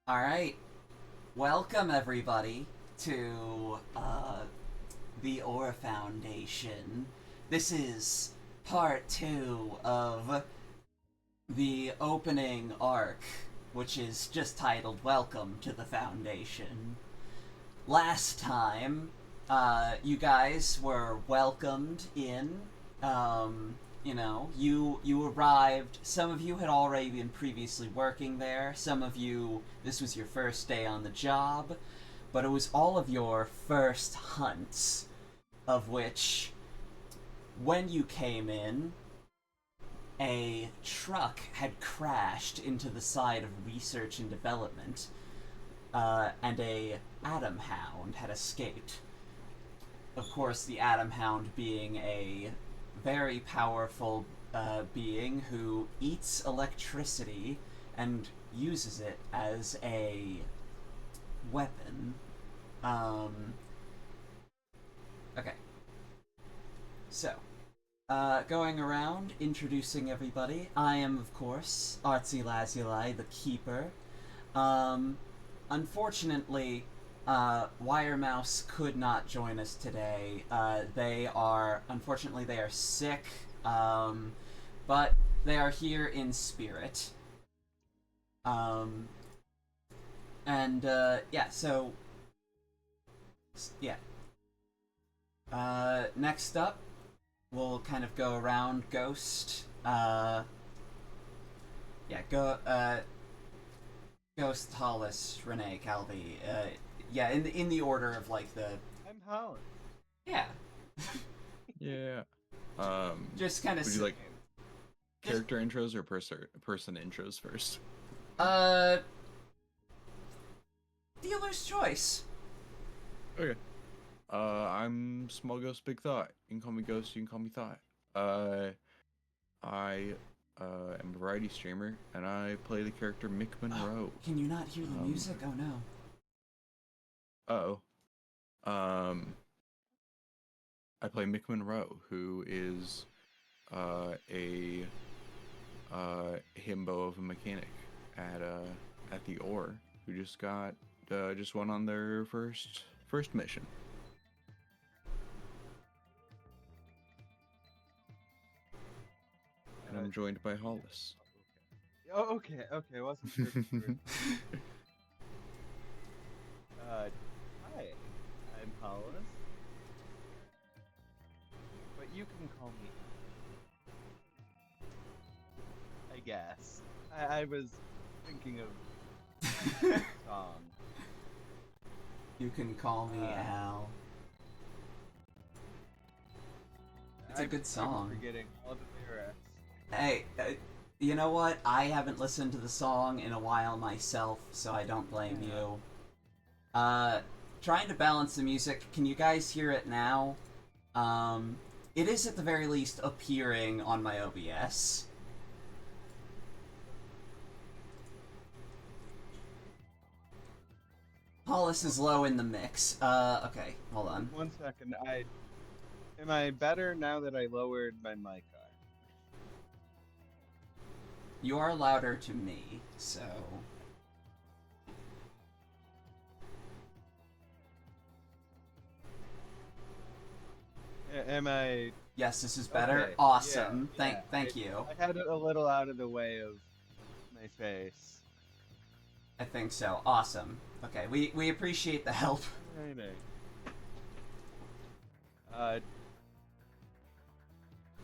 Alright, welcome everybody to the Aura Foundation. This is part 2 of the opening arc, which is just titled Welcome to the Foundation. Last time, you guys were welcomed in. You arrived. Some of you had already been previously working there. Some of you, this was your first day on the job. But it was all of your first hunts, of which, when you came in, a truck had crashed into the side of research and development, and a Atomhound had escaped. Of course, the Atomhound being a very powerful being who eats electricity and uses it as a weapon. Okay. So, going around, introducing everybody. I am, of course, Artsy Lazuli, the Keeper. Unfortunately, Wiremouse could not join us today. Unfortunately, they are sick, but they are here in spirit. Next up, we'll kind of go around Ghost. Ghost, Hollis, Renee, Calvi. In the order of like the. I'm Hollis. Yeah. Yeah. Just kind of. Would you like character intros or person intros first? Dealer's choice. Okay. I'm Small Ghost Big Thought. You can call me Ghost, you can call me Thought. I am a variety streamer, and I play the character Mick Monroe. Can you not hear the music? Oh no. I play Mick Monroe, who is a himbo of a mechanic at the Ore, who just went on their first mission. And I'm joined by Hollis. Oh, okay. Wasn't sure. Hi, I'm Hollis. But you can call me. I guess. I was thinking of a song. You can call me Al. It's a good song. I'm forgetting all the lyrics. Hey, you know what? I haven't listened to the song in a while myself, so I don't blame you. Trying to balance the music. Can you guys hear it now? It is at the very least appearing on my OBS. Hollis is low in the mix. Okay, hold on. 1 second. Am I better now that I lowered my mic on? You are louder to me, so... Am I... Yes, this is better. Okay, Awesome. yeah. Thank you. I had it a little out of the way of my face. I think so. Awesome. Okay, we appreciate the help. Right.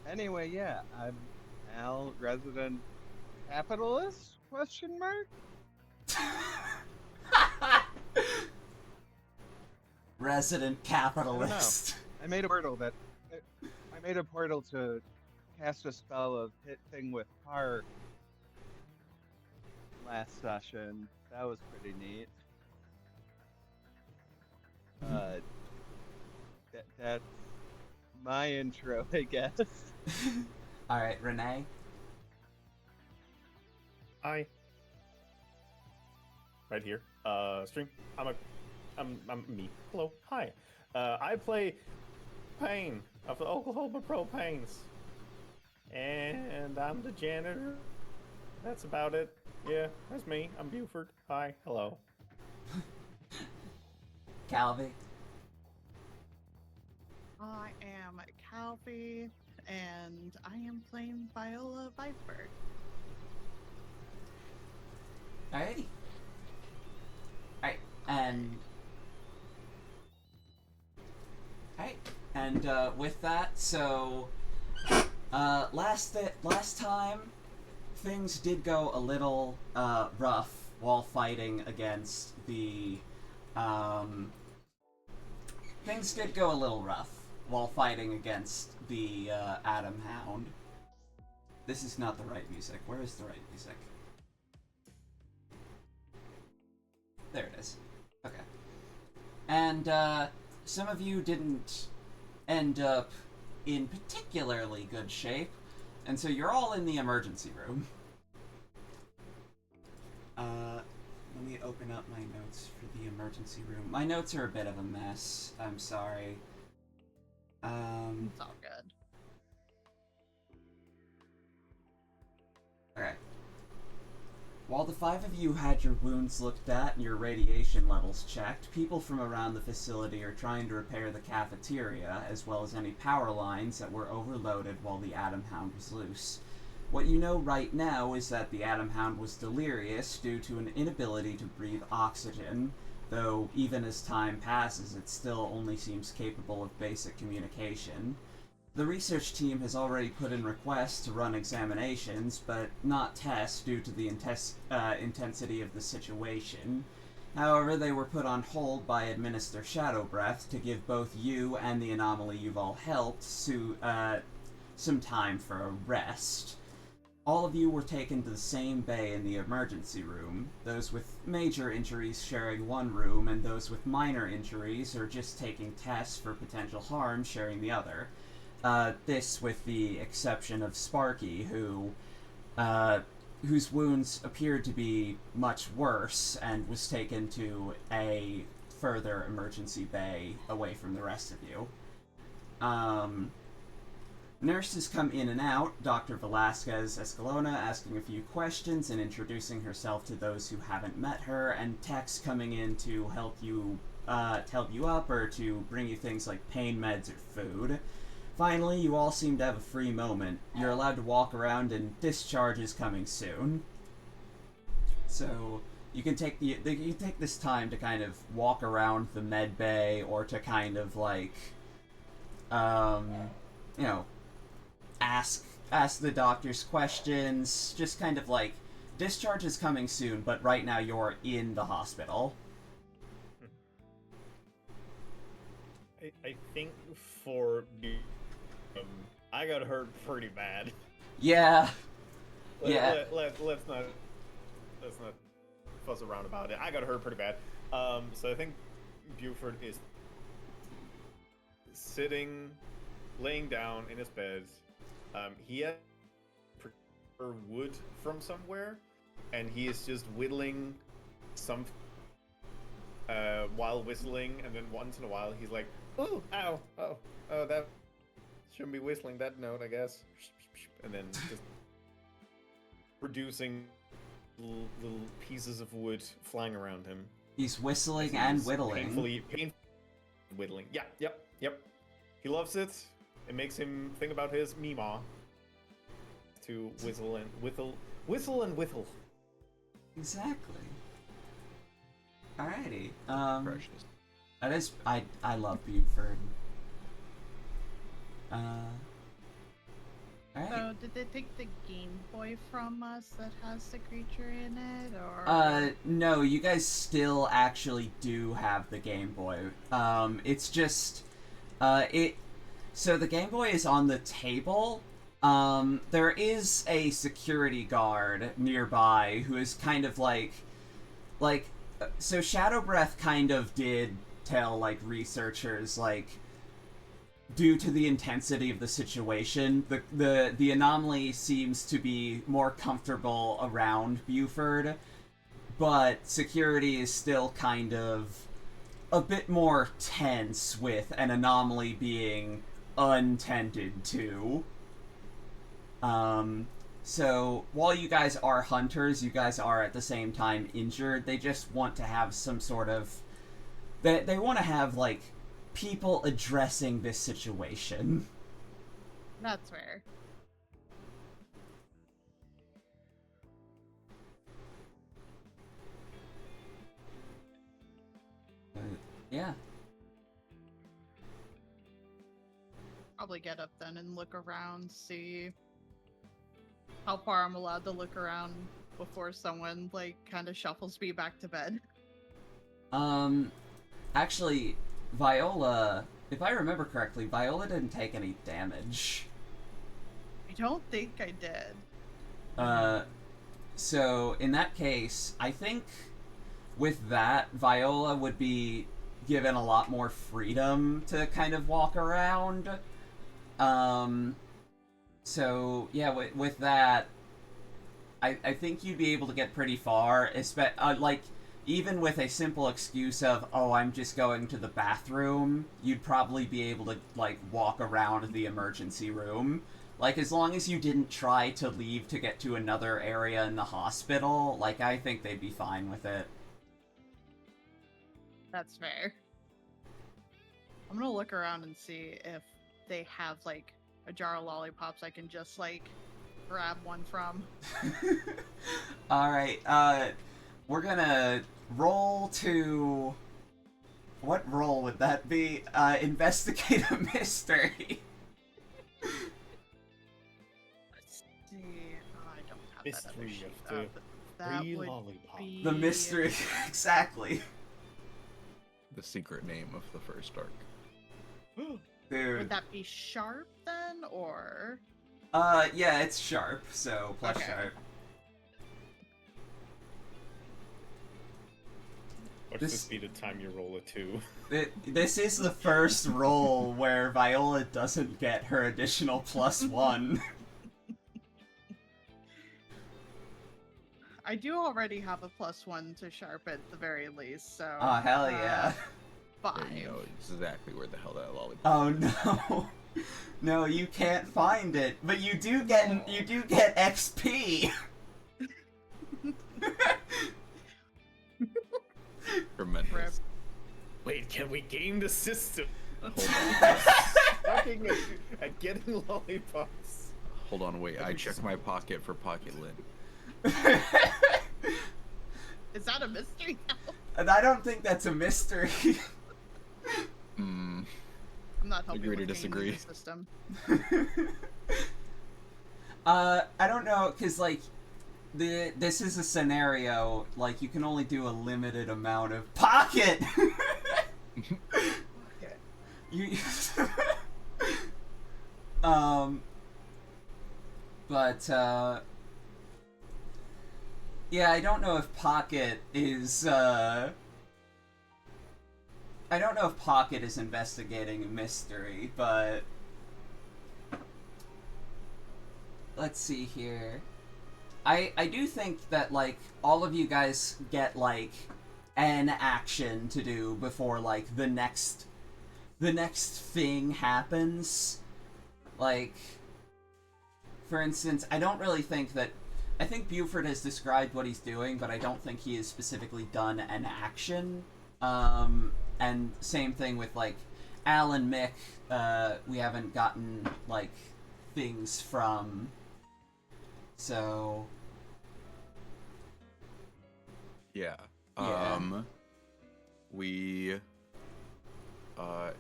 Anyway, yeah, I'm Al, resident capitalist? Question mark? Resident capitalist. I made a portal to cast a spell of hit thing with heart last session. That was pretty neat. That's my intro, I guess. Alright, Renee. Hi. Right here. Stream. I'm me. Hello. Hi. I play Payne of the Oklahoma Propanes. And I'm the janitor. That's about it. Yeah, that's me. I'm Buford. Hi. Hello. Calvi. I am Calvi, and I am playing Viola Viper. Alrighty. Alright, and... Alright, and with that, so... last time, things did go a little rough while fighting against the... Things did go a little rough while fighting against the Atomhound. This is not the right music. Where is the right music? There it is. Okay. And some of you didn't end up in particularly good shape, and so you're all in the emergency room. Let me open up my notes for the emergency room. My notes are a bit of a mess. I'm sorry. It's all good. Okay. While the 5 of you had your wounds looked at and your radiation levels checked, people from around the facility are trying to repair the cafeteria, as well as any power lines that were overloaded while the Atomhound was loose. What you know right now is that the Atomhound was delirious due to an inability to breathe oxygen, though even as time passes, it still only seems capable of basic communication. The research team has already put in requests to run examinations, but not tests due to the intensity of the situation. However, they were put on hold by Administer Shadow Breath to give both you and the anomaly you've all helped some time for a rest. All of you were taken to the same bay in the emergency room, those with major injuries sharing one room, and those with minor injuries or just taking tests for potential harm sharing the other. This with the exception of Sparky, whose wounds appeared to be much worse and was taken to a further emergency bay away from the rest of you. Nurses come in and out, Dr. Velasquez Escalona asking a few questions and introducing herself to those who haven't met her, and techs coming in to help you up or to bring you things like pain meds or food. Finally, you all seem to have a free moment. You're allowed to walk around and discharge is coming soon. So, you can take this time to kind of walk around the med bay or to kind of like, ask the doctors questions, just kind of like, discharge is coming soon, but right now you're in the hospital. I think for I got hurt pretty bad. Yeah. Let's not fuss around about it. I got hurt pretty bad. So I think Buford is laying down in his bed. He had wood from somewhere, and he is just whittling some while whistling, and then once in a while he's like, "Ooh, ow, oh, that shouldn't be whistling that note, I guess," and then just producing little pieces of wood flying around him. He's whistling and whittling. Painfully whittling. Yeah, yep. He loves it. It makes him think about his Meemaw. To whistle and whittle. Exactly. Alrighty. Precious. That is, I love Buford. Alright. So, did they take the Game Boy from us that has the creature in it, or? No, you guys still actually do have the Game Boy. It's just, so the Game Boy is on the table. There is a security guard nearby who is kind of so Shadow Breath kind of did tell, researchers, due to the intensity of the situation, the anomaly seems to be more comfortable around Buford, but security is still kind of a bit more tense with an anomaly being untended to. So while you guys are hunters, you guys are at the same time injured. They just want to have some sort of... They want to have, like, people addressing this situation. That's fair. Yeah. Probably get up then and look around, see how far I'm allowed to look around before someone, like, kind of shuffles me back to bed. Actually, Viola, if I remember correctly, Viola didn't take any damage. I don't think I did. So in that case, I think with that, Viola would be given a lot more freedom to kind of walk around. So yeah, with that, I think you'd be able to get pretty far, like, even with a simple excuse of, oh, I'm just going to the bathroom, you'd probably be able to, like, walk around the emergency room. Like, as long as you didn't try to leave to get to another area in the hospital, like, I think they'd be fine with it. That's fair. I'm gonna look around and see if they have, like, a jar of lollipops I can just, like, grab one from. Alright, we're gonna roll to... What roll would that be? Investigate a mystery. Let's see. Oh, I don't have that other Mystery sheet. of the That free would lollipop. be... The mystery, exactly. The secret name of the first arc. Dude. Would that be sharp then, or? Yeah, it's sharp, so plus Okay. sharp. Watch This- the speed of time you roll a 2. This is the first roll where Viola doesn't get her additional +1. I do already have a +1 to sharp at the very least, so. Oh, hell yeah. 5. You know exactly where the hell that lollipop. Oh no. No, you can't find it, but you do get XP. Tremendous. Wait, can we game the system? Hold on. Fucking at getting lollipops. Hold on, wait. I checked my pocket for pocket lint. Is that a mystery now? And I don't think that's a mystery. Hmm. I'm not helping Agree to with disagree. gaming the system. I don't know, cause like, this is a scenario, like, you can only do a limited amount of pocket! You, but, yeah, I don't know if pocket is, I don't know if pocket is investigating a mystery, but... Let's see here. I do think that, like, all of you guys get, like, an action to do before, like, the next thing happens. Like, for instance, I don't really think that... I think Buford has described what he's doing, but I don't think he has specifically done an action. And same thing with, like, Al and Mick, we haven't gotten, like, things from... So... Yeah. Yeah. We.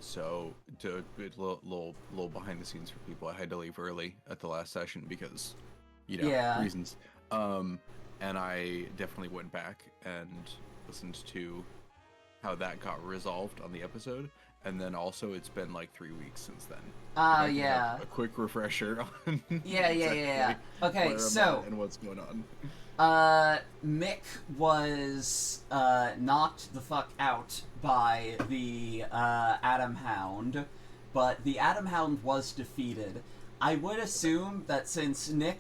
So to a little behind the scenes for people, I had to leave early at the last session because, you know, Yeah. reasons. And I definitely went back and listened to how that got resolved on the episode, and then also it's been like 3 weeks since then. If I can yeah. have a quick refresher on. Yeah. exactly Okay, where I'm so... at and what's going on. Mick was, knocked the fuck out by the, Atomhound, but the Atomhound was defeated. I would assume that since Mick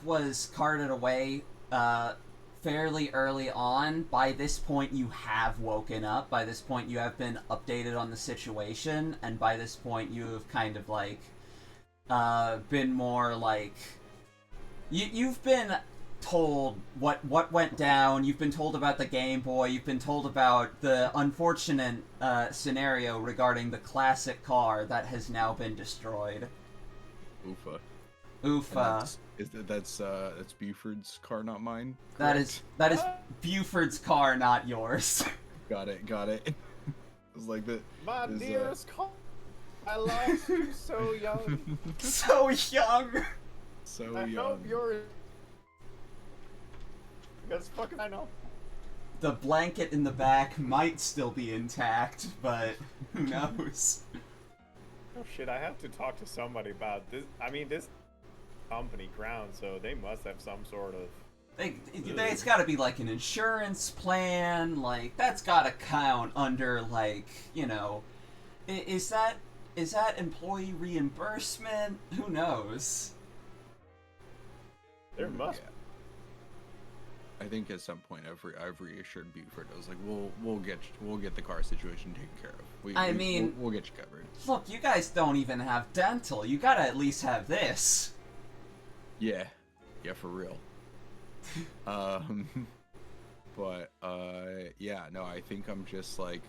was carted away, fairly early on, by this point you have woken up, by this point you have been updated on the situation, and by this point you have kind of, like, been more like you've been told what went down. You've been told about the Game Boy. You've been told about the unfortunate scenario regarding the classic car that has now been destroyed. Oofa. Oofa. That's Buford's car, not mine. That is Buford's car, not yours. Got it. It was like the. My is, dearest car. I lost you so young. So young. So I young. hope you're. Because fucking I know. The blanket in the back might still be intact, but who knows? Oh shit! I have to talk to somebody about this. I mean, this company ground, so they must have some sort of. It's got to be like an insurance plan. Like that's got to count under like is that employee reimbursement? Who knows? There must. Yeah. I think at some point I've reassured Buford. I was like, we'll get the car situation taken care of. We'll get you covered. Look, you guys don't even have dental. You gotta at least have this. Yeah, for real. But yeah, no, I think I'm just like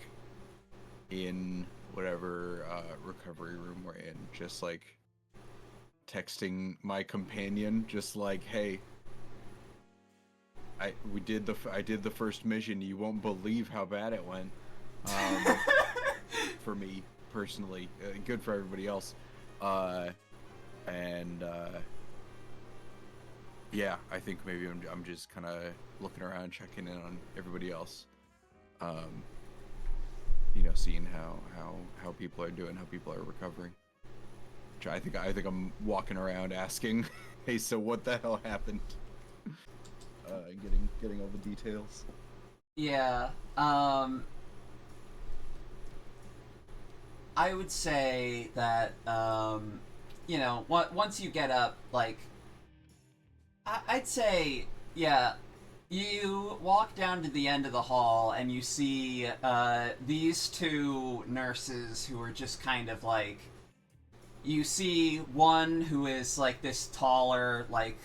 in whatever recovery room we're in, just like texting my companion, just like, hey. I did the first mission. You won't believe how bad it went. For me personally, good for everybody else. Yeah, I think maybe I'm just kind of looking around, checking in on everybody else. Seeing how people are doing, how people are recovering. Which I think I'm walking around asking, hey, so what the hell happened? Getting all the details. Yeah. I would say that once you get up, like I'd say, yeah, you walk down to the end of the hall and you see these two nurses who are just kind of like, you see one who is like this taller, like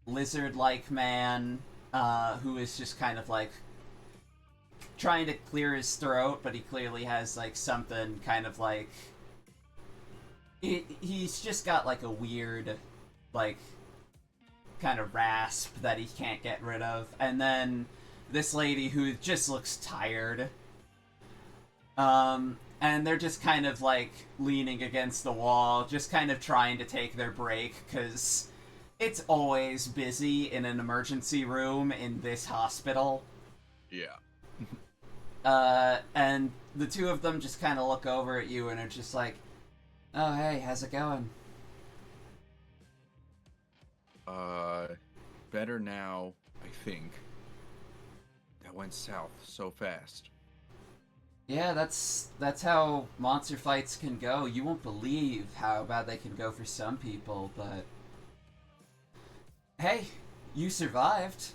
lizard-like man who is just kind of like trying to clear his throat, but he clearly has like something kind of like he's just got like a weird like kind of rasp that he can't get rid of. And then this lady who just looks tired, and they're just kind of like leaning against the wall, just kind of trying to take their break, because it's always busy in an emergency room in this hospital. Yeah. And the two of them just kind of look over at you and are just like, oh, hey, how's it going? Better now, I think. That went south so fast. Yeah, that's how monster fights can go. You won't believe how bad they can go for some people, but hey, you survived.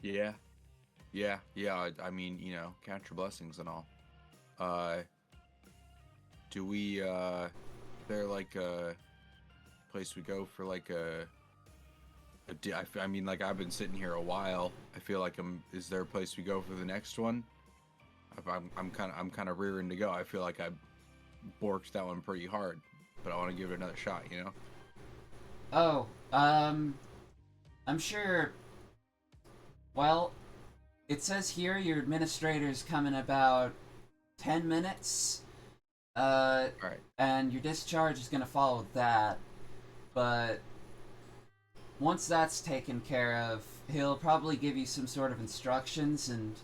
Yeah. I mean, count your blessings and all. Do we, there like a place we go for like I mean, like I've been sitting here a while. I feel like is there a place we go for the next one? I'm kind of rearing to go. I feel like I borked that one pretty hard, but I want to give it another shot, Oh, I'm sure. Well, it says here your administrator's come in about 10 minutes. Alright. And your discharge is gonna follow that. But once that's taken care of, he'll probably give you some sort of instructions, and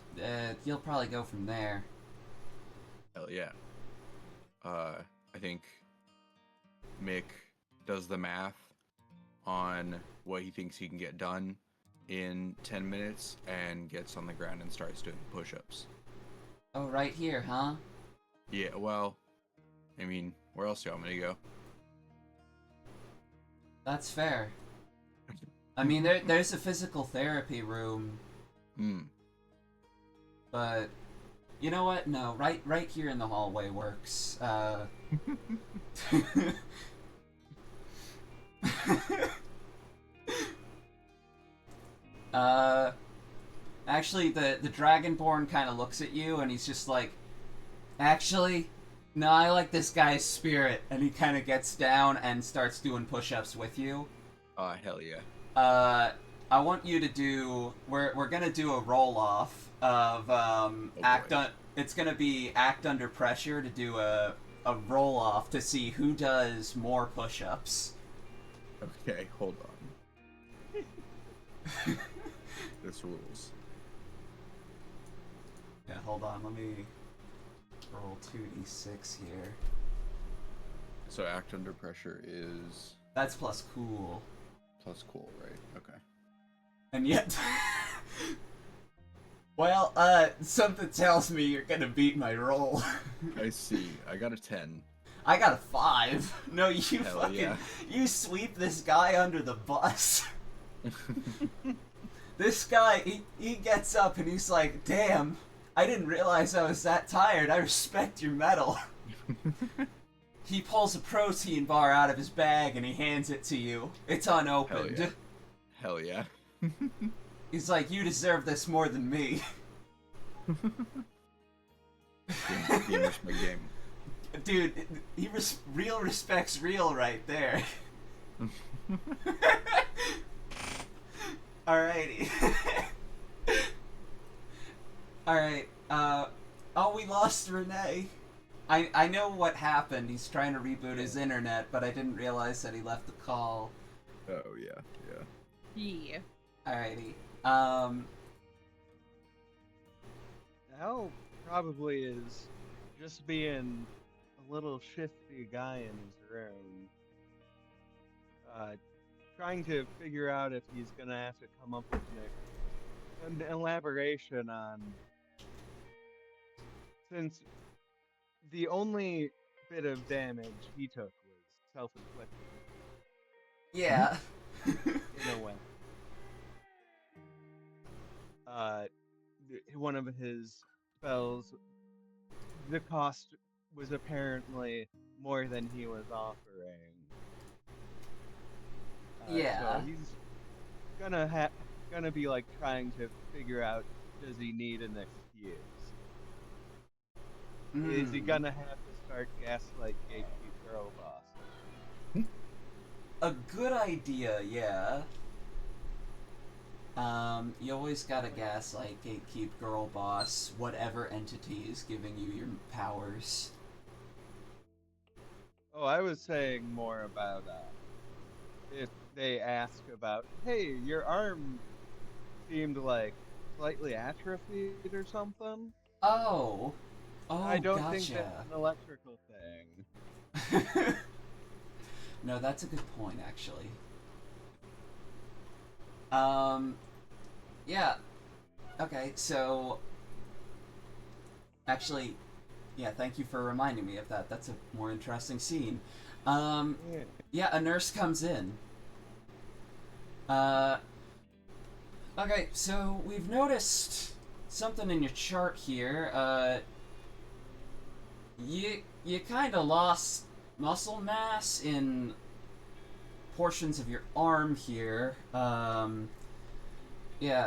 you'll probably go from there. Hell yeah. I think Mick does the math on what he thinks he can get done in 10 minutes and gets on the ground and starts doing push-ups. Oh, right here, huh? Yeah, well, I mean, where else do you want me to go? That's fair. I mean, there's a physical therapy room. But you know what? No, right here in the hallway works. Actually, the Dragonborn kind of looks at you and he's just like, actually, no, I like this guy's spirit. And he kind of gets down and starts doing push-ups with you. Hell yeah. I want you to do. We're gonna do a roll off of it's gonna be act under pressure to do a roll off to see who does more push-ups. Okay, hold on. This rules. Yeah, hold on. Let me roll 2d6 here. So act under pressure is That's plus cool. plus cool, right? Okay. And yet, well, something tells me you're gonna beat my roll. I see. I got a 10. I got a 5. No, you Hell fucking, yeah. you sweep this guy under the bus. This guy, he gets up and he's like, damn, I didn't realize I was that tired. I respect your mettle. He pulls a protein bar out of his bag and he hands it to you. It's unopened. Hell yeah. He's like, you deserve this more than me. Gamer's my game. Dude, he real respects real right there. Alrighty. Alright, oh, we lost Renee. I know what happened. He's trying to reboot his internet, but I didn't realize that he left the call. Oh yeah, yeah. Yeah. Alrighty. Al probably is just being a little shifty guy in his room. Trying to figure out if he's gonna have to come up with an elaboration on, since the only bit of damage he took was self-inflicted Yeah. in a way. One of his spells, the cost was apparently more than he was offering. Yeah. So he's gonna be like trying to figure out, does he need an excuse? Is he gonna have to start Gaslight Gatekeep Girl Boss? A good idea, yeah. You always gotta gaslight, gatekeep, girl boss, whatever entity is giving you your powers. Oh, I was saying more about if they ask about, hey, your arm seemed like slightly atrophied or something. Oh. Oh, I don't gotcha. think that's an electrical thing. No, that's a good point, actually. Yeah. Okay, so... Actually, yeah, thank you for reminding me of that. That's a more interesting scene. Yeah, a nurse comes in. Okay, so we've noticed something in your chart here. You kind of lost muscle mass in portions of your arm here. Yeah,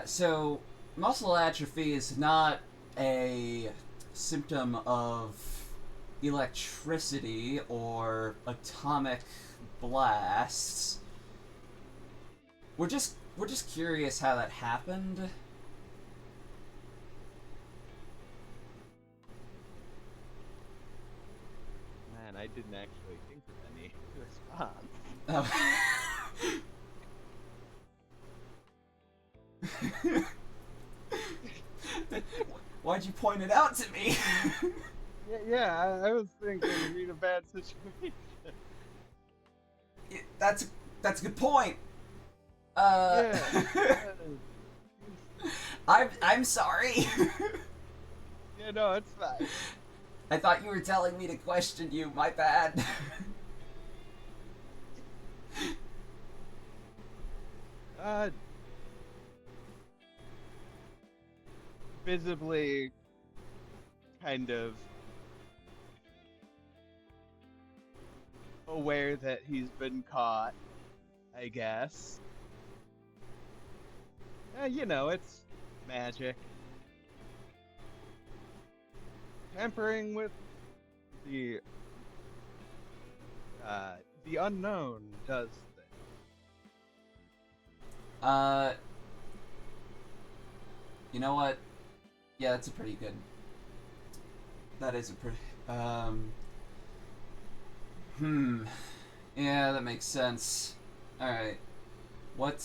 so muscle atrophy is not a symptom of electricity or atomic blasts. We're just curious how that happened. Man, I didn't actually think of any response. Oh. Why'd you point it out to me? Yeah, I was thinking it'd be a bad situation. That's a good point. Yeah. I'm sorry. Yeah, no, it's fine. I thought you were telling me to question you. My bad. Visibly kind of aware that he's been caught, I guess. You know, it's magic. Tampering with the the unknown does things. You know what? Yeah, that's a pretty good. That is a pretty. Yeah, that makes sense. Alright. What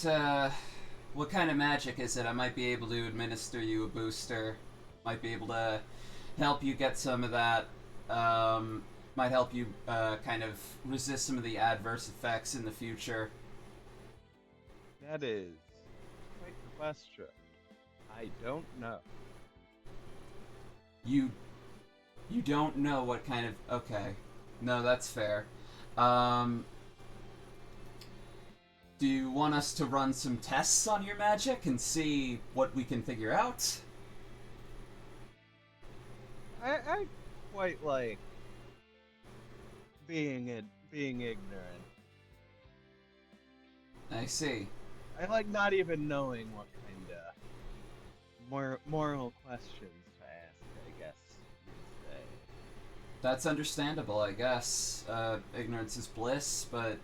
kind of magic is it? I might be able to administer you a booster. Might be able to help you get some of that. Might help you, kind of resist some of the adverse effects in the future. That is quite the question. I don't know. You don't know what kind of... Okay. No, that's fair. Do you want us to run some tests on your magic and see what we can figure out? I quite like being ignorant. I see. I like not even knowing what kind of moral questions to ask, I guess you'd say. That's understandable, I guess. Ignorance is bliss, but...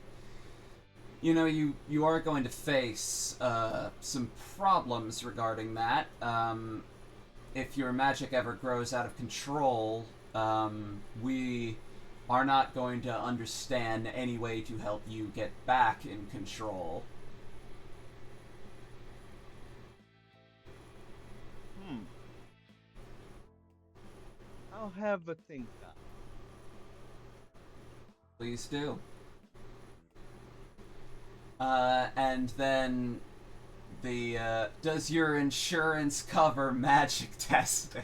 You know, you are going to face some problems regarding that. If your magic ever grows out of control, we are not going to understand any way to help you get back in control. I'll have a think on it. Please do. And then does your insurance cover magic testing?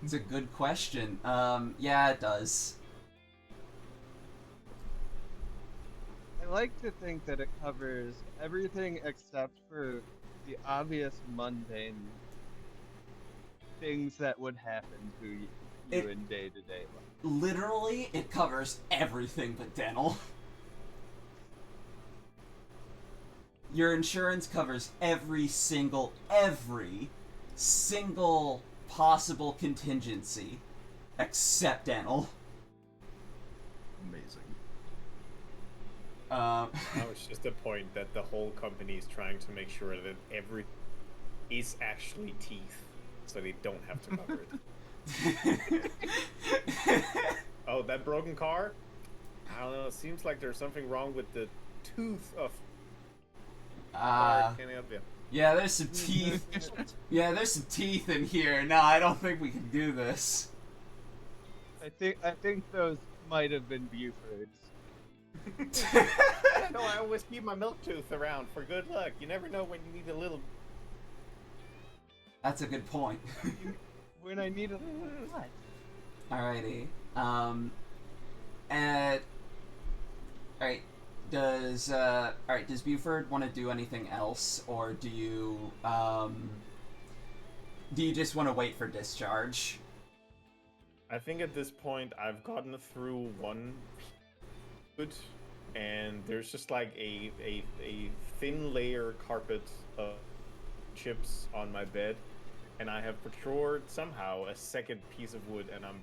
It's a good question. Yeah, it does. I like to think that it covers everything except for the obvious mundane things that would happen to you in day-to-day life. Literally, it covers everything but dental. Your insurance covers every single possible contingency except dental. Amazing. Now it's just a point that the whole company is trying to make sure that every is actually teeth, so they don't have to cover it. Oh, that broken car? I don't know. It seems like there's something wrong with the tooth of. Can I help you? Yeah, there's some teeth. Yeah, there's some teeth in here. No, I don't think we can do this. I think those might have been Buford's. No, I always keep my milk tooth around for good luck. You never know when you need a little. That's a good point. When I need a what? Alrighty. Alright. Does Buford want to do anything else, or do you just want to wait for discharge? I think at this point I've gotten through one good, and there's just like a thin layer carpet of chips on my bed, and I have procured somehow a second piece of wood, and I'm.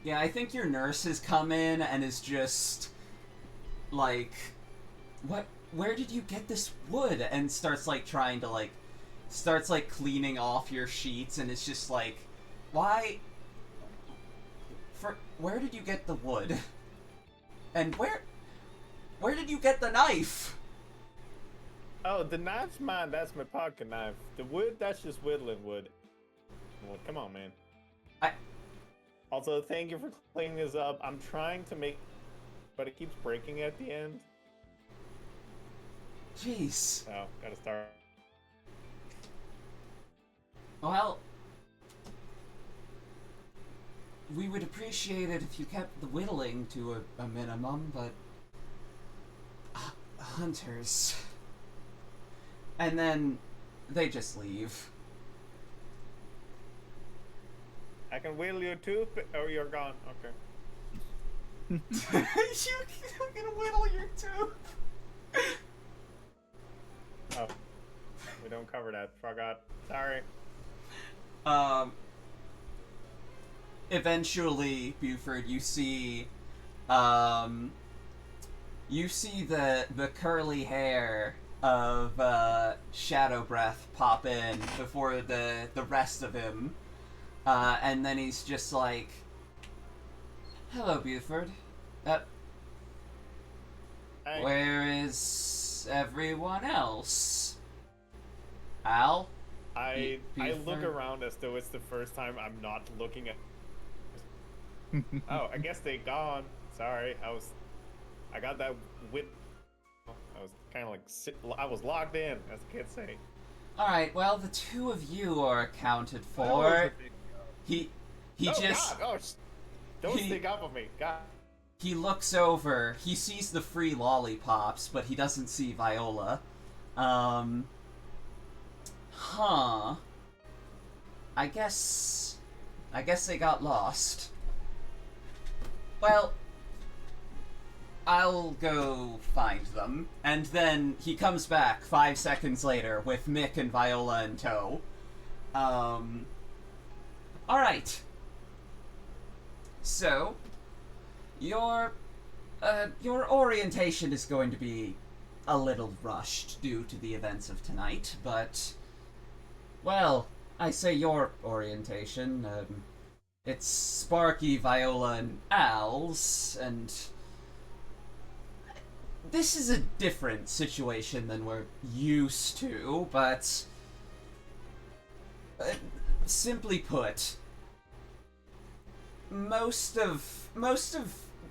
Yeah, I think your nurse has come in and is just like, what? Where did you get this wood? And starts like trying to starts cleaning off your sheets, and it's just like, why? Where did you get the wood? And where did you get the knife? Oh, the knife's mine. That's my pocket knife. The wood, that's just whittling wood. Well, come on, man. Also, thank you for cleaning this up. I'm trying to make, but it keeps breaking at the end. Jeez. Oh, gotta start. Well, we would appreciate it if you kept the whittling to a minimum, but hunters. And then they just leave. I can wheel you too. Oh, you're gone. Okay. You're gonna whittle your tooth. Oh, we don't cover that. Forgot. Sorry. Eventually, Buford, you see the curly hair of Shadow Breath pop in before the rest of him, and then he's just like, "Hello, Buford. Hey. Where is everyone else? Al?" I look Buford? around as though it's the first time I'm not looking at. Oh, I guess they gone. Sorry, I got that whip. I was kind of like I was locked in, as the kids say. Alright, well, the two of you are accounted That was a for. big joke. He Oh just... God! Oh, don't he- stick up on me, God. He looks over, he sees the free lollipops, but he doesn't see Viola. Huh. I guess they got lost. Well, I'll go find them. And then he comes back 5 seconds later with Mick and Viola in tow. Alright. So, your orientation is going to be a little rushed due to the events of tonight, but, well, I say your orientation, it's Sparky, Viola, and Al's, and this is a different situation than we're used to, but simply put, most of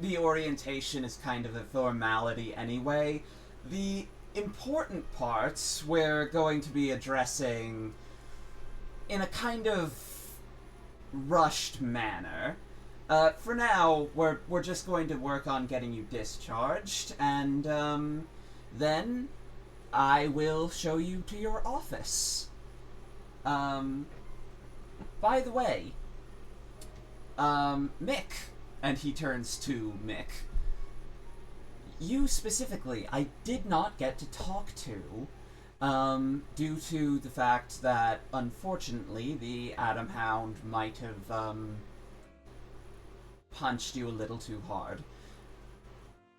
the orientation is kind of a formality anyway. The important parts we're going to be addressing in a kind of rushed manner. For now, we're just going to work on getting you discharged, and then I will show you to your office. By the way, Mick, and he turns to Mick. You specifically, I did not get to talk to, due to the fact that, unfortunately, the Atomhound might have, punched you a little too hard.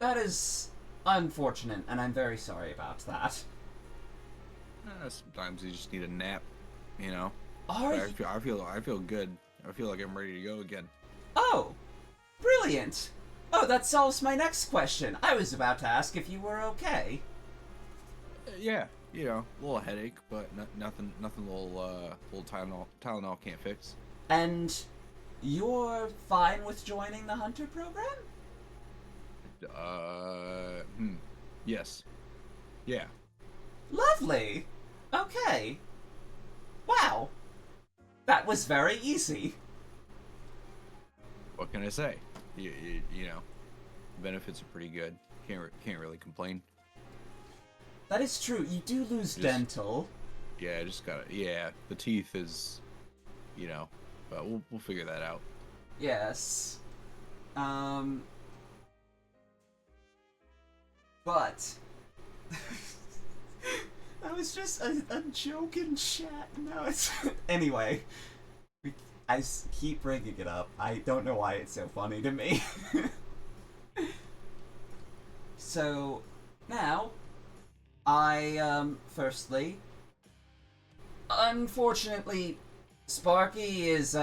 That is unfortunate, and I'm very sorry about that. Sometimes you just need a nap, you know. Are But you... I feel good. I feel like I'm ready to go again. Oh! Brilliant! Oh, that solves my next question. I was about to ask if you were okay. Yeah, you know, a little headache, but nothing little Tylenol can't fix. And you're fine with joining the Hunter program? Yes. Yeah. Lovely! Okay. Wow. That was very easy. What can I say? You know, benefits are pretty good. Can't really complain. That is true. You do lose dental. Yeah, I just gotta. Yeah, the teeth is, you know, but we'll figure that out. Yes. But that was just a joke in chat. No, it's anyway. Keep bringing it up. I don't know why it's so funny to me. So now, firstly, unfortunately, Sparky is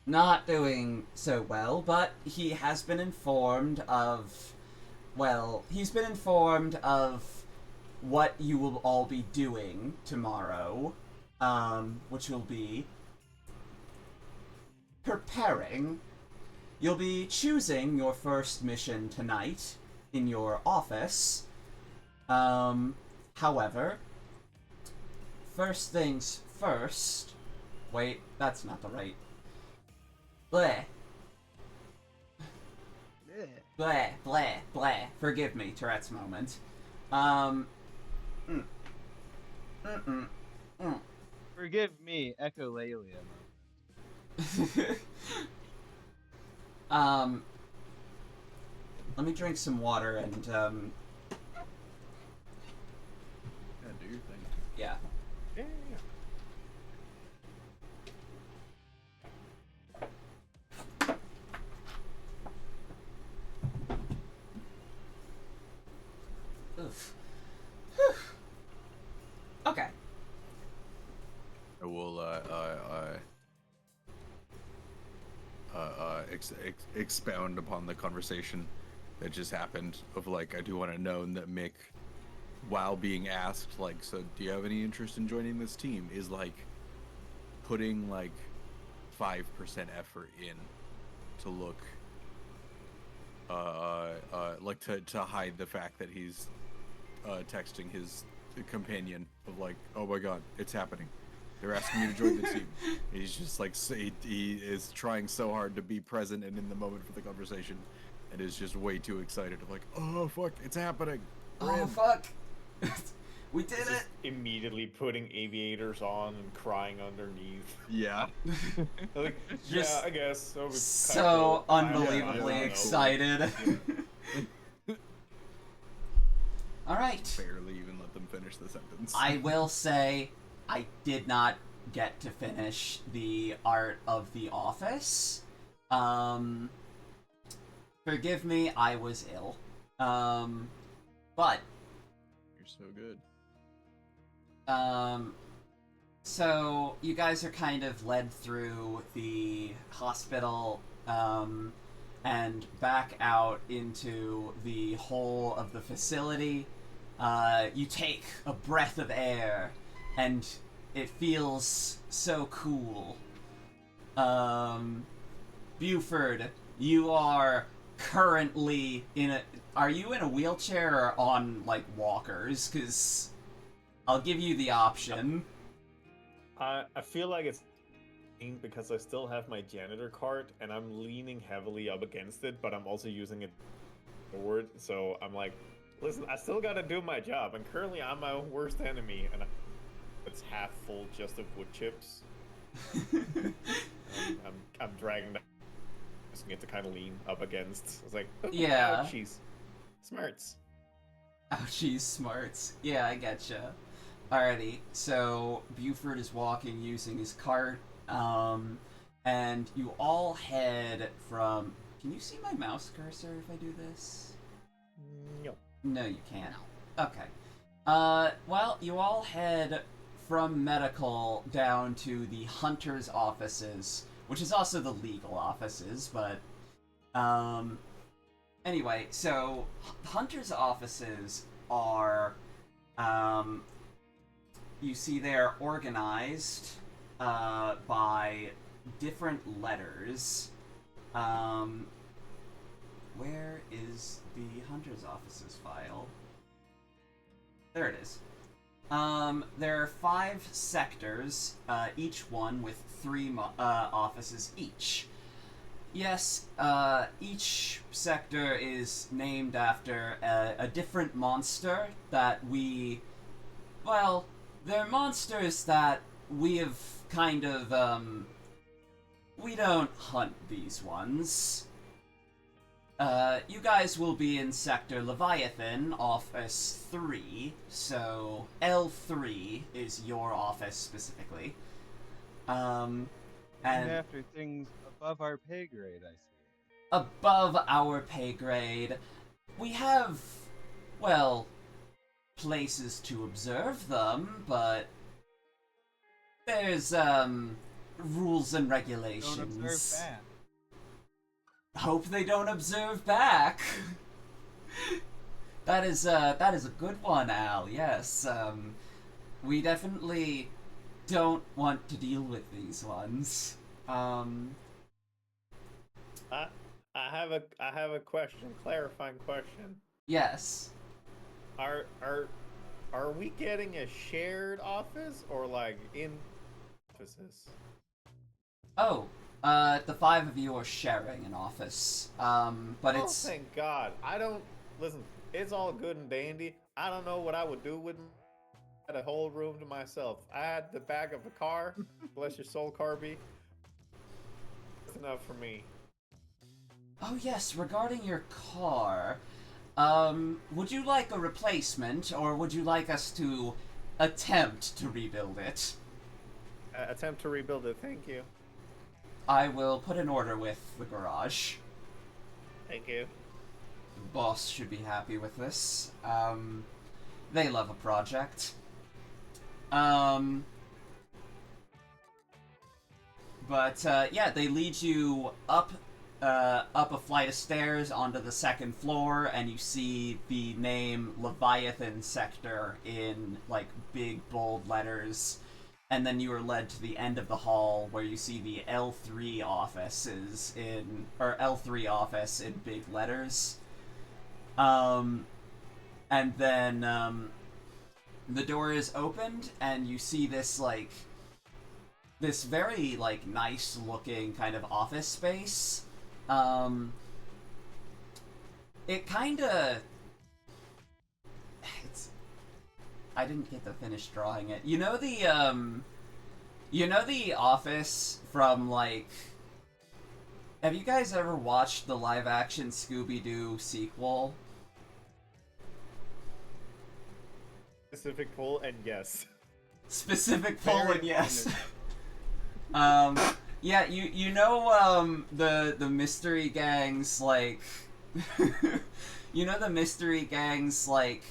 not doing so well, but he has been informed of, he's been informed of what you will all be doing tomorrow, which will be preparing. You'll be choosing your first mission tonight in your office. However, first things first. Wait, that's not the right. Bleh. Bleh, bleh, bleh. Forgive me, Tourette's moment. Forgive me, echolalia. um, let me drink some water and Yeah, do your thing. yeah. Yeah. Oof. Whew. Okay. I will expound upon the conversation that just happened of like I do want to know that Mick, while being asked like, so do you have any interest in joining this team, is like putting like 5% effort in to look like to hide the fact that he's texting his companion of like, oh my god, it's happening, they're asking you to join the team. He's just like, he is trying so hard to be present and in the moment for the conversation, and is just way too excited of like, oh fuck, it's happening. We're Oh in." fuck. We did Just it. immediately putting aviators on and crying underneath. Yeah. Like, Just yeah, I guess. That was So kinda cool. I don't unbelievably know. excited. All right. Barely even let them finish the sentence. I will say I did not get to finish the art of the office. Forgive me, I was ill. But You're so good. so you guys are kind of led through the hospital, and back out into the whole of the facility. You take a breath of air, and it feels so cool. Buford, you are currently in a... Are you in a wheelchair or on, like, walkers? Because I'll give you the option. I feel like it's because I still have my janitor cart and I'm leaning heavily up against it, but I'm also using it forward. So I'm like, listen, I still gotta do my job, and currently I'm my worst enemy, and it's half full just of wood chips. I'm dragging that, using it to kind of lean up against. It's like, oh, Yeah. ouchies, smarts. Ouchie smarts. Yeah, I getcha. Alrighty, so Buford is walking using his cart, and you all head from... Can you see my mouse cursor if I do this? No. No, you can't. Okay. Well, you all head from medical down to the hunter's offices, which is also the legal offices, but, anyway, so hunter's offices are, you see they're organized, by different letters. Where is the hunter's offices file? There it is. There are 5 sectors, each one with 3 offices each. Yes, each sector is named after a different monster that we... Well, they're monsters that we have kind of, we don't hunt these ones. You guys will be in Sector Leviathan, Office 3, so L3 is your office specifically. And And after things above our pay grade, I see. above our pay grade, we have, well, places to observe them, but there's, rules and Don't regulations. observe back. Hope they don't observe back. That is a good one, Al. Yes, we definitely don't want to deal with these ones. I have a question, clarifying question. Yes. Are we getting a shared office or like in offices? Oh, the 5 of you are sharing an office. But Oh, it's... thank God. I don't listen. It's all good and dandy. I don't know what I would do with I had a whole room to myself. I had the back of a car. Bless your soul, Carby. worth enough for me. Oh yes, regarding your car, would you like a replacement, or would you like us to attempt to rebuild it? Attempt to rebuild it, thank you. I will put an order with the garage. Thank you. The boss should be happy with this. They love a project. Yeah, they lead you up a flight of stairs onto the second floor, and you see the name Leviathan Sector in, like, big, bold letters. And then you are led to the end of the hall, where you see the L3 office in big letters. And then, the door is opened, and you see this, like, this very, like, nice-looking kind of office space. It kinda... I didn't get to finish drawing it. You know the office from, like... Have you guys ever watched the live-action Scooby-Doo sequel? Specific poll, and yes. Specific poll, Very and yes. honest. Yeah, you know, the mystery gangs, like... you know the mystery gangs, like,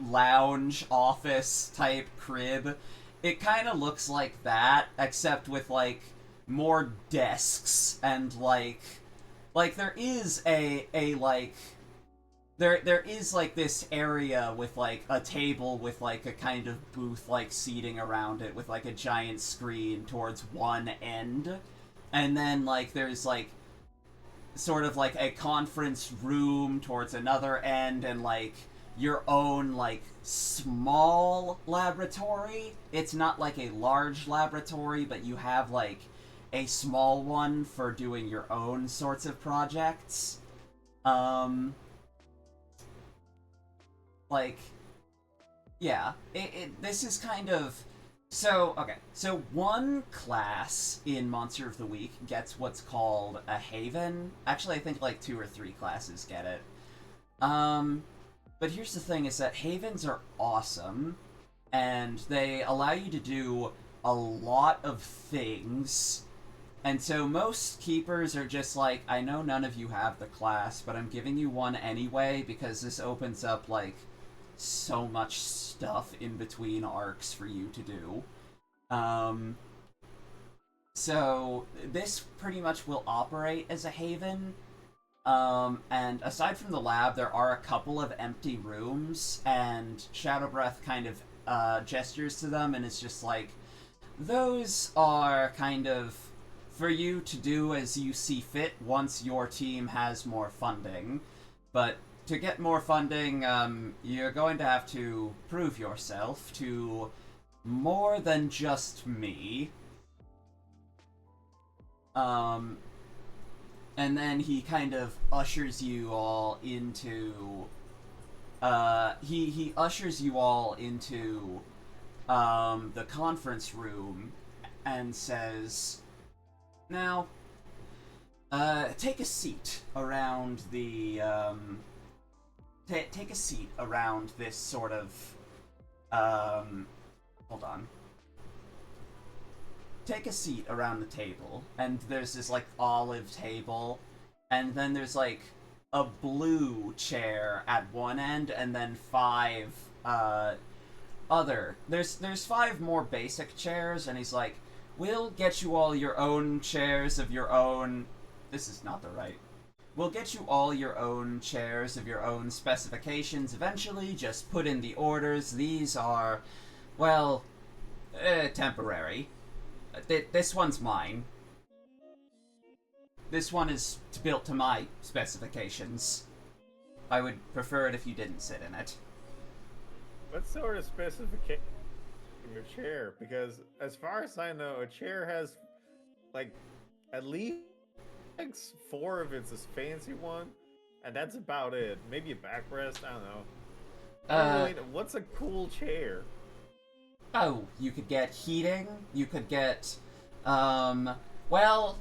lounge office type crib? It kind of looks like that, except with, like, more desks, and, like, there is there is, like, this area with, like, a table with, like, a kind of booth-like seating around it with, like, a giant screen towards one end. And then, like, there's, like, sort of, like, a conference room towards another end, and, like, your own, like, small laboratory. It's not, like, a large laboratory, but you have, like, a small one for doing your own sorts of projects. Like, yeah, this is kind of... So, okay, so one class in Monster of the Week gets what's called a Haven. Actually, I think, like, 2 or 3 classes get it. But here's the thing, is that Havens are awesome, and they allow you to do a lot of things. And so most keepers are just like, I know none of you have the class, but I'm giving you one anyway, because this opens up, like, so much stuff in between arcs for you to do. So this pretty much will operate as a haven. And aside from the lab, there are a couple of empty rooms, and Shadow Breath kind of gestures to them, and it's just like, those are kind of for you to do as you see fit once your team has more funding. But to get more funding, you're going to have to prove yourself to more than just me. And then he kind of ushers you all into... he ushers you all into the conference room and says, now, take a seat around the, take a seat around this sort of, hold on. Take a seat around the table, and there's this, like, olive table, and then there's, like, a blue chair at one end, and then 5, there's 5 more basic chairs, and he's like, we'll get you all your own chairs of your own... This is not the right... We'll get you all your own chairs of your own specifications eventually, just put in the orders. These are, well, temporary. This one's mine. This one is built to my specifications. I would prefer it if you didn't sit in it. What sort of specification in your chair? Because as far as I know, a chair has, like, at least 4 if it's a fancy one, and that's about it. Maybe a backrest, I don't know. What's a cool chair? Oh, you could get heating, you could get, well,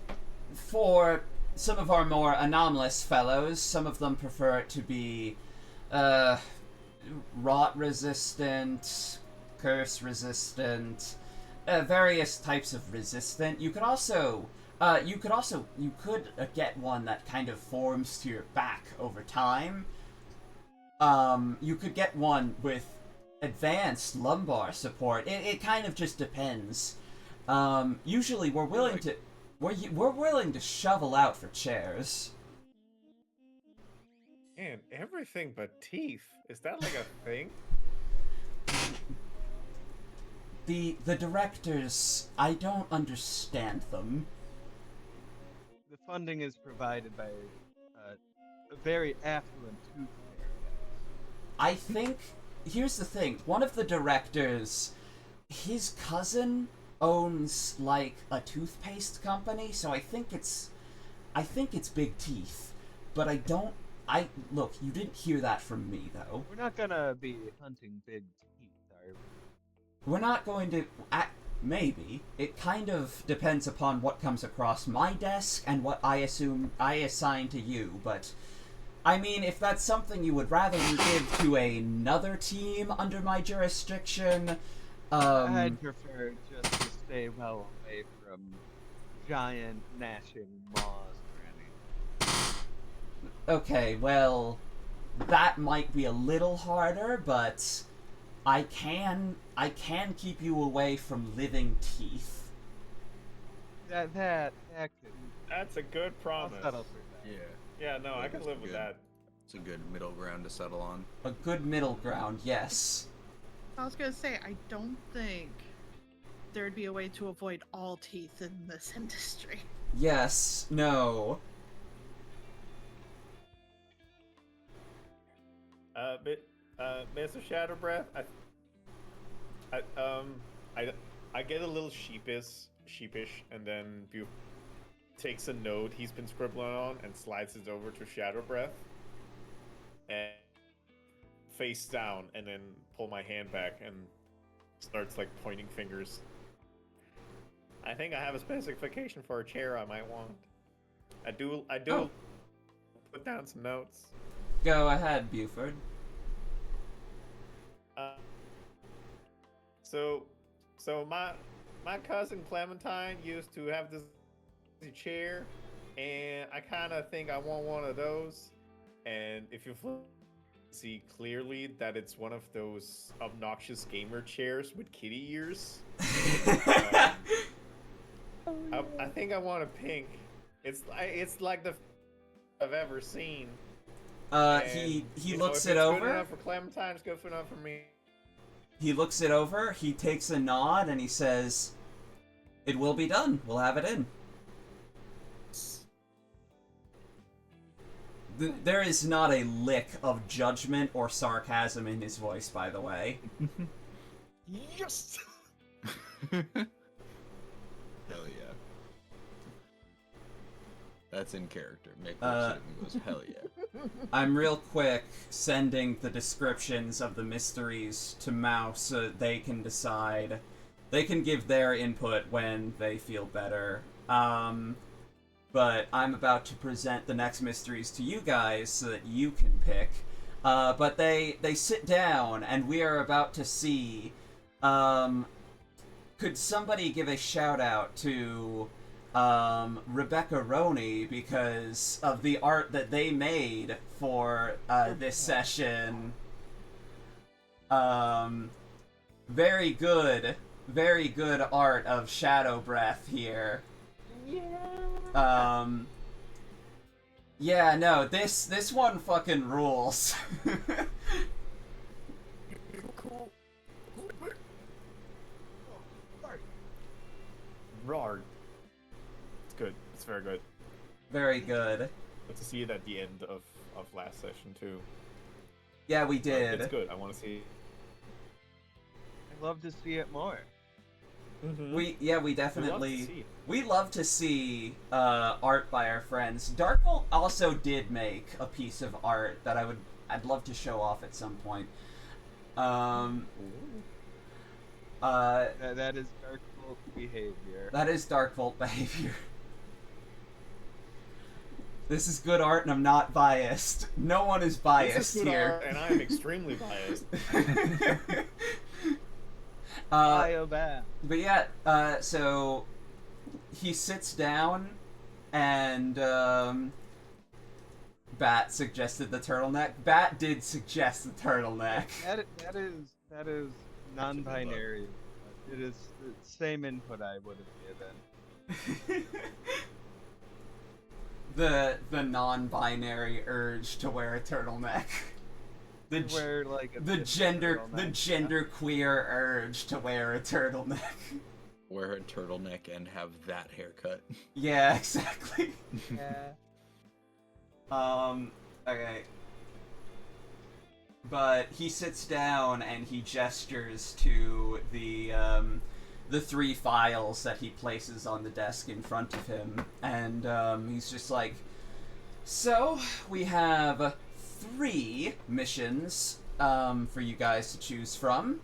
for some of our more anomalous fellows, some of them prefer it to be rot resistant, curse resistant, various types of resistant. You could get one that kind of forms to your back over time. You could get one with advanced lumbar support. It kind of just depends. Usually we're willing to shovel out for chairs. And everything but teeth. Is that like a thing? The directors, I don't understand them. The funding is provided by a very affluent tooth fairy. I think, here's the thing, one of the directors, his cousin owns like a toothpaste company, so I think it's Big Teeth. But look, you didn't hear that from me though. We're not gonna be hunting big teeth, are we? We're not going to. Maybe. It kind of depends upon what comes across my desk and what I assign to you, but. I mean, if that's something you would rather give to another team under my jurisdiction, I'd prefer just to stay well away from giant gnashing maws or anything. Okay, well, that might be a little harder, but I can keep you away from living teeth. That could. That's a good I'll promise. settle for that. Yeah. Yeah, no, I can live with Good. that. It's a good middle ground to settle on. A good middle ground, yes. I was gonna say, I don't think there'd be a way to avoid all teeth in this industry. Yes, no. Mr. Shadowbreath, I get a little sheepish, and then Bew takes a note he's been scribbling on and slides it over to Shadowbreath, and face down, and then pull my hand back and starts like pointing fingers. I think I have a specification for a chair I might want. I do. Oh. Put down some notes. Go ahead, Buford. So my cousin Clementine used to have this chair, and I kind of think I want one of those. And if you see clearly that it's one of those obnoxious gamer chairs with kitty ears, I think I want a pink. It's like the I've ever seen. He You know, looks if it it's over. Good enough for Clementine, it's good enough for me. He looks it over, he takes a nod, and he says, "It will be done. We'll have it in." There is not a lick of judgment or sarcasm in his voice, by the way. Yes. Hell yeah. That's in character. Mick looks at him and goes, hell yeah. I'm real quick sending the descriptions of the mysteries to Mouse so that they can decide. They can give their input when they feel better. But I'm about to present the next mysteries to you guys so that you can pick. But they sit down, and we are about to see. Could somebody give a shout out to Rebecca Roney because of the art that they made for this session? Very good art of Shadow Breath here. Yeah, no, this one fucking rules. Rard. It's good. It's very good. Very good. Good to see it at the end of last session too. Yeah, we did. It's good. I want to see. I'd love to see it more. Mm-hmm. We definitely we love to see art by our friends. Darkbolt also did make a piece of art that I'd love to show off at some point. That is Dark Bolt behavior. That is Darkbolt behavior. This is good art, and I'm not biased. No one is This biased is good here. art, and I am extremely biased. Biobath. But yeah, so he sits down, and Bat suggested the turtleneck. Bat did suggest the turtleneck. That is non-binary. It is the same input I would have given. the non-binary urge to wear a turtleneck. Wear like a The different turtleneck, gender queer urge to wear a turtleneck. Wear a turtleneck and have that haircut. Yeah, exactly. Yeah. Okay. But he sits down and he gestures to the 3 files that he places on the desk in front of him, and he's just like, so we have 3 missions for you guys to choose from.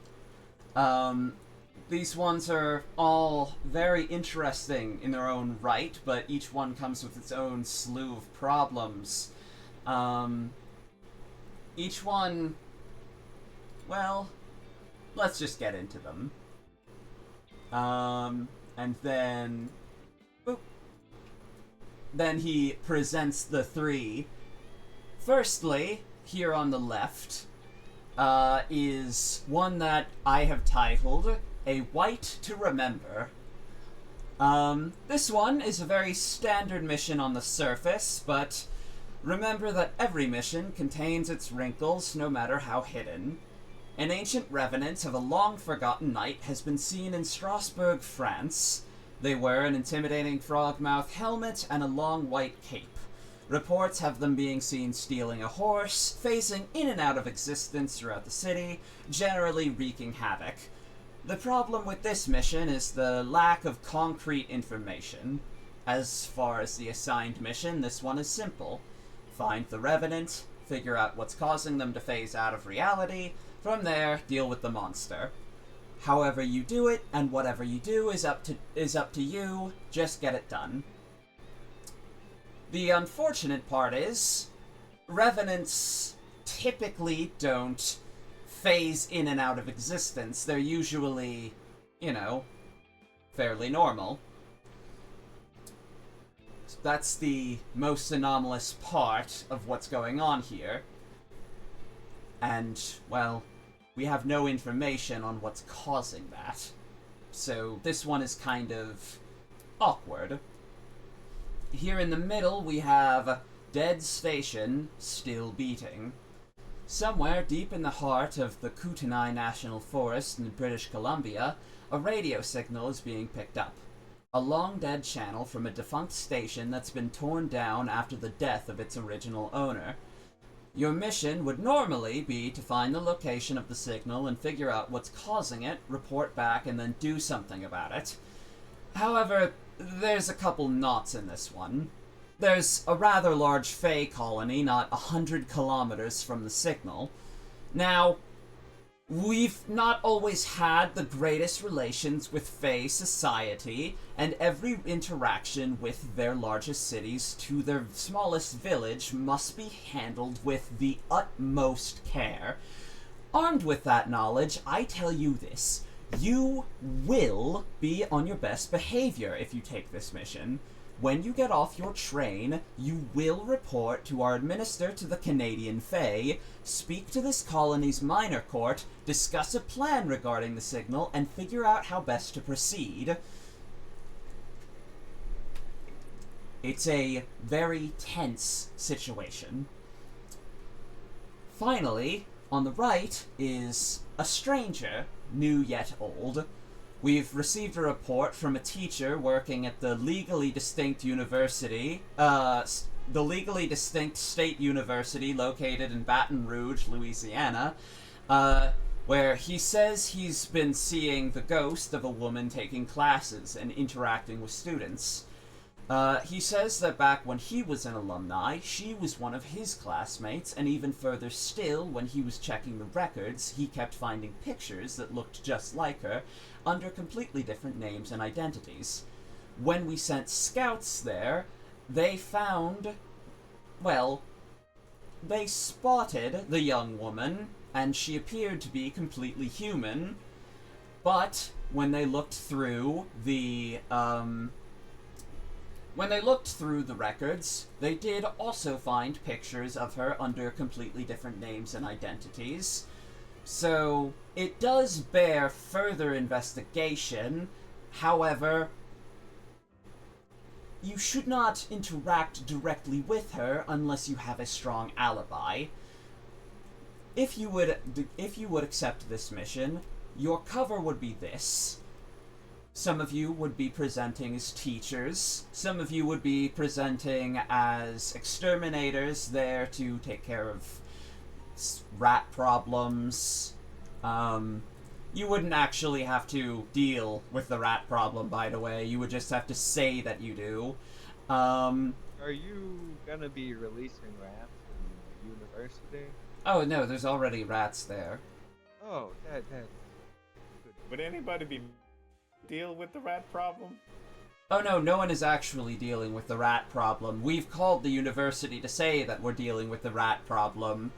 These ones are all very interesting in their own right, but each one comes with its own slew of problems. Each one, well, let's just get into them. And then, boop. Then he presents the 3. Firstly, here on the left, is one that I have titled A White to Remember. This one is a very standard mission on the surface, but remember that every mission contains its wrinkles, no matter how hidden. An ancient revenant of a long-forgotten knight has been seen in Strasbourg, France. They wear an intimidating frog-mouth helmet and a long white cape. Reports have them being seen stealing a horse, phasing in and out of existence throughout the city, generally wreaking havoc. The problem with this mission is the lack of concrete information. As far as the assigned mission, this one is simple. Find the Revenant, figure out what's causing them to phase out of reality, from there, deal with the monster. However you do it, and whatever you do is up to you, just get it done. The unfortunate part is, Revenants typically don't phase in and out of existence. They're usually, fairly normal. So that's the most anomalous part of what's going on here. And, well, we have no information on what's causing that. So this one is kind of awkward. Here in the middle we have Dead Station Still Beating. Somewhere deep in the heart of the Kootenai National Forest in British Columbia, a radio signal is being picked up. A long-dead channel from a defunct station that's been torn down after the death of its original owner. Your mission would normally be to find the location of the signal and figure out what's causing it, report back, and then do something about it. However, there's a couple knots in this one. There's a rather large Fae colony not 100 kilometers from the signal. Now, we've not always had the greatest relations with Fae society, and every interaction with their largest cities to their smallest village must be handled with the utmost care. Armed with that knowledge, I tell you this. You will be on your best behavior if you take this mission. When you get off your train, you will report to our administrator to the Canadian Fae, speak to this colony's minor court, discuss a plan regarding the signal, and figure out how best to proceed. It's a very tense situation. Finally, on the right is a stranger, new yet old. We've received a report from a teacher working at the legally distinct university, the legally distinct state university located in Baton Rouge, Louisiana, where he says he's been seeing the ghost of a woman taking classes and interacting with students. He says that back when he was an alumni, she was one of his classmates, and even further still, when he was checking the records, he kept finding pictures that looked just like her, under completely different names and identities. When we sent scouts there, they found well, they spotted the young woman, and she appeared to be completely human, but when they looked through the, records, they did also find pictures of her under completely different names and identities. So, it does bear further investigation. However, you should not interact directly with her unless you have a strong alibi. If you would accept this mission, your cover would be this. Some of you would be presenting as teachers. Some of you would be presenting as exterminators there to take care of rat problems. You wouldn't actually have to deal with the rat problem, by the way. You would just have to say that you do. Are you gonna be releasing rats in the university? Oh, no, there's already rats there. Oh, that. Would anybody be deal with the rat problem? Oh, no one is actually dealing with the rat problem. We've called the university to say that we're dealing with the rat problem.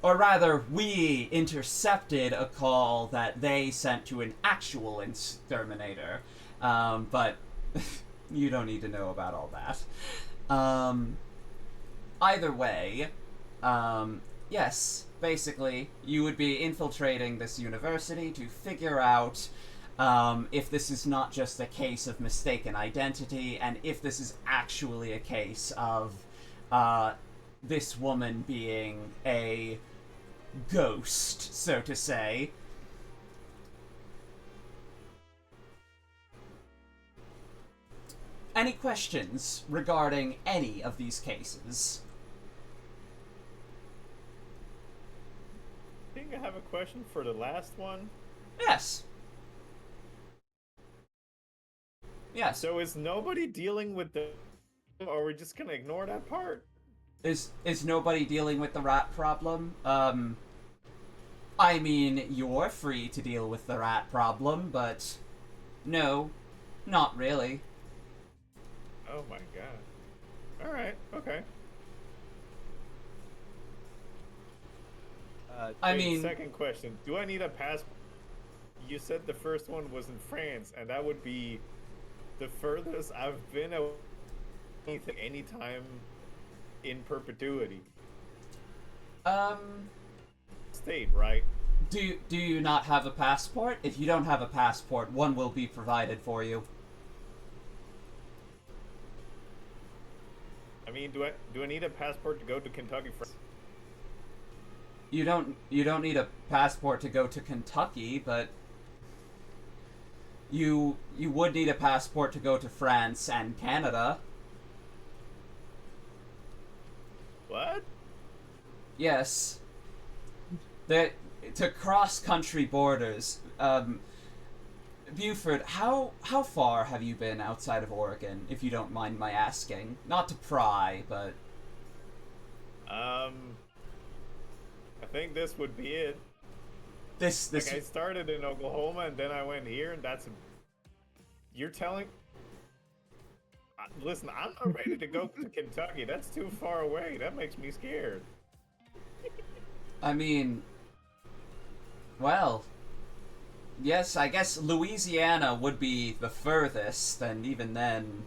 Or rather, we intercepted a call that they sent to an actual exterminator. But you don't need to know about all that. Either way, yes, basically, you would be infiltrating this university to figure out if this is not just a case of mistaken identity, and if this is actually a case of this woman being a ghost, so to say. Any questions regarding any of these cases? I think I have a question for the last one. Yes. Yes. So is nobody dealing with the... Or are we just gonna ignore that part? Is nobody dealing with the rat problem? I mean, you're free to deal with the rat problem, but no, not really. Oh my god. Alright, okay. I mean... Second question. Do I need a passport? You said the first one was in France, and that would be the furthest I've been any time in perpetuity. State, right? Do you not have a passport? If you don't have a passport, one will be provided for you. I mean, do I need a passport to go to Kentucky? You don't need a passport to go to Kentucky, but you would need a passport to go to France and Canada. What? Yes. To cross country borders. Buford, how far have you been outside of Oregon, if you don't mind my asking? Not to pry, but I think this would be it. this Like, I started in Oklahoma and then I went here, and that's... You're telling... Listen, I'm not ready to go to Kentucky. That's too far away. That makes me scared. I mean, well, yes, I guess Louisiana would be the furthest, and even then...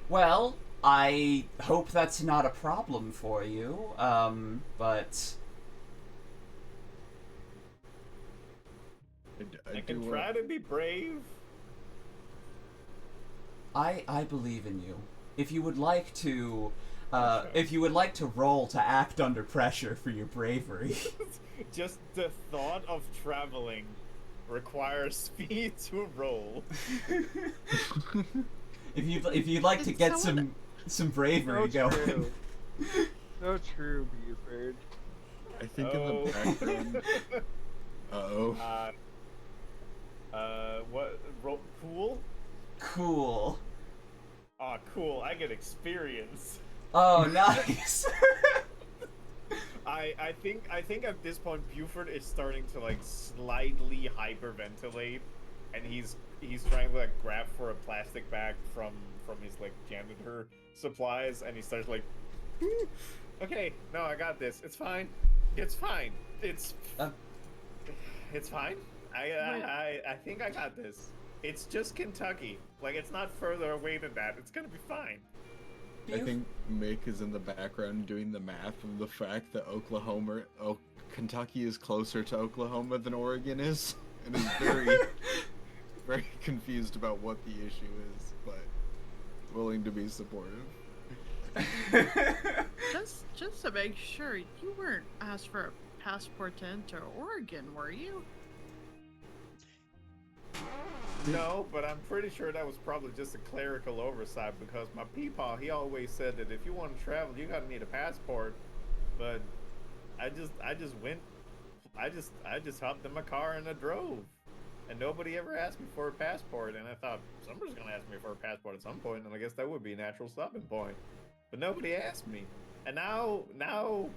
Well, I hope that's not a problem for you, but... I can try to be brave. I believe in you. If you would like to, if you would like to roll to act under pressure for your bravery. Just the thought of traveling requires speed to roll. if you'd like to get some bravery So going. true. So true, Buford. I think in the background. Uh-oh. What? Cool? Cool. Aw, cool. I get experience. Oh, nice. I think at this point Buford is starting to like slightly hyperventilate, and he's trying to like grab for a plastic bag from from his like janitor supplies, and he starts like, okay, no, I got this. It's fine. It's fine. It's fine. I think I got this. It's just Kentucky. Like, it's not further away than that. It's gonna be fine. I think Mick is in the background doing the math of the fact that Kentucky is closer to Oklahoma than Oregon is, and is very, very confused about what the issue is, but willing to be supportive. Just to make sure, you weren't asked for a passport to enter Oregon, were you? No, but I'm pretty sure that was probably just a clerical oversight because my peepaw, he always said that if you want to travel, you gotta need a passport. But I just hopped in my car and I drove. And nobody ever asked me for a passport, and I thought somebody's gonna ask me for a passport at some point, and I guess that would be a natural stopping point. But nobody asked me. And now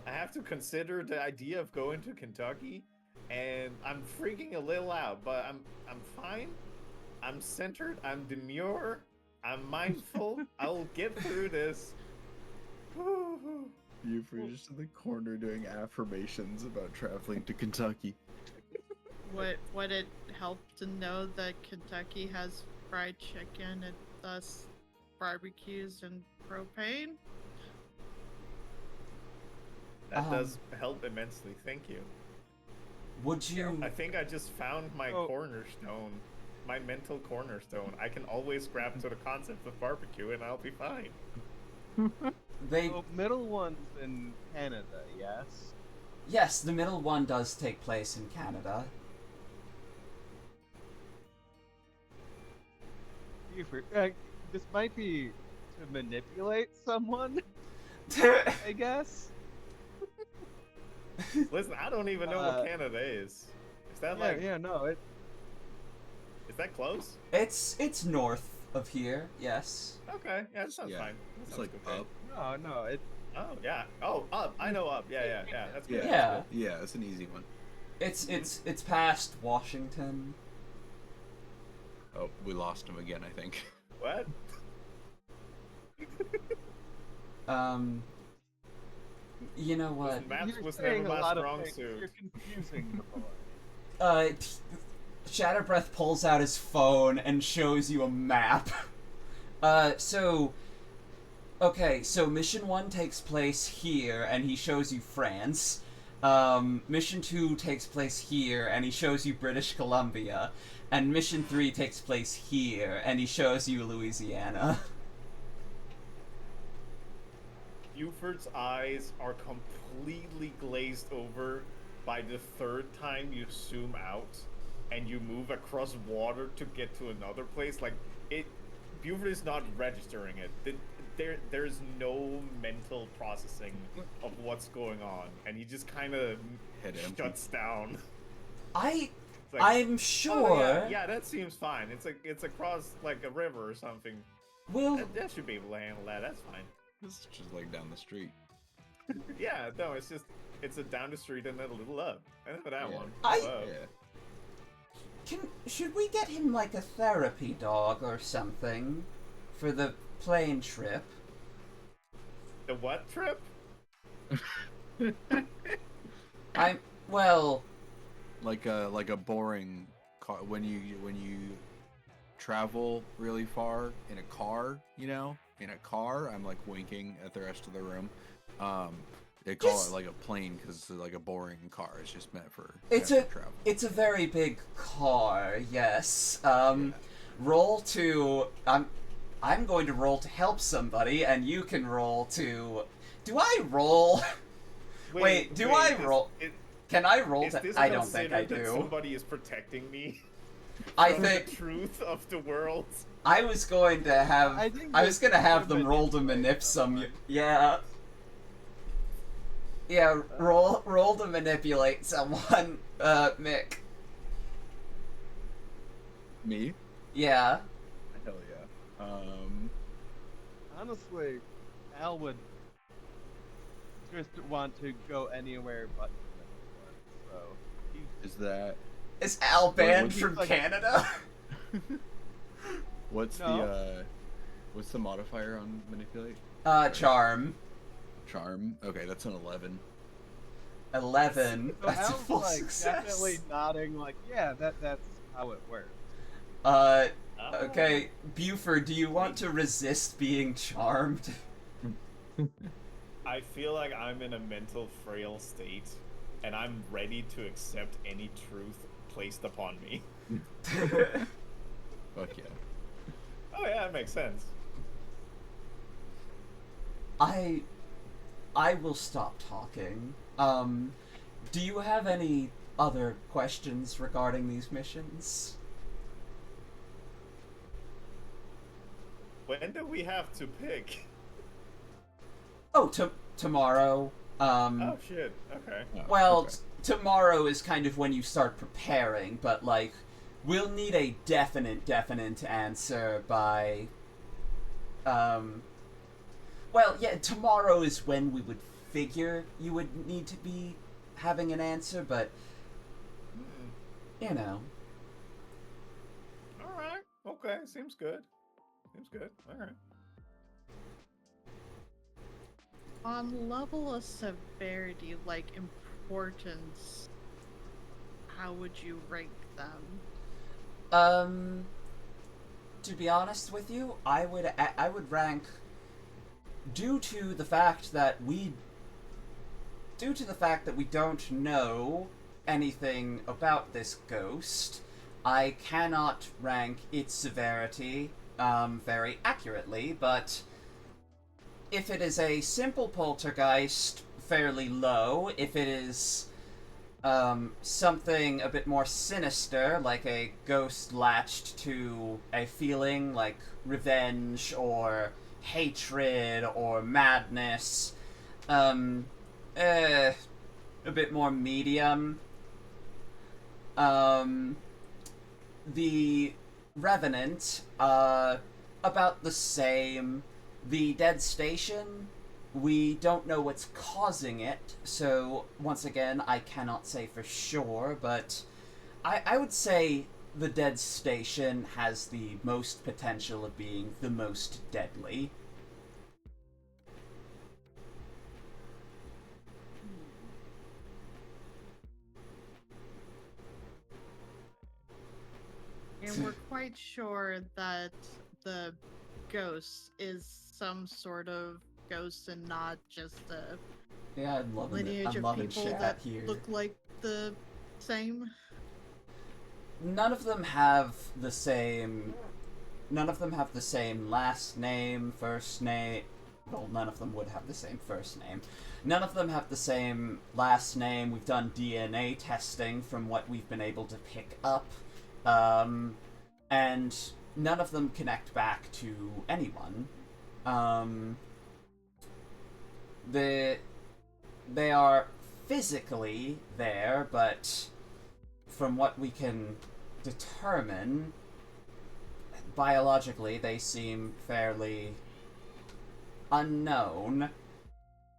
I have to consider the idea of going to Kentucky, and I'm freaking a little out, but I'm fine. I'm centered, I'm demure, I'm mindful. I'll get through this. Buford's just in the corner doing affirmations about traveling to Kentucky. Would it help to know that Kentucky has fried chicken and thus barbecues and propane? That does help immensely, thank you. Would you? I think I just found my cornerstone, my mental cornerstone. I can always grab to the concept of barbecue and I'll be fine. Middle one's in Canada, yes? Yes, the middle one does take place in Canada. This might be to manipulate someone, I guess. Listen, I don't even know what Canada is. Is that is that close? It's north of here. Yes. Okay, yeah, that sounds fine. That It's sounds like okay. up. No, it. Oh yeah. Oh, up. I know up. Yeah. That's good. Yeah. Yeah, it's an easy one. It's past Washington. Oh, we lost him again, I think. What? You know what? Maps You're was saying never a my lot of strong things. suit. You're confusing the boy. Shatterbreath pulls out his phone and shows you a map. So Mission 1 takes place here, and he shows you France. Mission 2 takes place here, and he shows you British Columbia. And Mission 3 takes place here, and he shows you Louisiana. Buford's eyes are completely glazed over by the third time you zoom out and you move across water to get to another place. Like, Buford is not registering it. There's no mental processing of what's going on, and he just kind of shuts down. I'm sure. Oh, yeah, that seems fine. It's across like a river or something. That should be able to handle that. That's fine. It's just like down the street. Yeah, no, it's a down the street and then a little up. I know that one. Should we get him like a therapy dog or something for the plane trip? The what trip? Like a boring car when you travel really far in a car, in a car. I'm like winking at the rest of the room. They call it like a plane because it's like a boring car. It's just meant for travel. It's a very big car. Yes. Roll to. I'm going to roll to help somebody, and you can roll to. Do I roll? Wait, I roll? Can I roll to? I don't think I do. That somebody is protecting me. I from think the truth of the world. I was going to have. I was going to have them roll to manip some. Yeah. Yeah. Roll to manipulate someone. Mick. Me? Yeah. Hell yeah. Honestly, Al would just want to go anywhere but so is that is Al banned from Canada? What's What's the modifier on manipulate? Charm. Charm. Okay, that's an 11. 11. So That's a Al's full like success. definitely nodding, like, yeah, that's how it works. Uh, Oh. okay, Buford, do you want to resist being charmed? I feel like I'm in a mental frail state, and I'm ready to accept any truth placed upon me. Fuck yeah. Oh yeah, that makes sense. I will stop talking. Do you have any other questions regarding these missions? When do we have to pick? Oh, tomorrow. Oh shit. Okay. Oh, Well, okay. tomorrow is kind of when you start preparing, but like, we'll need a definite answer by. Well, yeah, tomorrow is when we would figure you would need to be having an answer, but you know. All right. Okay. Seems good. Seems good. All right. On level of severity, like importance, how would you rank them? To be honest with you, I would rank due to the fact that we don't know anything about this ghost. I cannot rank its severity very accurately, but if it is a simple poltergeist, fairly low. If it is something a bit more sinister, like a ghost latched to a feeling like revenge or hatred or madness, a bit more medium. The Revenant, about the same. The Dead Station, we don't know what's causing it, so once again, I cannot say for sure, but I would say the Dead Station has the most potential of being the most deadly. And we're quite sure that the ghost is some sort of ghost and not just a Yeah, I'm loving it. lineage I'm of loving people chat that here. look like the same. None of them have the same. None of them have the same last name, first name. Well, none of them would have the same first name. None of them have the same last name. We've done DNA testing from what we've been able to pick up. And none of them connect back to anyone. They are physically there, but from what we can determine, biologically, they seem fairly unknown.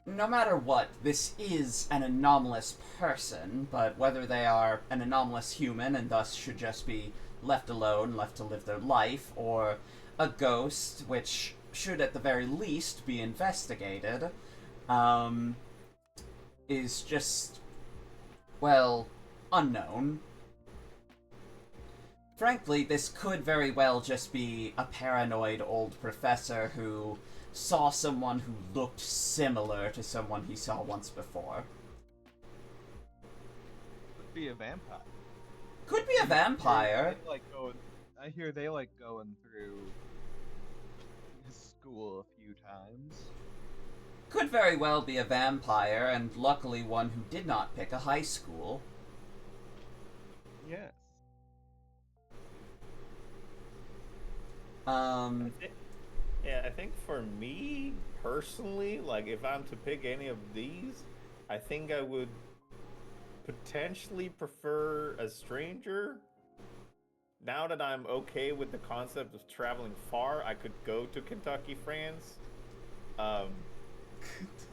No matter what, this is an anomalous person, but whether they are an anomalous human and thus should just be left alone, left to live their life, or a ghost, which should at the very least be investigated, is just, well, unknown. Frankly, this could very well just be a paranoid old professor who saw someone who looked similar to someone he saw once before. Could be a vampire. Could be a vampire. They like going. I hear they like going through his school a few times. Could very well be a vampire, and luckily one who did not pick a high school. Yes. Yeah, I think for me personally, like if I'm to pick any of these, I think I would potentially prefer a stranger. Now that I'm okay with the concept of traveling far, I could go to Kentucky, France.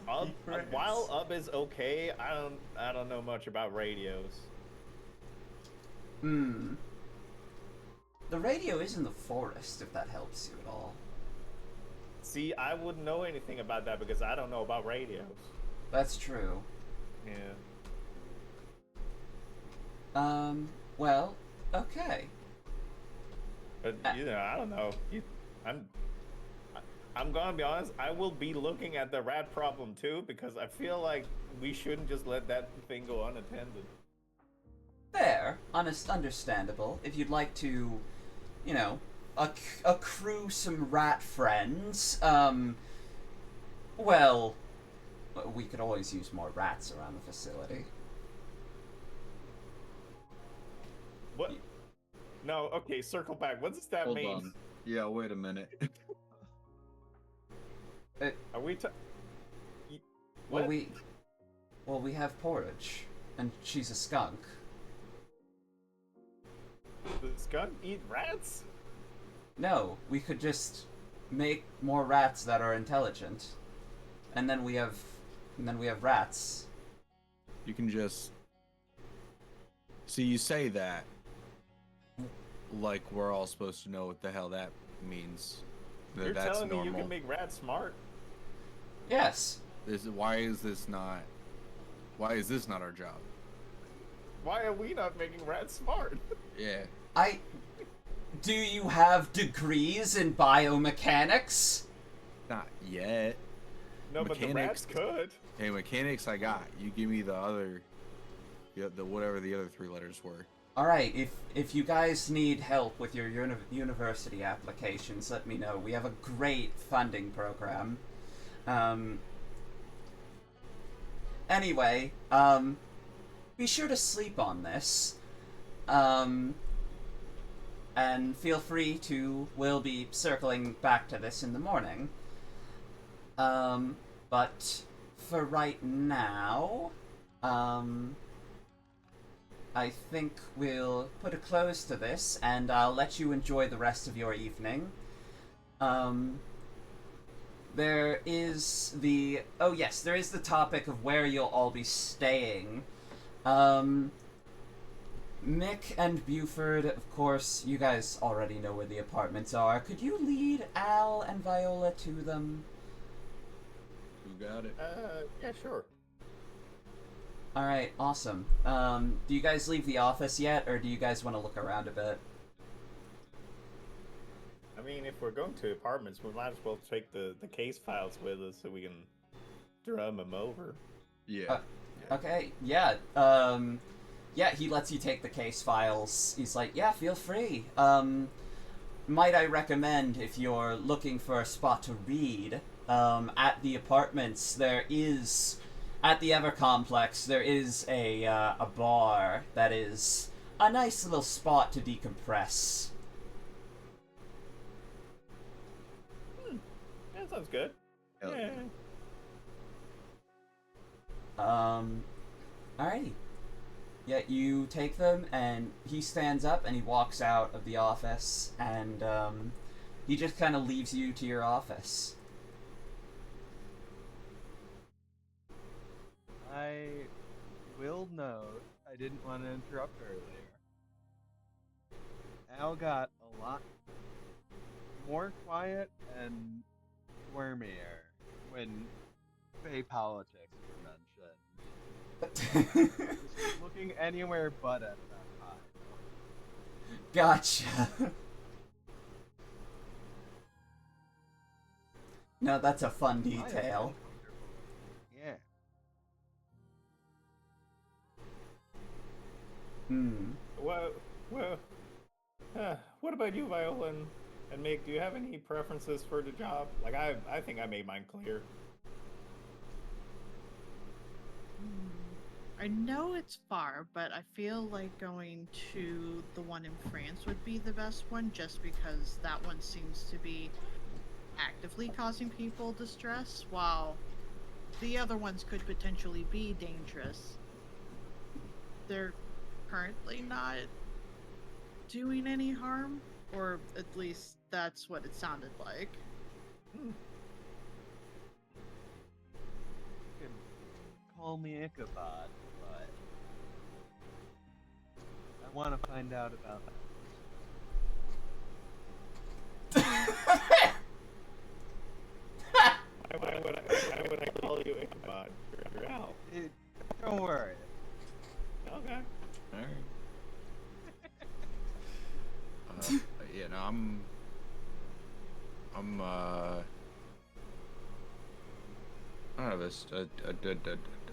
While Up is okay, I don't know much about radios. The radio is in the forest, if that helps you at all. See, I wouldn't know anything about that because I don't know about radios. That's true. Yeah. Well, okay. But I don't know. I'm I'm gonna be honest. I will be looking at the rat problem too because I feel like we shouldn't just let that thing go unattended. Fair, honest, understandable. If you'd like to, you know, accrue some rat friends, well, we could always use more rats around the facility. What? No. Okay. Circle back. What does that Hold mean? on. Yeah, wait a minute. Are we? Well, What? we have Porridge, and she's a skunk. Does skunk eat rats? No, we could just make more rats that are intelligent, and then we have rats. You can just see. You say that like we're all supposed to know what the hell that means. You're That's telling normal. me you can make rats smart? Yes. Why is this not our job? Why are we not making rats smart? Yeah. Do you have degrees in biomechanics? Not yet. No, but the rats could. Hey, mechanics I got. You give me the other the whatever the other three letters were. All right, if you guys need help with your university applications, let me know. We have a great funding program. Anyway, be sure to sleep on this. And feel free to, we'll be circling back to this in the morning. But for right now, I think we'll put a close to this, and I'll let you enjoy the rest of your evening. There is the... Oh yes, there is the topic of where you'll all be staying. Mick and Buford, of course, you guys already know where the apartments are. Could you lead Al and Viola to them? You got it. Yeah, sure. Alright, awesome. Do you guys leave the office yet, or do you guys want to look around a bit? I mean, if we're going to apartments, we might as well take the case files with us so we can drum them over. Yeah. Okay, yeah, yeah, he lets you take the case files. He's like, yeah, feel free. Might I recommend, if you're looking for a spot to read, at the apartments, there is, at the Ever Complex, there is a bar that is a nice little spot to decompress. That sounds good. Hell Yeah. Alrighty. Yeah, you take them, and he stands up, and he walks out of the office, and, he just kind of leaves you to your office. I will note, I didn't want to interrupt earlier. Al got a lot more quiet and squirmier when Fey politics were mentioned. Just looking anywhere but at that time. Gotcha. No, that's a fun detail. Yeah. Well, what about you, Viola and Mick? Do you have any preferences for the job? Like, I think I made mine clear. I know it's far, but I feel like going to the one in France would be the best one, just because that one seems to be actively causing people distress, while the other ones could potentially be dangerous. They're currently not doing any harm, or at least that's what it sounded like. You can call me Ichabod, but I want to find out about that. not. You're out. Don't worry. Okay. All right. Yeah, no, I don't have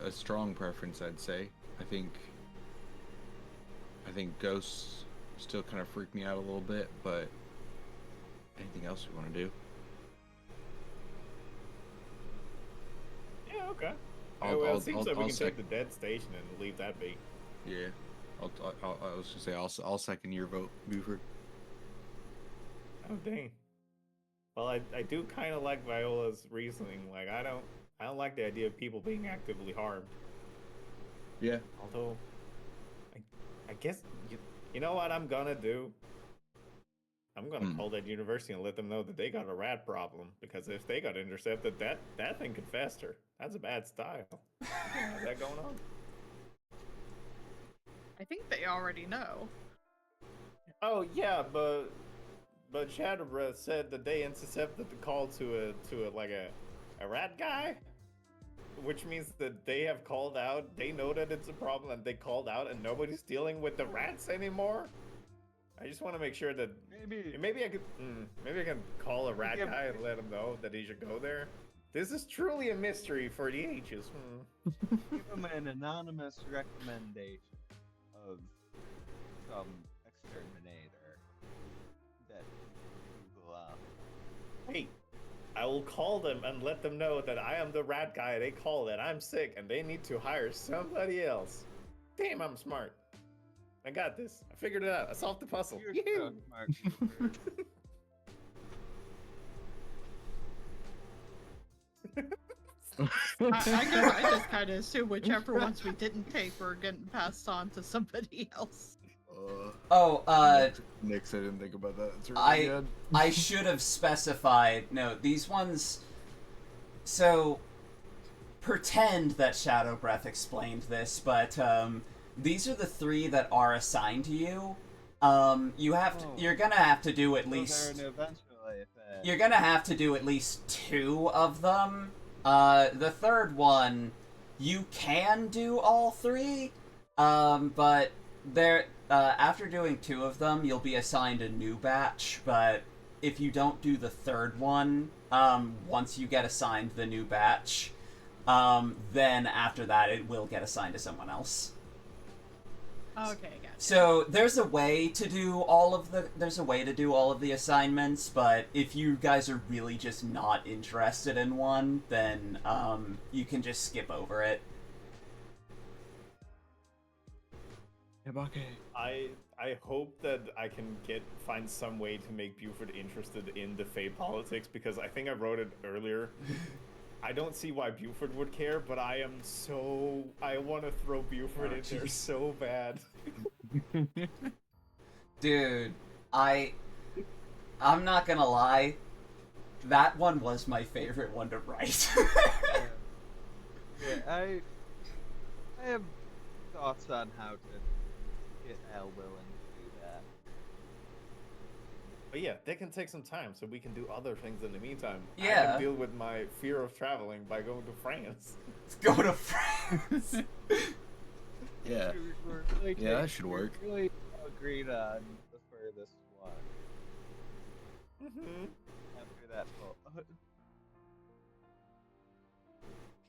a strong preference, I'd say. I think ghosts still kind of freak me out a little bit, but anything else we want to do? Yeah, okay. I'll- Well, I'll- it seems I'll- like we I'll can sec- take the dead station and leave that be. Yeah, I was gonna say I'll second your vote, Buford. Oh dang. Well, I do kind of like Viola's reasoning. Like I don't like the idea of people being actively harmed. Yeah. Although, I guess you know what I'm gonna do. I'm gonna call that university and let them know that they got a rat problem, because if they got intercepted, that thing could fester. That's a bad style. You can't have that going on. I think they already know. Oh yeah, but Shadow Breath said that they intercepted the call to a rat guy, which means that they have called out. They know that it's a problem, and they called out, and nobody's dealing with the rats anymore. I just want to make sure that maybe I can call a rat guy and let him know that he should go there. This is truly a mystery for the ages. Give him an anonymous recommendation of some exterminator that Google up. Hey, I will call them and let them know that I am the rat guy they call, that I'm sick and they need to hire somebody else. Damn, I'm smart. I got this. I figured it out. I solved the puzzle. You're so smart. Buford. I guess I just kind of assume whichever ones we didn't take were getting passed on to somebody else. Nix, I didn't think about that. It's really I good. I should have specified. No, these ones. So, pretend that Shadow Breath explained this, but these are the 3 that are assigned to you. You're gonna have to do at least. You're gonna have to do at least 2 of them. The third one, you can do all 3, but after doing 2 of them, you'll be assigned a new batch. But if you don't do the third one, once you get assigned the new batch, then after that, it will get assigned to someone else. Okay, gotcha. So there's a way to do all of the assignments, but if you guys are really just not interested in one, then you can just skip over it. I hope that I can find some way to make Buford interested in the Fey politics, because I think I wrote it earlier. I don't see why Buford would care, but I want to throw Buford in there so bad. Dude, I'm not gonna lie, that one was my favorite one to write. Yeah, I have thoughts on how to get Al willing to do that. But yeah, that can take some time, so we can do other things in the meantime. I Yeah. can deal with my fear of traveling by going to France. Let's go to France. Yeah. We're really Yeah, that should work. We're really agreed on the furthest one. Mm-hmm. After that whole...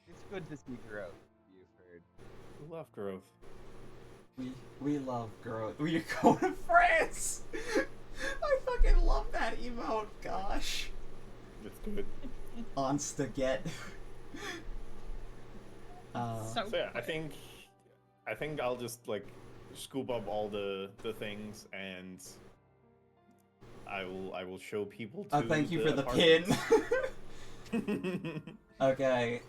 It's good to see growth, Buford. We love growth. We love growth. We're going to France. I fucking love that emote. Gosh. It's good. Ons to get. So So yeah, I quick. think I'll just like scoop up all the things, and I will show people to Thank you for the pin. pin. Okay.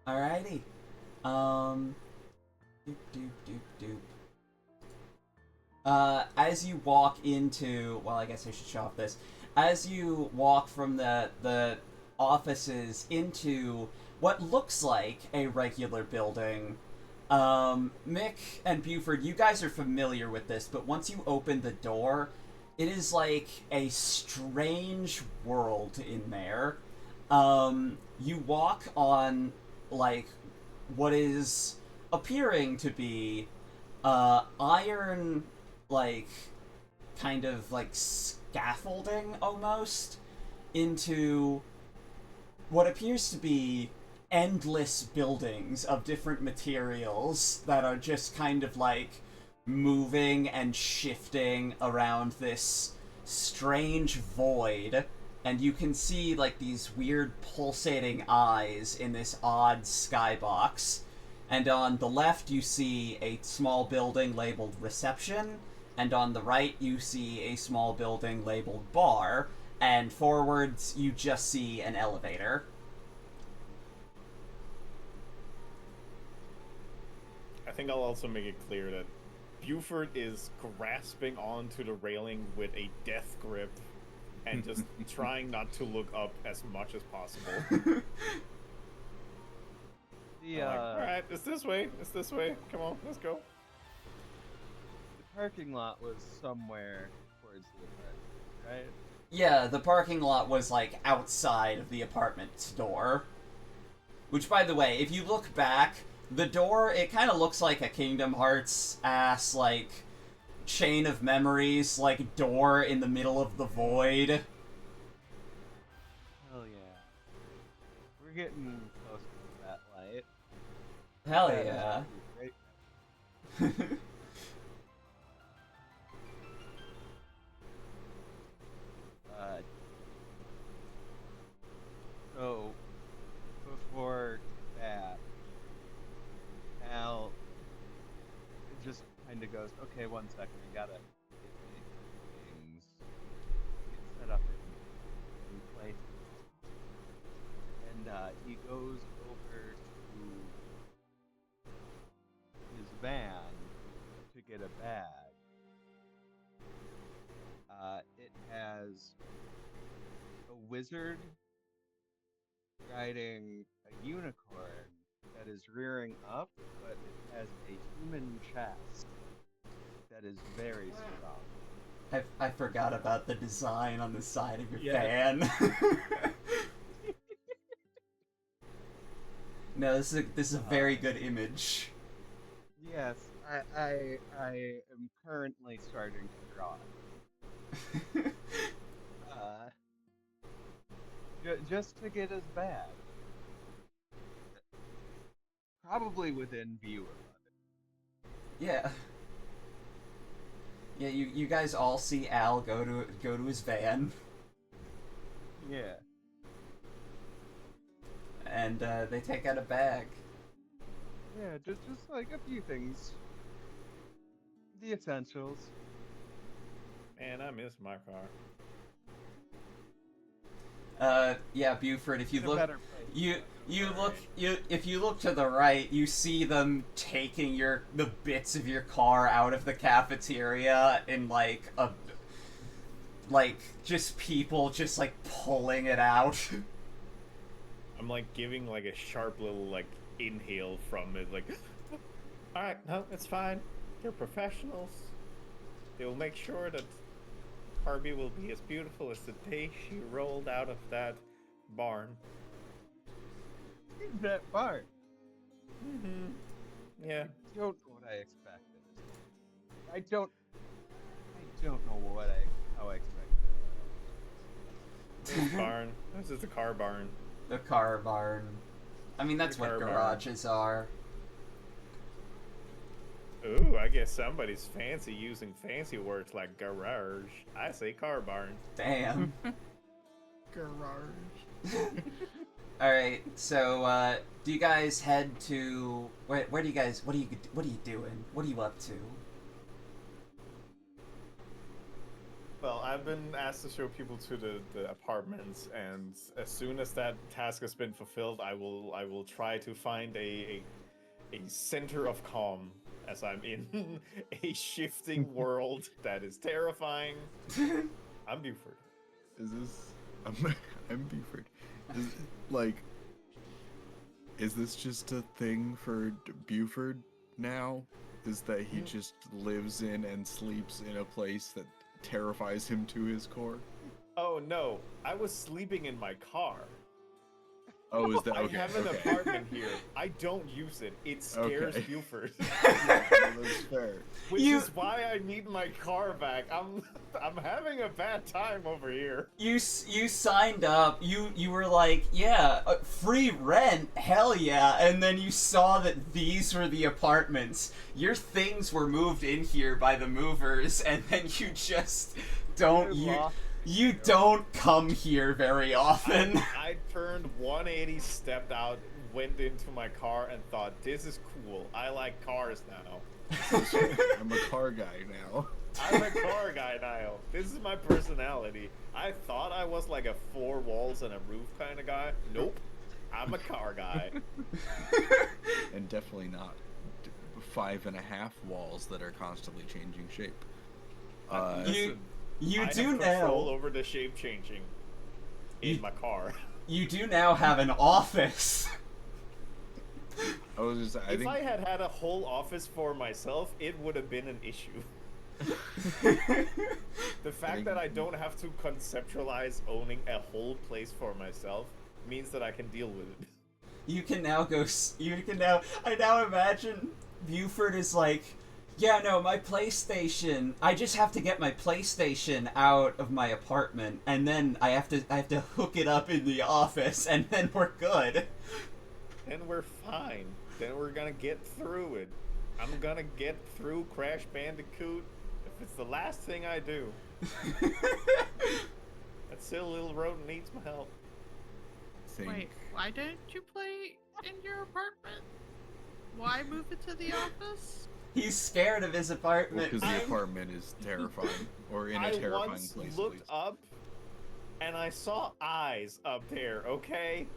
Alrighty. Doop doop doop doop. As you walk into, well, I guess I should show off this. As you walk from the offices into what looks like a regular building, Mick and Buford, you guys are familiar with this, but once you open the door, it is like a strange world in there. You walk on, like, what is appearing to be iron, like, kind of like scaffolding almost into what appears to be endless buildings of different materials that are just kind of like moving and shifting around this strange void. And you can see like these weird pulsating eyes in this odd skybox. And on the left, you see a small building labeled reception, and on the right, you see a small building labeled bar, and forwards, you just see an elevator. I think I'll also make it clear that Buford is grasping onto the railing with a death grip and just trying not to look up as much as possible. The Alright, it's this way. It's this way. Come on, let's go. the parking lot was somewhere towards the apartment, right? Yeah, the parking lot was like outside of the apartment door. Which, by the way, if you look back, the door, it kind of looks like a Kingdom Hearts ass, like, chain of memories, like, door in the middle of the void. Hell yeah. We're getting close to that light. Hell That is yeah. pretty great. So before that, Al just kind of goes, "Okay, 1 second, I gotta get things get set up in place." And he goes over to his van to get a bag. It has a wizard riding a unicorn that is rearing up, but it has a human chest that is very strong. I forgot about the design on the side of your Yeah. fan. No, this is a very good image. Yes, I am currently starting to draw it. Just to get his bag. Probably within view of it. Yeah. Yeah, you guys all see Al go to his van, Yeah. and they take out a bag. Yeah, just like a few things. The essentials. Man, I miss my car. Yeah, Buford. If you In a look, better place. if you look to the right, you see them taking the bits of your car out of the cafeteria in like just people just like pulling it out. I'm like giving like a sharp little like inhale from it, like, alright, no, it's fine. They're professionals. They will make sure that Harvey will be as beautiful as the day she rolled out of that barn. That part. Mm-hmm. Yeah. I don't know what I expected. I don't know how I expected. This barn. This is the car barn. The car barn. I mean, that's The what car barn. garages are. Ooh, I guess somebody's fancy using fancy words like garage. I say car barn. Damn. Garage. All right. So, do you guys head to where do you guys? What are you doing? What are you up to? Well, I've been asked to show people to the apartments, and as soon as that task has been fulfilled, I will try to find a center of calm as I'm in a shifting world that is terrifying. I'm Buford. Is this? I'm Buford. Is this just a thing for Buford now? Is that he just lives in and sleeps in a place that terrifies him to his core? Oh no, I was sleeping in my car. Oh, is that I okay? have an Okay. apartment here. I don't use it. It scares Okay. Buford. Yeah, that's fair. Which You- is why I need my car back. I'm having a bad time over here. You signed up. You were like, yeah, free rent, hell yeah. And then you saw that these were the apartments. Your things were moved in here by the movers, and then you just don't you don't come here very often. I turned 180, stepped out, went into my car, and thought, this is cool. I like cars now. I'm a car guy now. I'm a car guy now. This is my personality. I thought I was like a 4 walls and a roof kind of guy. Nope. I'm a car guy. And definitely not 5.5 walls that are constantly changing shape. You I do have control now. over the shape changing in You- my car. You do now have an office. I was just, I If think I had had a whole office for myself, it would have been an issue. The fact that I don't have to conceptualize owning a whole place for myself means that I can deal with it. You can now go. I now imagine Buford is like, yeah, no, my PlayStation. I just have to get my PlayStation out of my apartment, and then I have to hook it up in the office, and then we're good. Then we're fine. Then we're gonna get through it. I'm gonna get through Crash Bandicoot if it's the last thing I do. That silly little rodent needs my help. think Wait, why don't you play in your apartment? Why move it to the office? He's scared of his apartment. because the I'm- apartment is terrifying, or in a I terrifying once place. at looked least. up and I saw eyes up there, okay?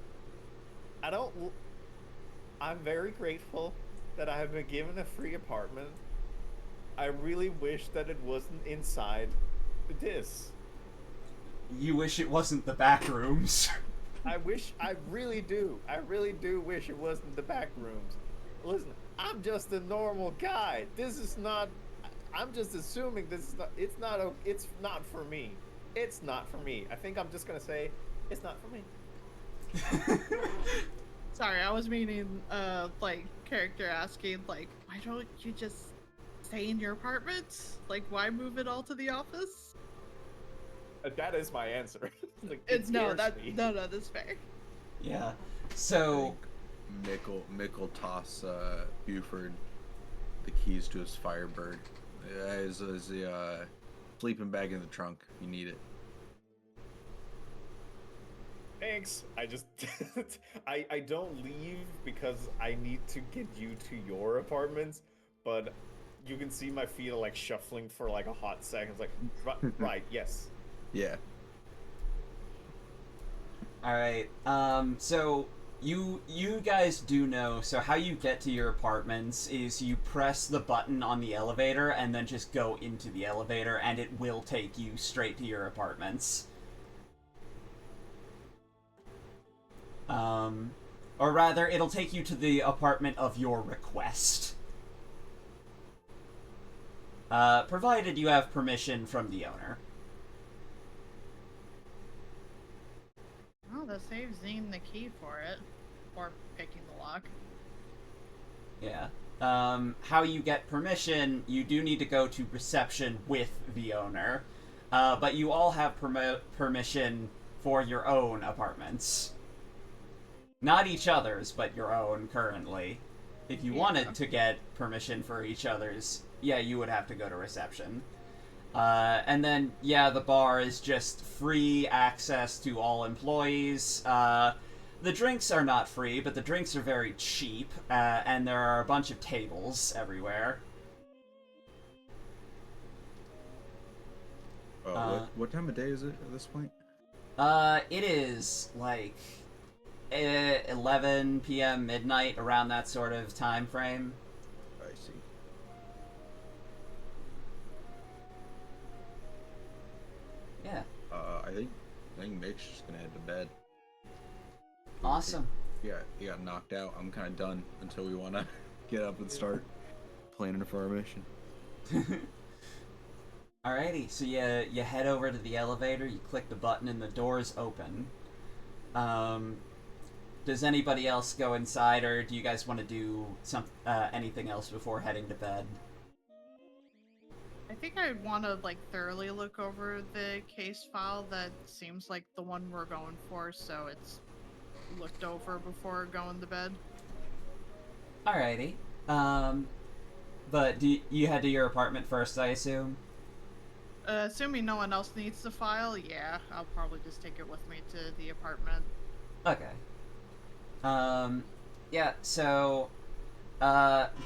I'm very grateful that I have been given a free apartment. I really wish that it wasn't inside this. You wish it wasn't the back rooms. I really do wish it wasn't the back rooms. Listen, I'm just a normal guy. This is not, I'm just assuming this is not, it's not for me. It's not for me. I think I'm just gonna say, it's not for me. Sorry, I was meaning, like, character asking, like, why don't you just stay in your apartment? Like, why move it all to the office? That is my answer. Like, it No, scares me. that's fair. Yeah. I So think Mick will toss Buford the keys to his Firebird. As a sleeping bag in the trunk. You need it. Thanks. I just I don't leave because I need to get you to your apartments, but you can see my feet are like shuffling for like a hot second. It's like right, yes. Yeah. all right. So you guys do know. So how you get to your apartments is you press the button on the elevator and then just go into the elevator, and it will take you straight to your apartments. Or rather, it'll take you to the apartment of your request. Provided you have permission from the owner. Oh, that saves Zine the key for it. Or picking the lock. Yeah. How you get permission, you do need to go to reception with the owner. But you all have permission for your own apartments. Not each other's, but your own currently. If you wanted to get permission for each other's, yeah, you would have to go to reception. And then, yeah, the bar is just free access to all employees. The drinks are not free, but the drinks are very cheap, and there are a bunch of tables everywhere. What time of day is it at this point? It is, like, 11 p.m., midnight, around that sort of time frame. I see. Yeah. I think Mick's just gonna head to bed. Awesome. Yeah, he got knocked out. I'm kind of done until we want to get up and start planning for our mission. Alrighty, so you head over to the elevator, you click the button, and the doors open. does anybody else go inside, or do you guys want to do anything else before heading to bed? I think I'd want to like thoroughly look over the case file. That seems like the one we're going for, so it's looked over before going to bed. Alrighty. But you head to your apartment first, I assume? Assuming no one else needs the file, yeah, I'll probably just take it with me to the apartment. Okay. Yeah, so,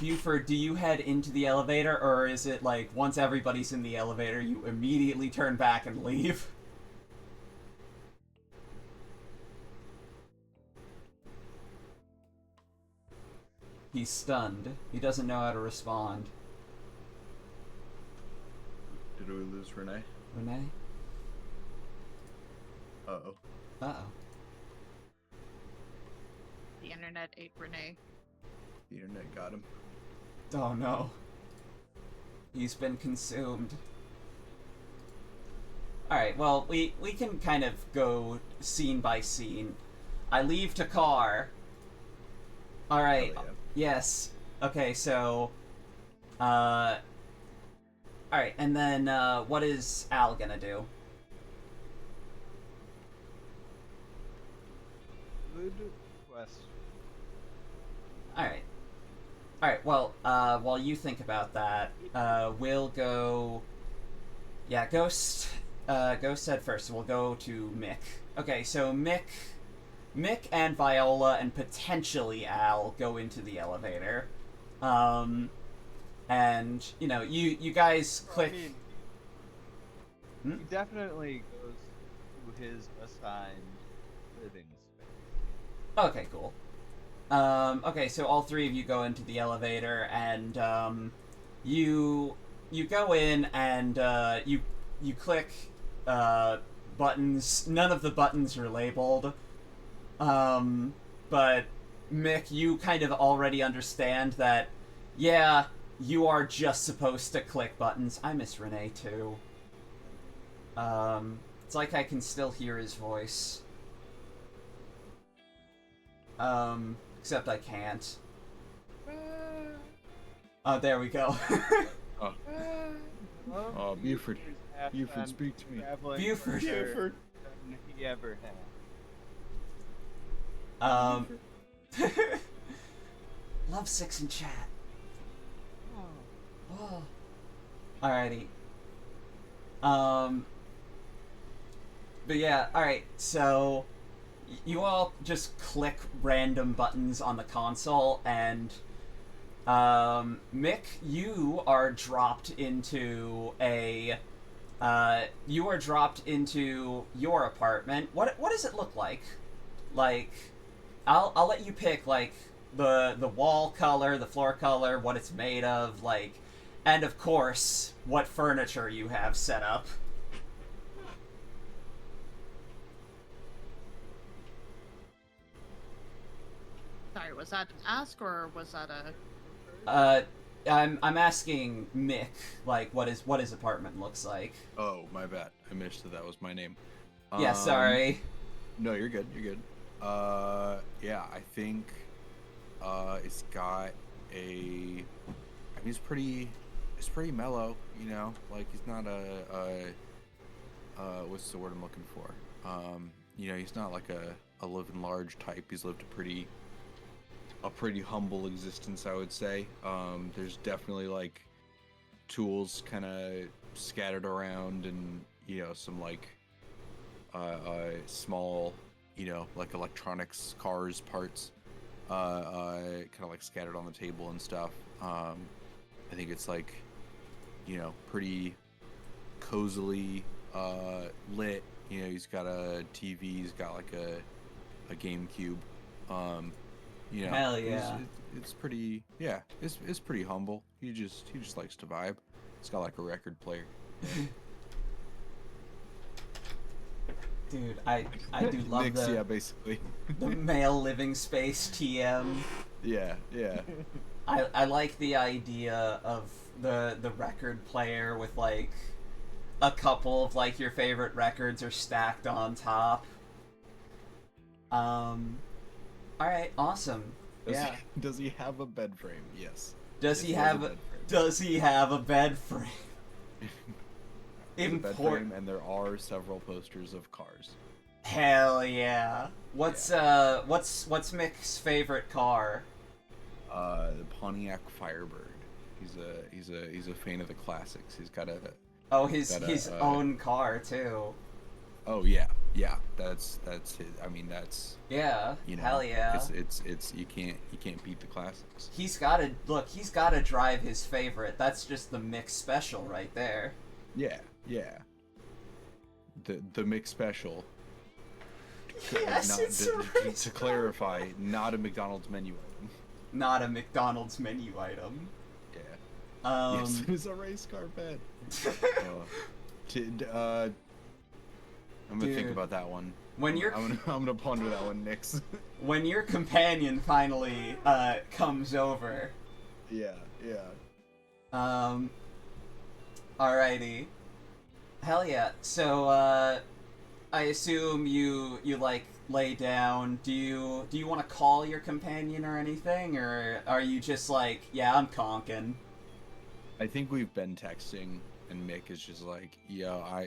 Buford, do you head into the elevator, or is it like, once everybody's in the elevator, you immediately turn back and leave? He's stunned. He doesn't know how to respond. Did we lose Renee? Renee? Uh-oh. Uh-oh. The internet ate Renee. The internet got him. Oh no. He's been consumed. Alright, well, we can kind of go scene by scene. I leave to car. Alright, Oh, yeah. yes. Okay, so... Alright, and then, what is Al gonna do? Good question. Alright. Alright, well, while you think about that, we'll go... Yeah, Ghost head first, so we'll go to Mick. Okay, so Mick and Viola and potentially Al go into the elevator. And, you know, you guys click... I mean, Hmm? he definitely goes to his assigned living space. Okay, cool. Okay, so all three of you go into the elevator, and you go in, and you click buttons. None of the buttons are labeled, but Mick, you kind of already understand that. Yeah, you are just supposed to click buttons. I miss Renee too. It's like I can still hear his voice. Except I can't. Oh, there we go. Oh. Hello? Oh, Buford. Has Buford, been speak to me. traveling Buford. further than he ever had. Love six in chat. Oh. Whoa. Alrighty. But yeah, alright, so you all just click random buttons on the console, and Mick, you are dropped into your apartment. What does it look like? Like, I'll let you pick like the wall color, the floor color, what it's made of, like, and of course what furniture you have set up. Sorry, was that an ask or was that a... I'm asking Mick, like, what his apartment looks like. Oh, my bad. I missed that was my name. Yeah, sorry. No, you're good. You're good. Yeah, I think it's got a. I mean, it's pretty mellow. You know, like he's not what's the word I'm looking for? You know, he's not like a living large type. He's lived a pretty humble existence, I would say. There's definitely like tools kind of scattered around, and you know, some like small, you know, like electronics, cars parts, kind of like scattered on the table and stuff. I think it's like, you know, pretty cozily lit. You know, he's got a TV, he's got like a GameCube. You know, Hell yeah. it's pretty, yeah, it's pretty humble. He just likes to vibe. It's got like a record player. Dude, I do love Mix, yeah, basically. the male living space TM. Yeah. I like the idea of the record player with like a couple of like your favorite records are stacked on top. All right, awesome. Yeah. Does he have a bed frame? Yes. Does Yes, he has have a a bed frame. Does he have a bed frame? There's a bed Import. frame, and there are several posters of cars. Hell yeah. What's Mick's favorite car? The Pontiac Firebird. He's a fan of the classics. He's got a His own car too. Oh yeah. That's his. I mean that's Yeah. Hell yeah. It's you can't beat the classics. He's gotta drive his favorite. That's just the Mick special right there. Yeah. The mix special. Yes, it's a race to car. clarify, not a McDonald's menu item. Not a McDonald's menu item. Yeah. Yes, it is a race car bed. I'm gonna think Dude. about that one. When you're I'm gonna ponder that one, Nix. when your companion finally comes over. Yeah. Alrighty. Hell yeah. So I assume you like lay down. Do you want to call your companion or anything, or are you just like, yeah, I'm conking? I think we've been texting, and Mick is just like, yeah,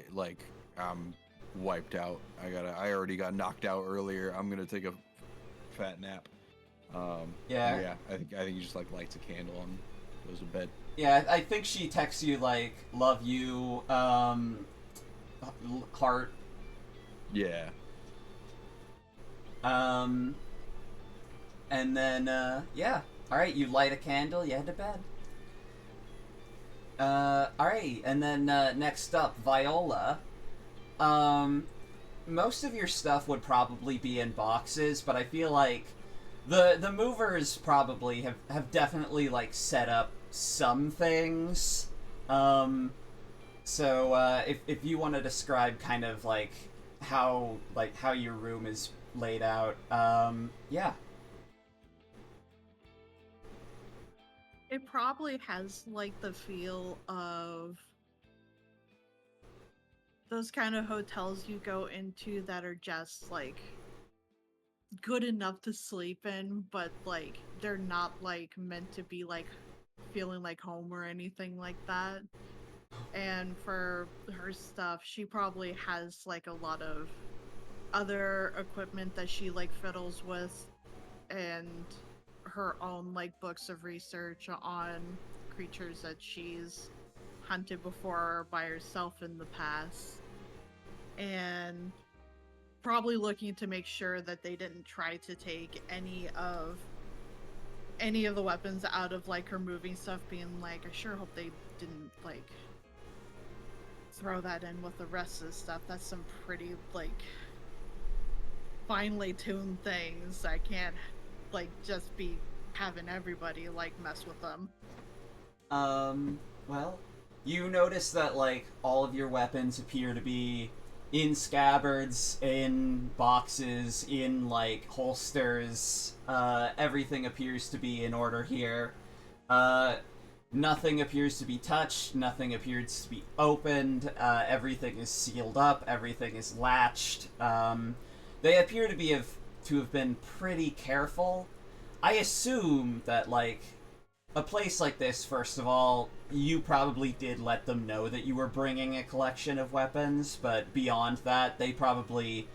I'm wiped out. I already got knocked out earlier. I'm gonna take a fat nap. Yeah. I think he just like lights a candle and goes to bed. Yeah, I think she texts you like, love you, heart. Yeah. And then yeah. Alright, you light a candle, you head to bed. Alright, and then next up, Viola. Most of your stuff would probably be in boxes, but I feel like the movers probably have definitely like set up some things. So if you want to describe kind of like how your room is laid out, yeah. It probably has like the feel of those kind of hotels you go into that are just like good enough to sleep in, but like they're not like meant to be like feeling like home or anything like that. And for her stuff, she probably has like a lot of other equipment that she like fiddles with, and her own like books of research on creatures that she's hunted before by herself in the past, and probably looking to make sure that they didn't try to take any of the weapons out of like her moving stuff, being like, I sure hope they didn't like throw that in with the rest of the stuff. That's some pretty like finely tuned things. I can't like just be having everybody like mess with them. Well, you notice that like all of your weapons appear to be in scabbards, in boxes, in like holsters. Everything appears to be in order here. Nothing appears to be touched. Nothing appears to be opened. Everything is sealed up. Everything is latched. They appear to have been pretty careful. I assume that like a place like this, first of all, you probably did let them know that you were bringing a collection of weapons, but beyond that, they probably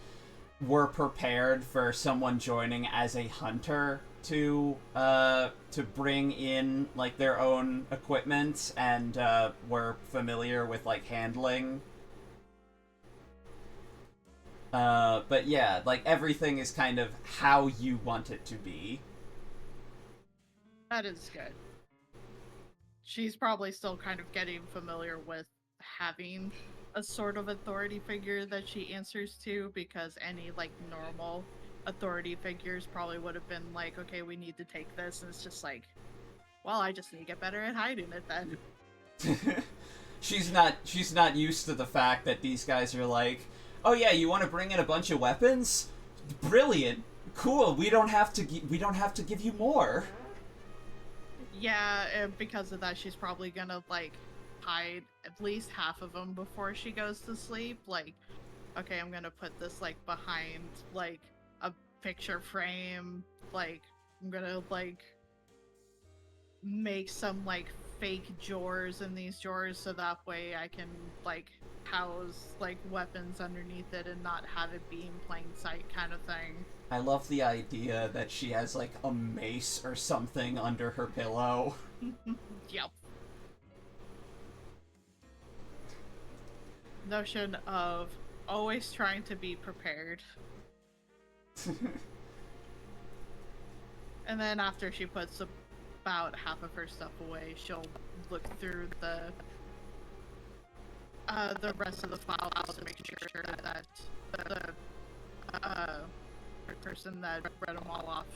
were prepared for someone joining as a hunter to bring in like their own equipment, and were familiar with like handling. But yeah, like everything is kind of how you want it to be. That is good. She's probably still kind of getting familiar with having a sort of authority figure that she answers to, because any like normal authority figures probably would have been like, okay, we need to take this, and it's just like, well, I just need to get better at hiding it then. She's not used to the fact that these guys are like, oh yeah, you want to bring in a bunch of weapons? Brilliant, cool. We don't have to give you more. Yeah, and because of that, she's probably gonna like hide at least half of them before she goes to sleep. Like, okay, I'm gonna put this like behind like a picture frame. Like, I'm gonna, like, make some, like, fake drawers in these drawers so that way I can, like, house, like, weapons underneath it and not have it be in plain sight kind of thing. I love the idea that she has, like, a mace or something under her pillow. Yep. Notion of always trying to be prepared. And then after she puts about half of her stuff away, she'll look through the rest of the files to make sure that the person that read them all off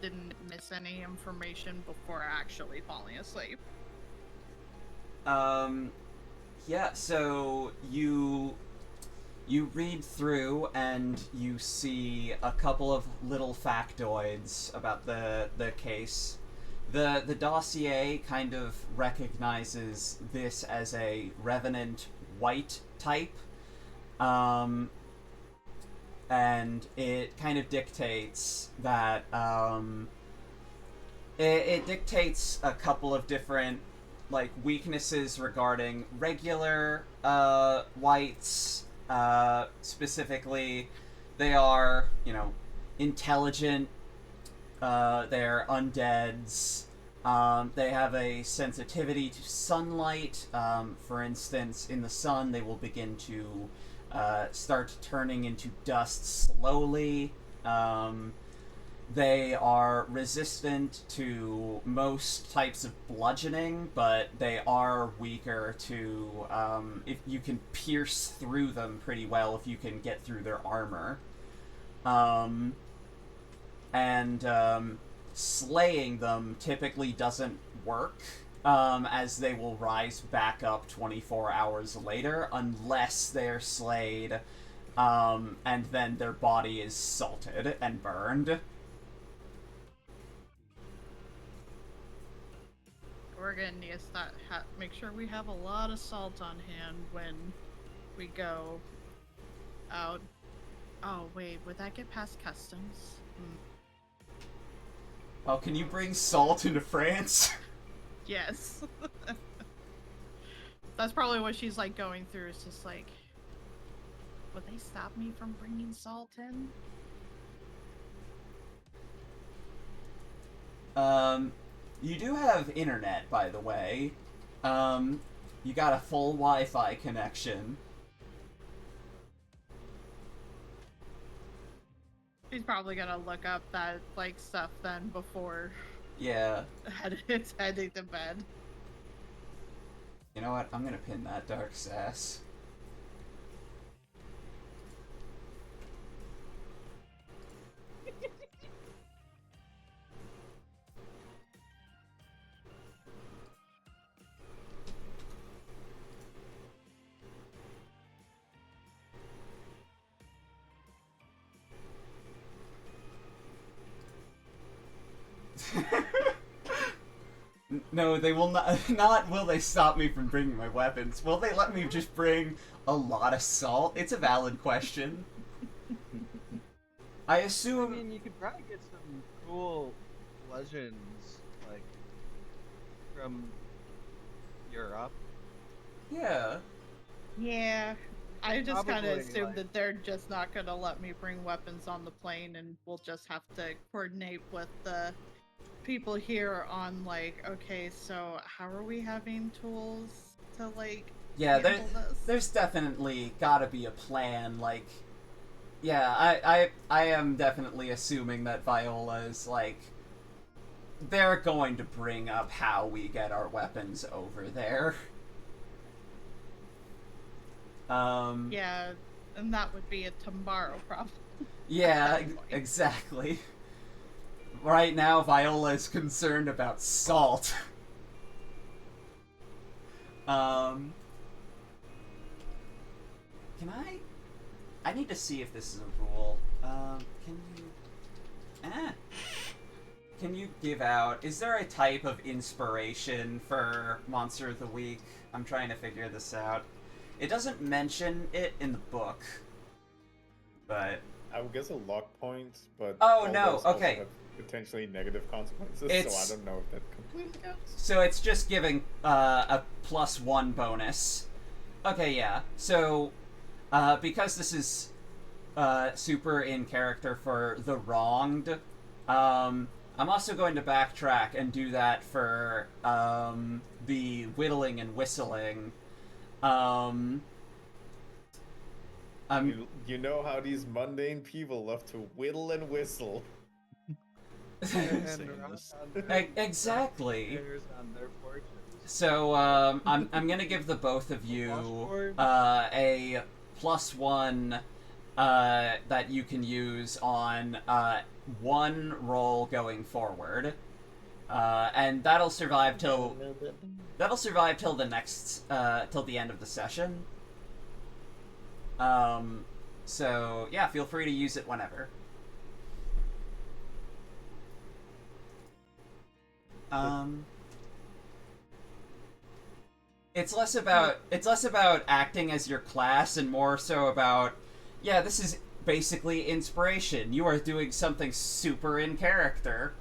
didn't miss any information before actually falling asleep. Yeah, so you read through and you see a couple of little factoids about the case. The dossier kind of recognizes this as a revenant white type, and it kind of dictates that it dictates a couple of different, like, weaknesses regarding regular whites. Specifically, they are, intelligent, they're undeads, they have a sensitivity to sunlight. For instance, in the sun, they will begin to start turning into dust slowly. They are resistant to most types of bludgeoning, but they are weaker to, if you can pierce through them pretty well if you can get through their armor. Slaying them typically doesn't work, as they will rise back up 24 hours later unless they're slayed, and then their body is salted and burned. We're gonna need to make sure we have a lot of salt on hand when we go out. Oh wait, would that get past customs? Oh, can you bring salt into France? Yes. That's probably what she's like going through. It's just like, would they stop me from bringing salt in? You do have internet, by the way. You got a full Wi-Fi connection. She's probably gonna look up that, like, stuff then before Yeah. it's heading to bed. You know what? I'm gonna pin that dark sass. No, they will not. Not will they stop me from bringing my weapons. Will they let me just bring a lot of salt? It's a valid question. I assume. I mean, you could probably get some cool legends, like, from Europe. Yeah. Yeah. I just kind of Probably, assumed like- that they're just not gonna let me bring weapons on the plane, and we'll just have to coordinate with the people here on, like, okay, so how are we having tools to, like, Yeah, handle this? there's definitely gotta be a plan, like... Yeah, I am definitely assuming that Viola is, like... They're going to bring up how we get our weapons over there. Yeah, and that would be a tomorrow problem. Yeah, that point. exactly. Right now, Viola is concerned about salt. Can I need to see if this is a rule. Can you give out... Is there a type of inspiration for Monster of the Week? I'm trying to figure this out. It doesn't mention it in the book, but I would guess a luck point, but Oh, all no, those also okay. have potentially negative consequences, It's- so I don't know if that completely counts. So it's just giving a +1 bonus. Okay, yeah. So because this is super in character for the wronged, I'm also going to backtrack and do that for the whittling and whistling. You know how these mundane people love to whittle and whistle. And saying rock this. on their- Exactly. hairs on their porches. So I'm gonna give the both of you Washboard? a +1 that you can use on one roll going forward, and that'll survive till the next till the end of the session. So yeah, feel free to use it whenever. It's less about acting as your class and more so about, yeah, this is basically inspiration. You are doing something super in character.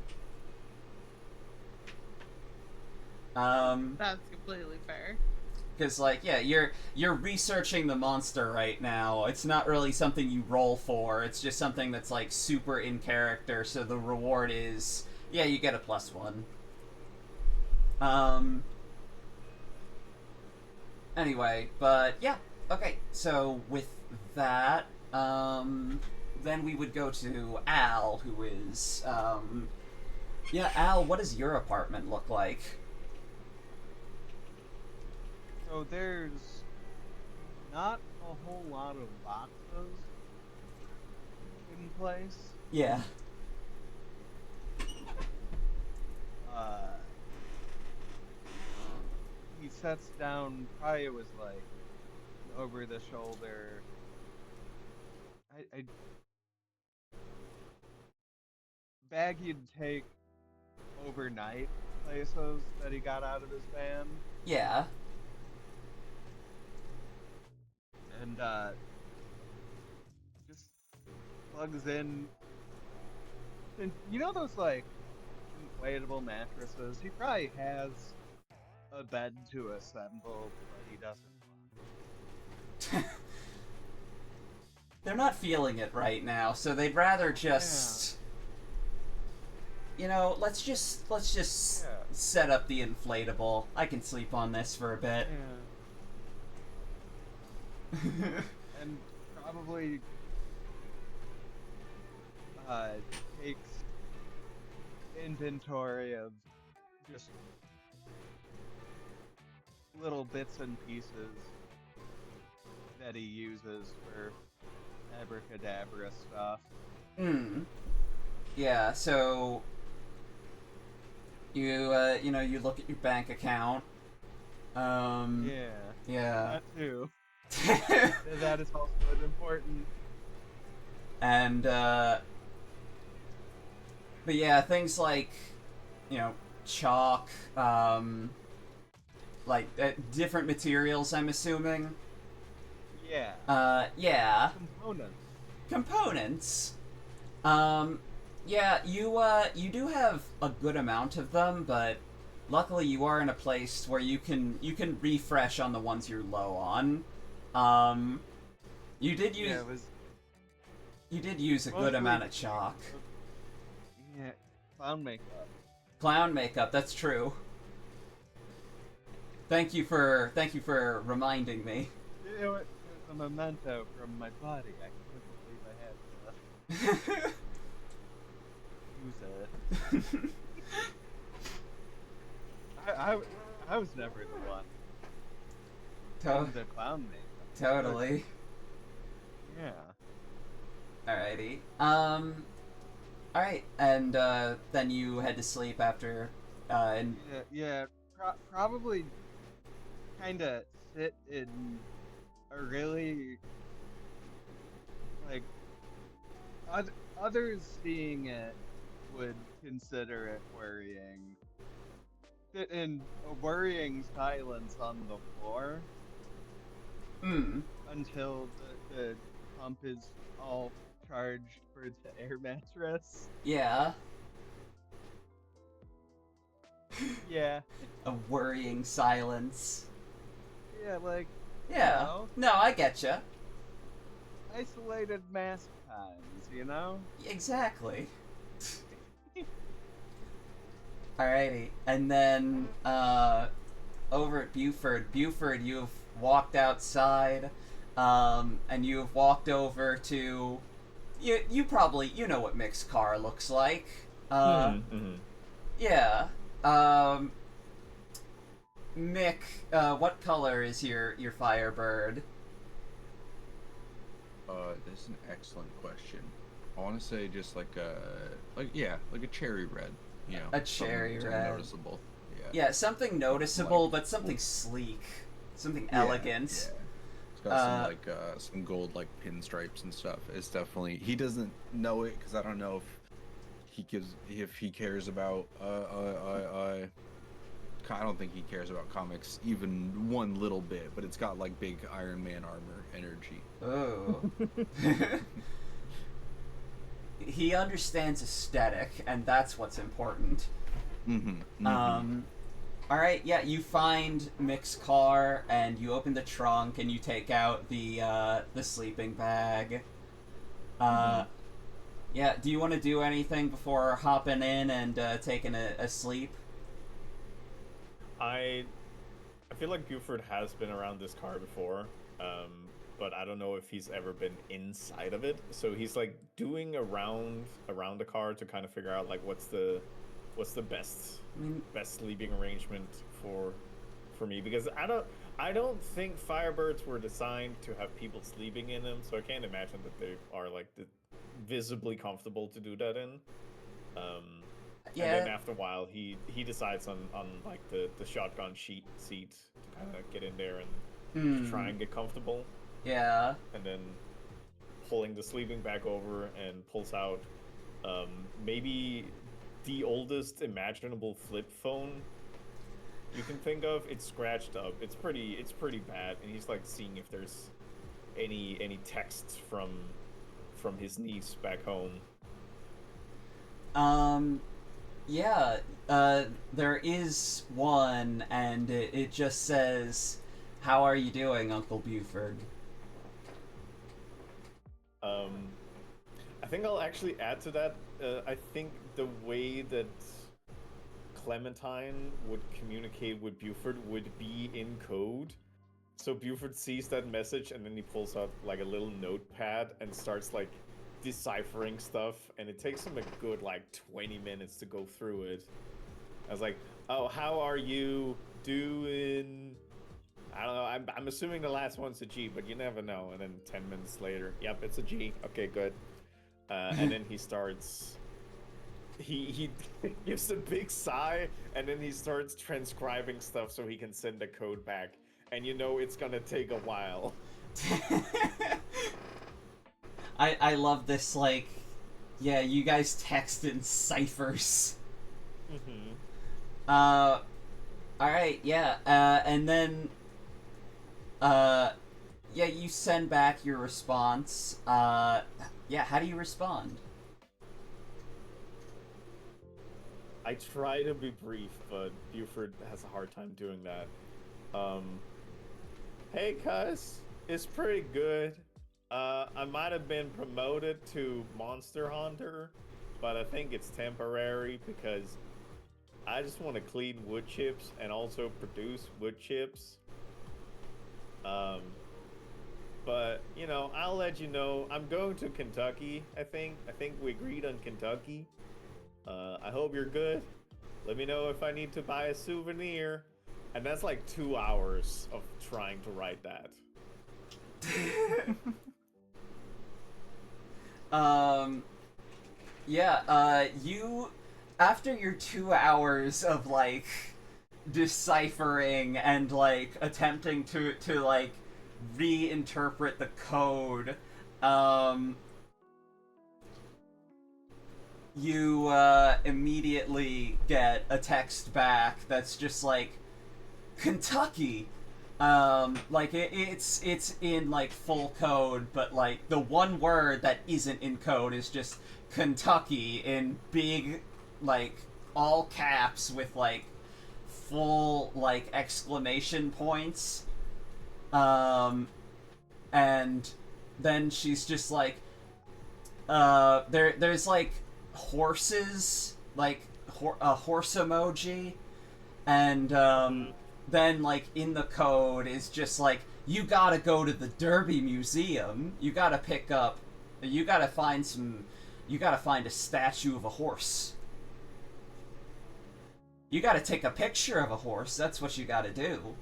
That's completely fair. Because like, yeah, you're researching the monster right now. It's not really something you roll for. It's just something that's like super in character. So the reward is, yeah, you get a +1. Anyway, but yeah, okay. So with that, then we would go to Al, who is, yeah, Al. What does your apartment look like? So there's not a whole lot of boxes in place. Yeah. He sets down, probably it was like over the shoulder. I bag he'd take overnight places that he got out of his van. Yeah. And just plugs in. And you know those like inflatable mattresses? He probably has a bed to assemble, but he doesn't. They're not feeling it right now, so they'd rather just, you know, let's just Yeah. set up the inflatable. I can sleep on this for a bit. And probably takes inventory of just little bits and pieces that he uses for abracadabra stuff. Yeah, so you you know, you look at your bank account. Yeah, Yeah. that too. That is also important. And but yeah, things like, you know, chalk, like different materials, I'm assuming. Yeah. Yeah. Components. Components. Yeah, you do have a good amount of them, but luckily you are in a place where you can refresh on the ones you're low on. You did use Yeah, it was you did use a good mostly- amount of chalk. Yeah, clown makeup. Clown makeup, that's true. Thank you for reminding me. It was a memento from my body. I couldn't believe I had to use it. I was never the one. To- The clown makeup. totally. Yeah. Alrighty. Alright, and then you head to sleep after and Yeah. Probably kind of sit in a really like others seeing it would consider it worrying. Sit in a worrying silence on the floor until the pump is all charged for the air mattress. Yeah. Yeah. A worrying silence. Yeah, like, Yeah. know, No, I getcha. isolated mask times, you know? Exactly. Alrighty. And then, over at Buford, you've walked outside, and you've walked over to... You probably, you know what Mick's car looks like. Yeah. Mick, what color is your Firebird? This is an excellent question. I want to say just like a cherry red. You know, A cherry something red. noticeable. Yeah. Yeah, something noticeable, but something sleek, something elegant. Yeah. It's got some gold like pinstripes and stuff. It's definitely, he doesn't know it because I don't know if he cares about I don't think he cares about comics even one little bit, but it's got like big Iron Man armor energy. Oh. He understands aesthetic, and that's what's important. Alright, yeah, you find Mick's car, and you open the trunk, and you take out the sleeping bag. Yeah, do you want to do anything before hopping in and taking a sleep? I feel like Buford has been around this car before, but I don't know if he's ever been inside of it. So he's like doing around the car to kind of figure out like what's the best sleeping arrangement for me, because I don't think Firebirds were designed to have people sleeping in them, so I can't imagine that they are like visibly comfortable to do that in. Yeah. And then after a while, he decides on like the shotgun seat to kind of get in there and try and get comfortable. Yeah. And then pulling the sleeping bag over and pulls out maybe the oldest imaginable flip phone you can think of. It's scratched up. It's pretty bad. And he's like seeing if there's any texts from his niece back home. Yeah, there is one, and it just says, "How are you doing, Uncle Buford?" I think I'll actually add to that. I think the way that Clementine would communicate with Buford would be in code. So Buford sees that message, and then he pulls out like a little notepad and starts like deciphering stuff, and it takes him a good like 20 minutes to go through it. I was like, "Oh, how are you doing?" I don't know. I'm assuming the last one's a G, but you never know. And then 10 minutes later, yep, it's a G. Okay, good. And then he starts. He gives a big sigh, and then he starts transcribing stuff so he can send the code back. And you know it's gonna take a while. I love this, like, yeah, you guys text in ciphers. Alright, yeah, and then, yeah, you send back your response. Yeah, how do you respond? I try to be brief, but Buford has a hard time doing that. Hey, cuz, it's pretty good. I might have been promoted to Monster Hunter, but I think it's temporary because I just want to clean wood chips and also produce wood chips. But, you know, I'll let you know. I'm going to Kentucky, I think. I think we agreed on Kentucky. I hope you're good. Let me know if I need to buy a souvenir. And that's like 2 hours of trying to write that. Yeah, you, after your 2 hours of, like, deciphering and, like, attempting to like, reinterpret the code, you, immediately get a text back that's just like, "Kentucky? Like it's in like full code, but like the one word that isn't in code is just Kentucky in big, like all caps with like full like exclamation points. And then she's just like, there's like horses, like a horse emoji, and then like in the code is just like, you gotta go to the Derby Museum. You gotta pick up, you gotta find some, you gotta find a statue of a horse. You gotta take a picture of a horse. That's what you gotta do.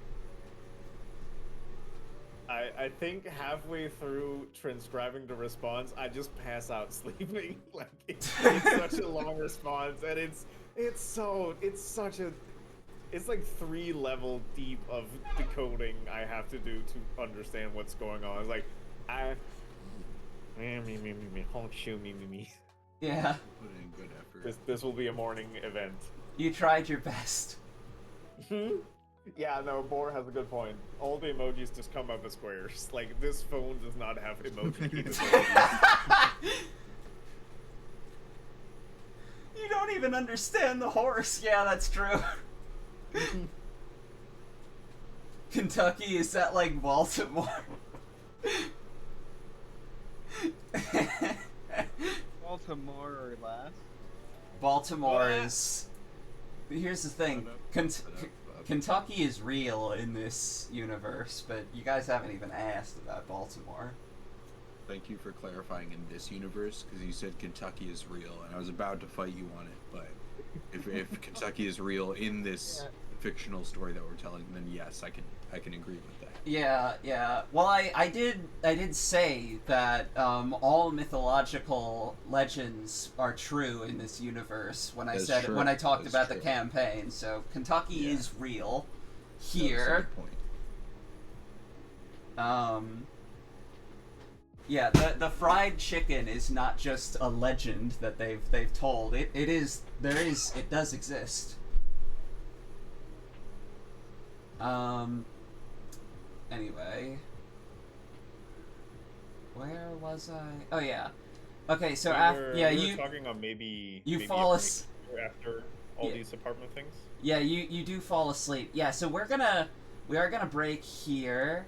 I think halfway through transcribing the response, I just pass out sleeping. Like it's such a long response, and it's such a it's like 3 level deep of decoding I have to do to understand what's going on. It's like me. Yeah. Put in good effort. This will be a morning event. You tried your best. Yeah, no, Boar has a good point. All the emojis just come up as squares. Like, this phone does not have emoji capabilities. You don't even understand the horse. Yeah, that's true. Kentucky, is that like Baltimore? Baltimore or less. Baltimore is... Here's the thing. Kentucky is real in this universe, but you guys haven't even asked about Baltimore. Thank you for clarifying in this universe, because you said Kentucky is real, and I was about to fight you on it, but if Kentucky is real in this fictional story that we're telling, then yes, I can agree with that. Yeah. Well, I did say that all mythological legends are true in this universe when I when I talked about the campaign. So Kentucky is real here. Yeah, the fried chicken is not just a legend that they've told. It does exist. Anyway, where was I? Oh yeah. Okay, so we were talking on maybe fall after all these apartment things. Yeah, you do fall asleep. Yeah, so we are gonna break here.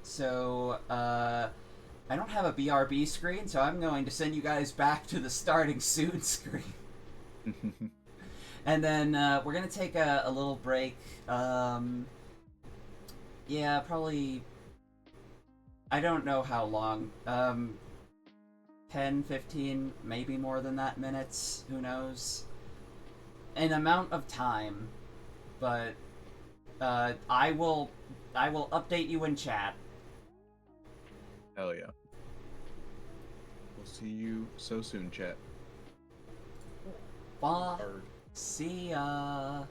So I don't have a BRB screen, so I'm going to send you guys back to the starting soon screen. And then we're gonna take a little break. Yeah, probably. I don't know how long. 10, 15, maybe more than that minutes. Who knows? An amount of time, but I will update you in chat. Hell yeah. We'll see you so soon, chat. Bye. See ya.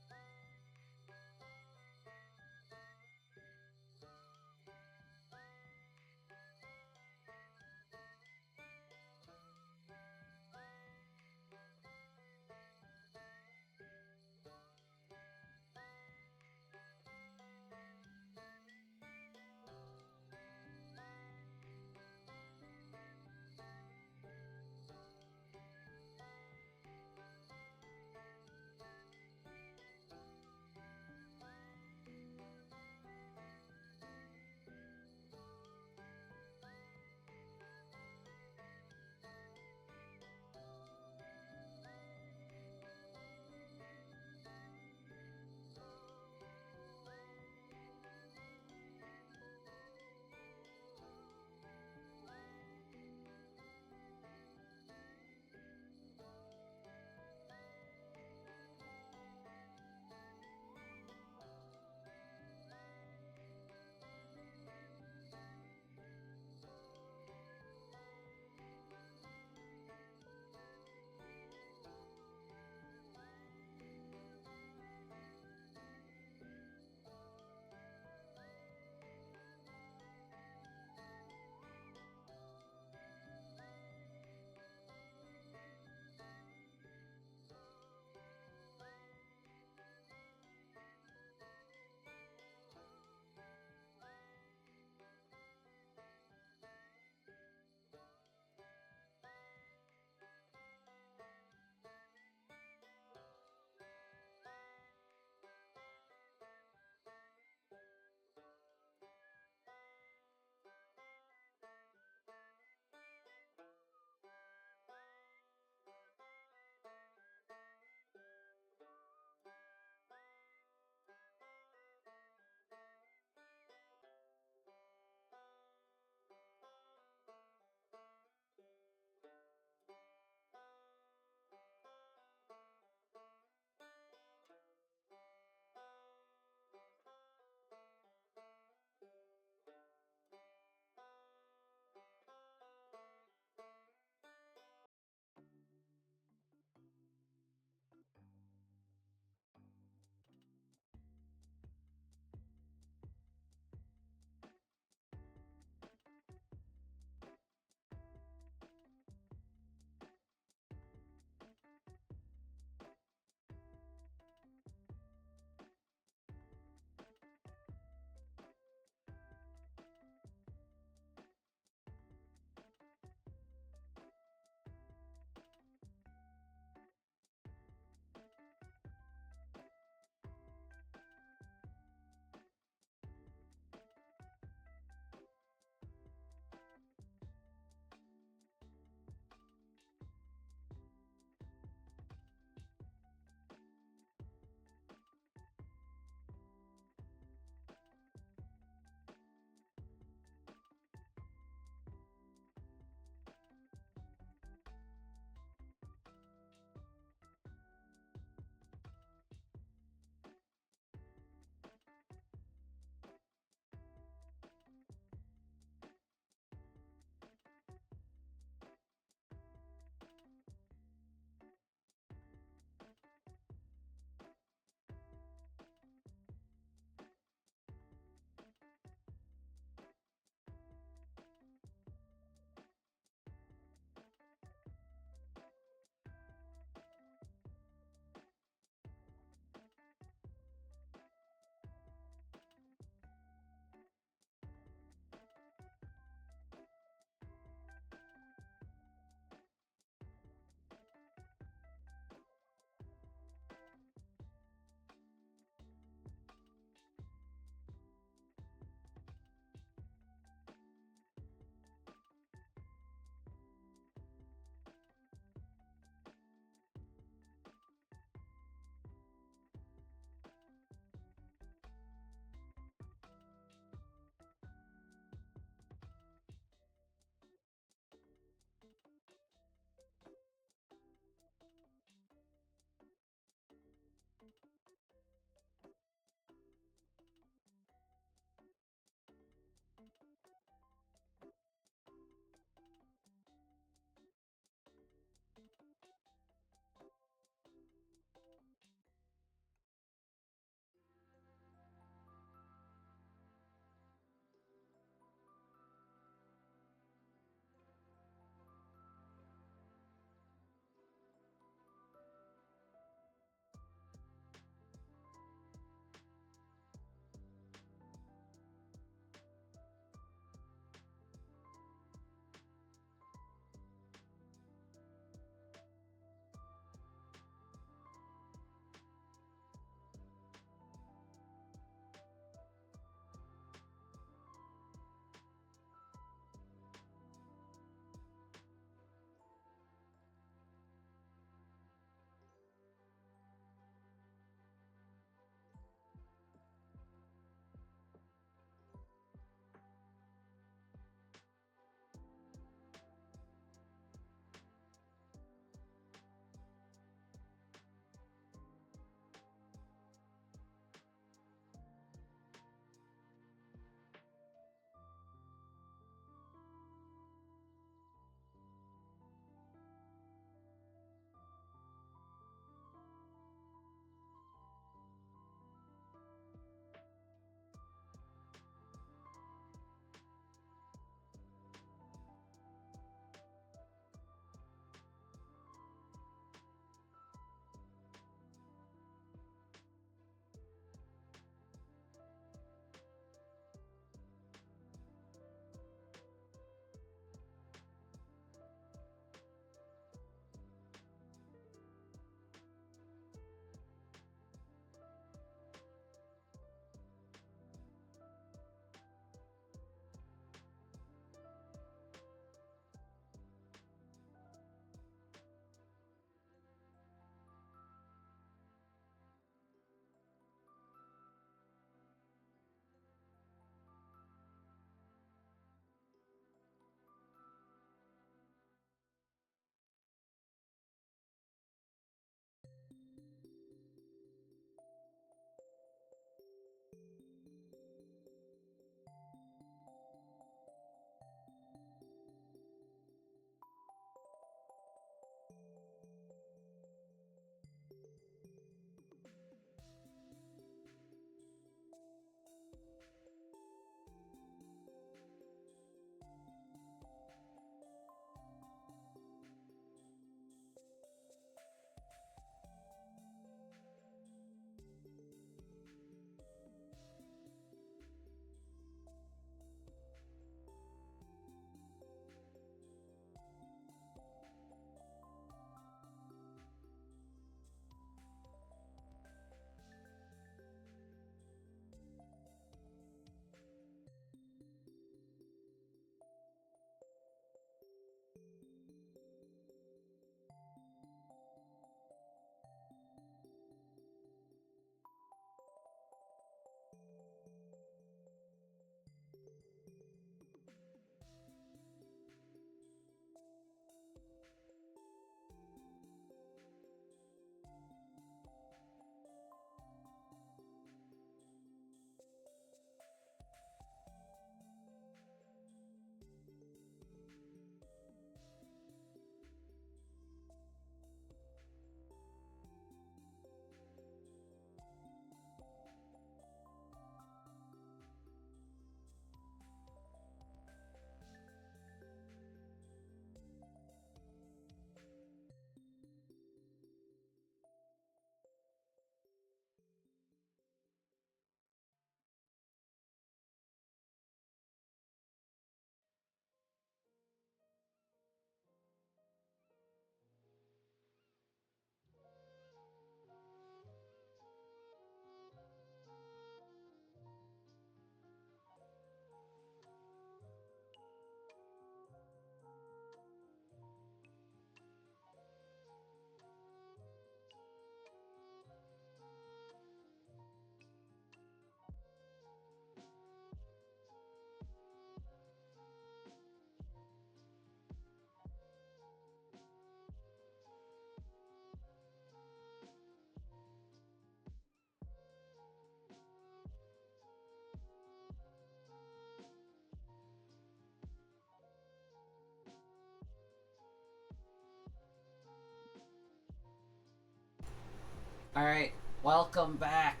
Alright, welcome back.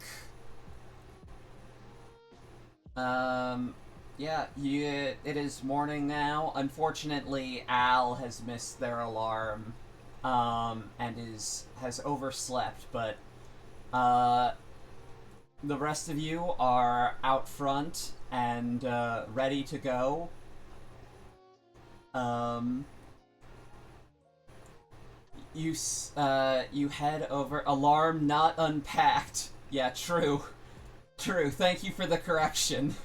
Yeah, it is morning now. Unfortunately, Al has missed their alarm, and has overslept, but, the rest of you are out front and, ready to go. You head over. Alarm not unpacked. Yeah, true. True. Thank you for the correction.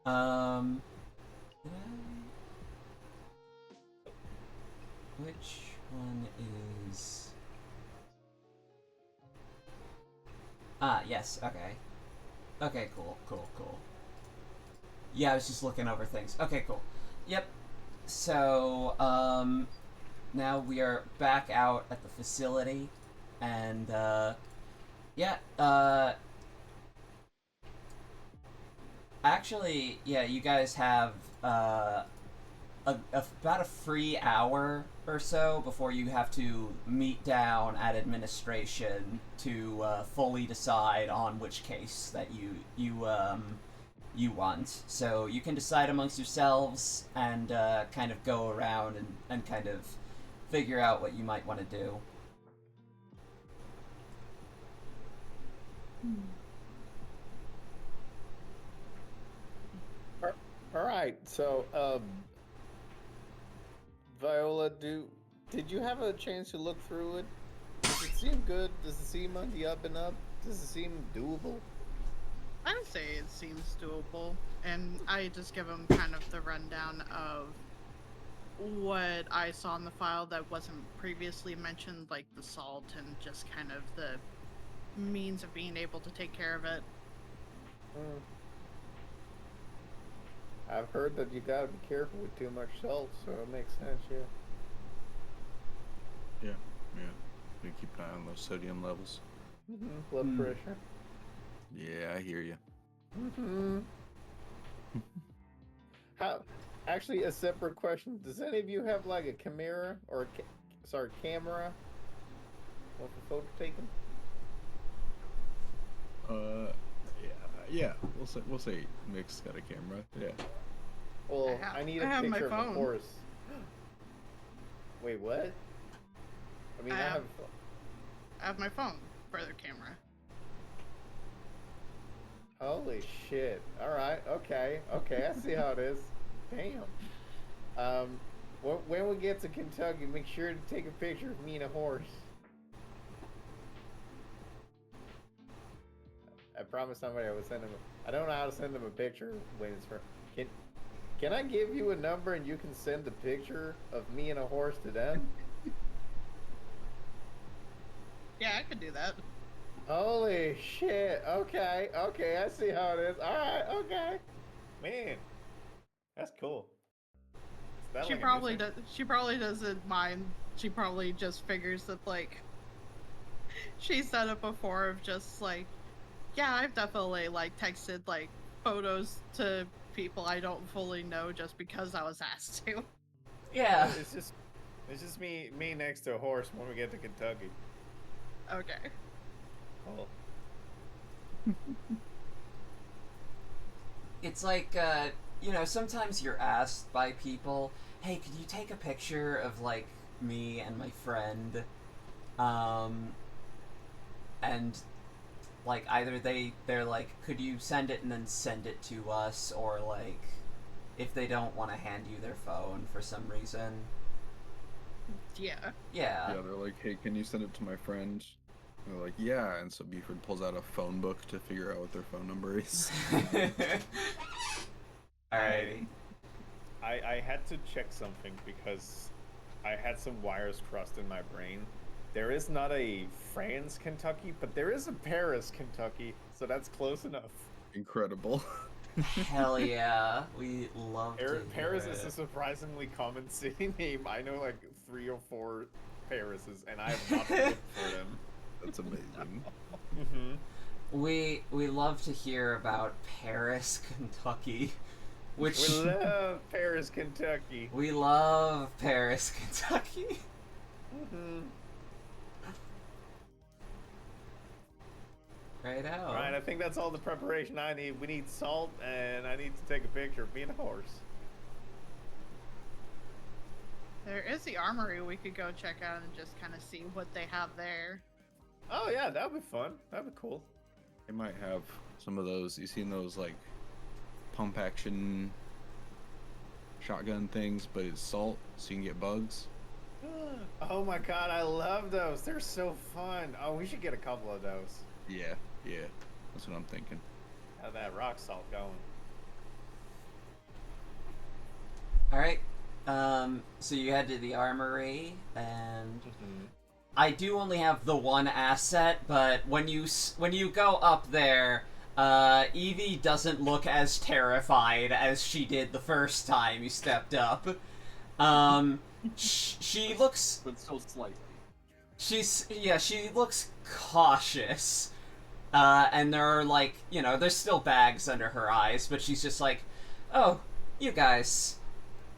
Um. Which one is. Ah, yes, okay. Okay, cool. Yeah, I was just looking over things. Okay, cool. Yep. So, now we are back out at the facility, and, yeah, actually, yeah, you guys have, about a free hour or so before you have to meet down at administration to, fully decide on which case that you want. So you can decide amongst yourselves and kind of go around and kind of figure out what you might want to do. All right. So, Viola, did you have a chance to look through it? Does it seem good? Does it seem on the up and up? Does it seem doable? I would say it seems doable, and I just give him kind of the rundown of what I saw in the file that wasn't previously mentioned, like the salt and just kind of the means of being able to take care of it. Hmm. I've heard that you gotta be careful with too much salt, so it makes sense, yeah. Yeah. We keep an eye on those sodium levels. Blood pressure. Yeah, I hear you. How? Actually, a separate question. Does any of you have like a camera or camera? Want the photo taken? Yeah. We'll say Nick's got a camera. Yeah. Well, I need a have my picture of a phone. horse. Wait, what? I mean, I have. I have my phone for the camera. Holy shit! All right, okay, I see how it is. Damn. When we get to Kentucky, make sure to take a picture of me and a horse. I promised somebody I would send him. I don't know how to send them a picture when it's for. Can I give you a number and you can send a picture of me and a horse to them? Yeah, I could do that. Holy shit! Okay, I see how it is. All right, okay. Man, that's cool. She probably does. She probably doesn't mind. She probably just figures that like she said it before of just like, yeah, I've definitely like texted like photos to people I don't fully know just because I was asked to. Yeah. It's just me next to a horse when we get to Kentucky. Okay. Cool. It's like, sometimes you're asked by people, hey, could you take a picture of, like, me and my friend? And, like, either they're like, could you send it and then send it to us? Or, like, if they don't want to hand you their phone for some reason. Yeah. Yeah. Yeah, they're like, hey, can you send it to my friend? They're like, yeah, and so Buford pulls out a phone book to figure out what their phone number is. Alrighty. I had to check something because I had some wires crossed in my brain. There is not a France, Kentucky, but there is a Paris, Kentucky, so that's close enough. Incredible. Hell yeah. We love to hear Paris it. is a surprisingly common city name. I know like 3 or 4 Parises, and I have not looked for them. That's amazing. Mm-hmm. We love to hear about Paris, Kentucky. which We love Paris, Kentucky. we love Paris, Kentucky. Mm-hmm. Right out. All right, I think that's all the preparation I need. We need salt, and I need to take a picture of me and a horse. There is the armory we could go check out and just kind of see what they have there. Oh yeah, that would be fun. That'd be cool. They might have some of those. You seen those like pump action shotgun things, but it's salt, so you can get bugs. Oh my god, I love those. They're so fun. Oh, we should get a couple of those. Yeah, that's what I'm thinking. Have that rock salt going. All right. So you head to the armory, and I do only have the one asset, but when you go up there, Evie doesn't look as terrified as she did the first time you stepped up. She looks. But so slightly. She looks cautious. And there are, like, there's still bags under her eyes, but she's just like, oh, you guys,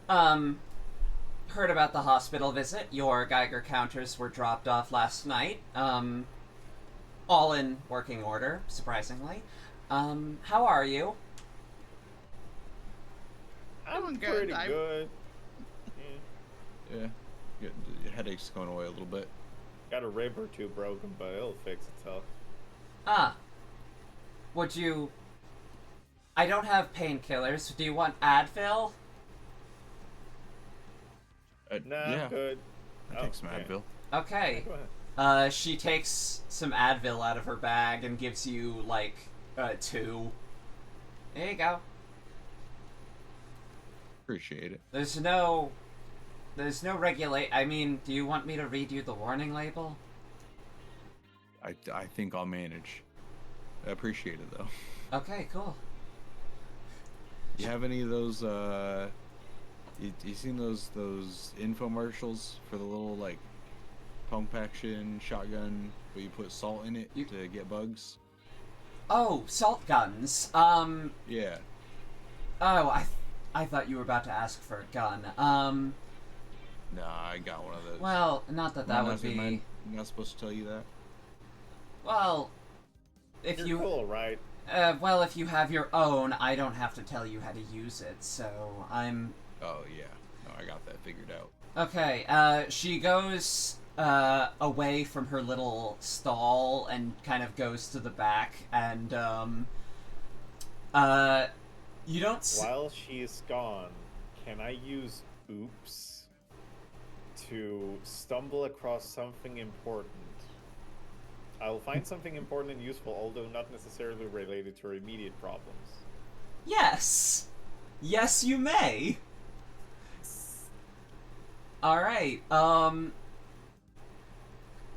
heard about the hospital visit. Your Geiger counters were dropped off last night. All in working order, surprisingly. How are you? I'm Doing good. pretty good. Yeah, your headache's going away a little bit. Got a rib or two broken, but it'll fix itself. Would you... I don't have painkillers. Do you want Advil? Nah, yeah, I'm good. I take some Advil. Okay. Go ahead. She takes some Advil out of her bag and gives you, like, 2. There you go. Appreciate it. There's no regulate. I mean, do you want me to read you the warning label? I think I'll manage. I appreciate it though. Okay, cool. You have any of those? You seen those infomercials for the little like pump action shotgun where you put salt in it to get bugs? Oh, salt guns. Yeah. Oh, I thought you were about to ask for a gun. Nah, I got one of those. Well, not that would be. I'm not supposed to tell you that. Well, if You're you. cool, right? Well, if you have your own, I don't have to tell you how to use it. So I'm. Oh yeah. No, I got that figured out. Okay. She goes away from her little stall and kind of goes to the back and you don't. While she's gone, can I use oops to stumble across something important? I will find something important and useful, although not necessarily related to our immediate problems. Yes! Yes, you may! Alright,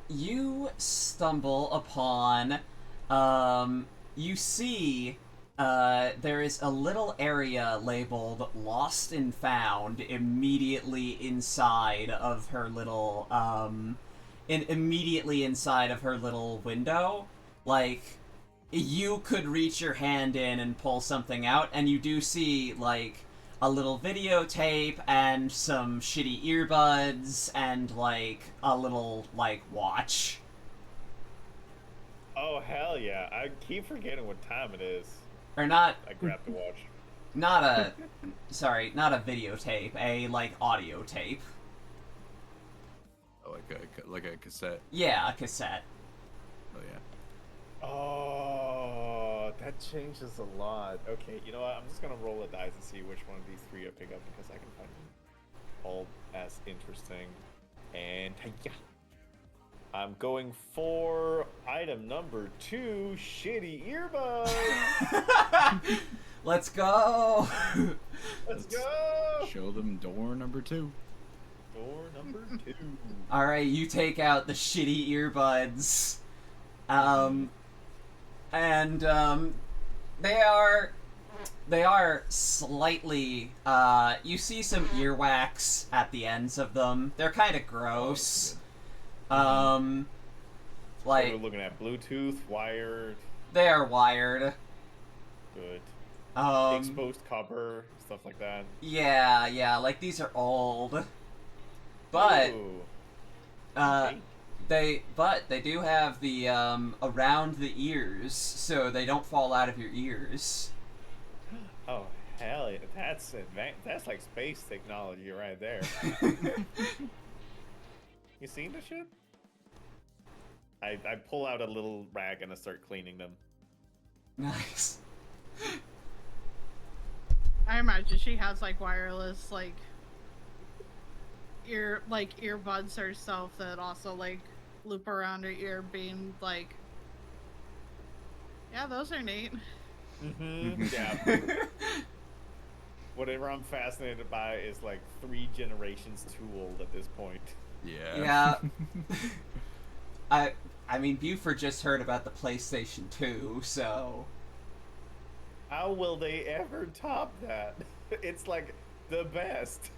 you stumble upon, you see, there is a little area labeled Lost and Found immediately inside of her little, immediately inside of her little window. Like, you could reach your hand in and pull something out, and you do see, like, a little videotape and some shitty earbuds and, like, a little, like, watch. Oh, hell yeah. I keep forgetting what time it is. Or not, I grabbed the watch. not a, sorry, not a videotape, a, like, audio tape. Like a cassette. Yeah, a cassette. Oh yeah. Oh, that changes a lot. Okay, you know what? I'm just gonna roll a dice and see which one of these three I pick up because I can find them all as interesting. And yeah, I'm going for item number 2: shitty earbuds. Let's go! Let's go. Show them door number 2. Door number 2. Alright, you take out the shitty earbuds. They are slightly, you see some earwax at the ends of them. They're kind of gross. So Like, we're looking at Bluetooth, wired. they are wired. Good. exposed copper, stuff like that. Yeah, like these are old. But Ooh, uh okay. they do have the around the ears so they don't fall out of your ears. Oh hell yeah, that's like space technology right there. You seen the shit? I pull out a little rag and I start cleaning them. Nice. I imagine she has like wireless earbuds herself that also like loop around her ear, being like, yeah, those are neat. Yeah. Whatever I'm fascinated by is like 3 generations too old at this point. Yeah. Yeah. I mean, Buford just heard about the PlayStation 2, so How will they ever top that? It's like the best.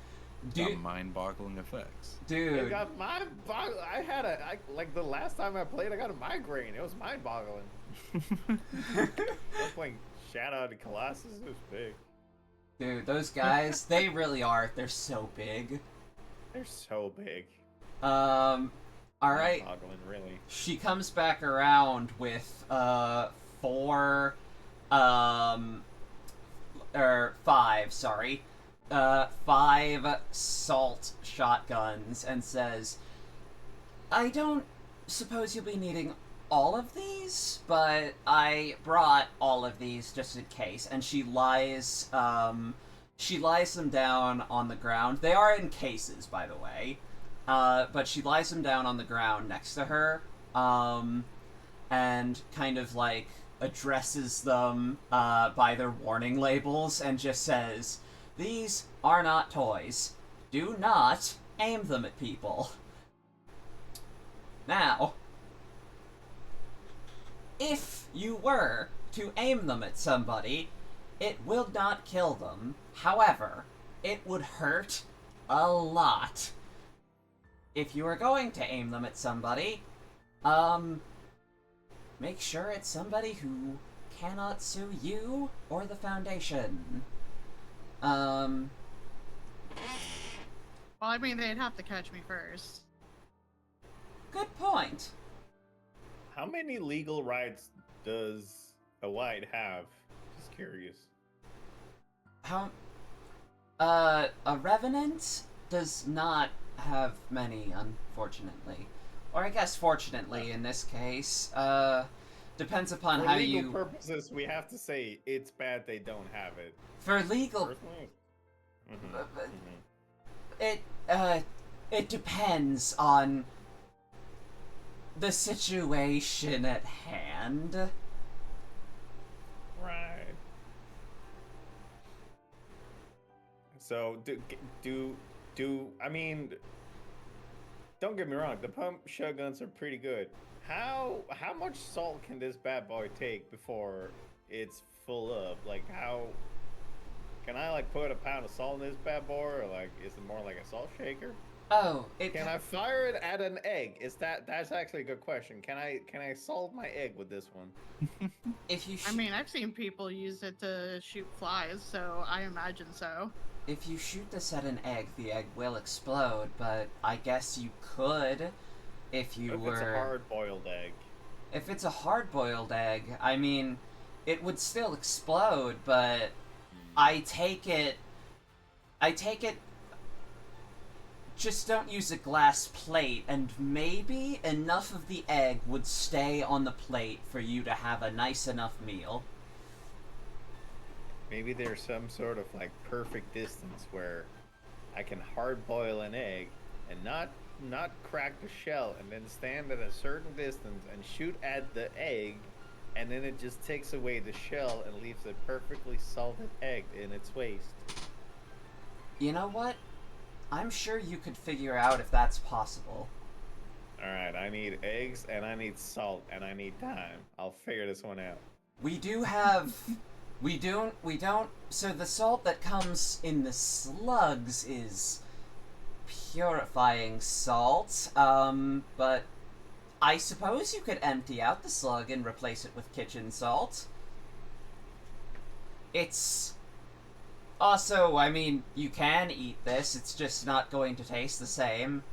Got mind-boggling effects. It dude, got like the last time I played, I got a migraine. It was mind-boggling. I was playing Shadow of the Colossus. It was big. dude, those guys, they really are. They're so big. They're so big. All right. Mind-boggling, really. She comes back around with 4 or 5, sorry. 5 salt shotguns and says, I don't suppose you'll be needing all of these, but I brought all of these just in case. And she lies them down on the ground. They are in cases, by the way. But she lies them down on the ground next to her, and kind of like addresses them by their warning labels and just says, these are not toys. Do not aim them at people. Now, if you were to aim them at somebody, it will not kill them. However, it would hurt a lot. If you are going to aim them at somebody, make sure it's somebody who cannot sue you or the Foundation. Well, I mean, they'd have to catch me first. Good point. How many legal rights does a white have? Just curious. A Revenant does not have many, unfortunately. Or I guess fortunately in this case. Depends upon For how legal you... purposes, we have to say it's bad they don't have it. For legal... Personally, It depends on the situation at hand. Right. So I mean, don't get me wrong, the pump shotguns are pretty good. How much salt can this bad boy take before it's full up? Like how can I like put a pound of salt in this bad boy, or like is it more like a salt shaker? Oh, Can I fire it at an egg? That's actually a good question. Can I salt my egg with this one? if you I mean, I've seen people use it to shoot flies, so I imagine so. if you shoot this at an egg, the egg will explode. But I guess you could, if you If were. it's a hard-boiled egg. If it's a hard-boiled egg, I mean, it would still explode. But I take it. Just don't use a glass plate, and maybe enough of the egg would stay on the plate for you to have a nice enough meal. Maybe there's some sort of like perfect distance where I can hard boil an egg and not crack the shell, and then stand at a certain distance and shoot at the egg, and then it just takes away the shell and leaves a perfectly salted egg in its waste. You know what? I'm sure you could figure out if that's possible. Alright, I need eggs, and I need salt, and I need time. I'll figure this one out. We do have... We don't... So the salt that comes in the slugs is purifying salt, but I suppose you could empty out the slug and replace it with kitchen salt. It's also, I mean, you can eat this. It's just not going to taste the same.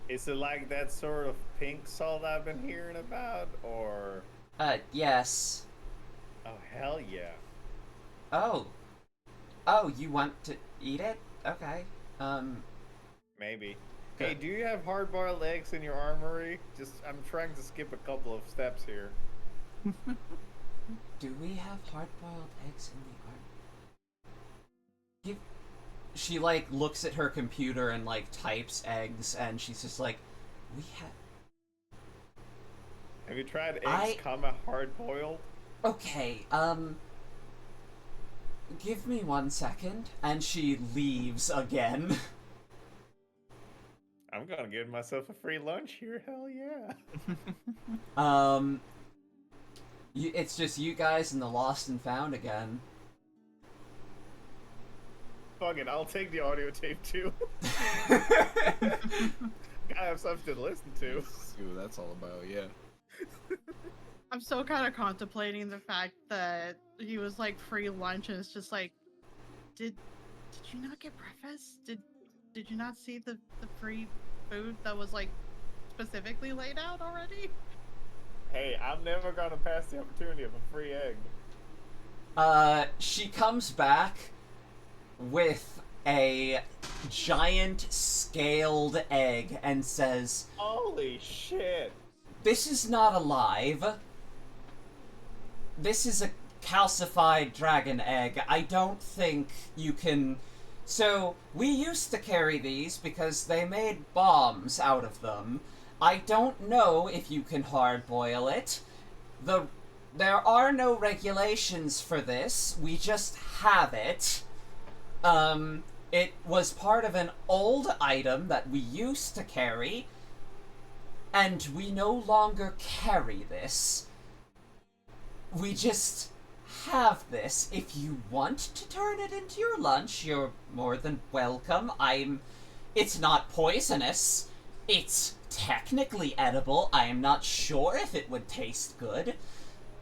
Is it like that sort of pink salt I've been hearing about, or? Yes. Oh, hell yeah. Oh. Oh, you want to eat it? Okay. Maybe. Good. Hey, do you have hard-boiled eggs in your armory? I'm trying to skip a couple of steps here. Do we have hard-boiled eggs in the army? She, like, looks at her computer and, like, types eggs, and she's just like, we have... Have you tried eggs, comma, hard-boiled? Okay, give me 1 second, and she leaves again. I'm gonna give myself a free lunch here, hell yeah. It's just you guys and the Lost and Found again. Fuck it, I'll take the audio tape too. Gotta have something to listen to. See what that's all about, yeah. I'm still kind of contemplating the fact that he was like free lunch, and it's just like, did you not get breakfast? Did you not see the free food that was like specifically laid out already? Hey, I'm never gonna pass the opportunity of a free egg. She comes back with a giant scaled egg and says, Holy shit. "This is not alive. This is a calcified dragon egg. I don't think you can..." So, we used to carry these because they made bombs out of them. I don't know if you can hard-boil it. There are no regulations for this. We just have it. It was part of an old item that we used to carry, and we no longer carry this. We just have this. If you want to turn it into your lunch, you're more than welcome. It's not poisonous. It's technically edible. I am not sure if it would taste good,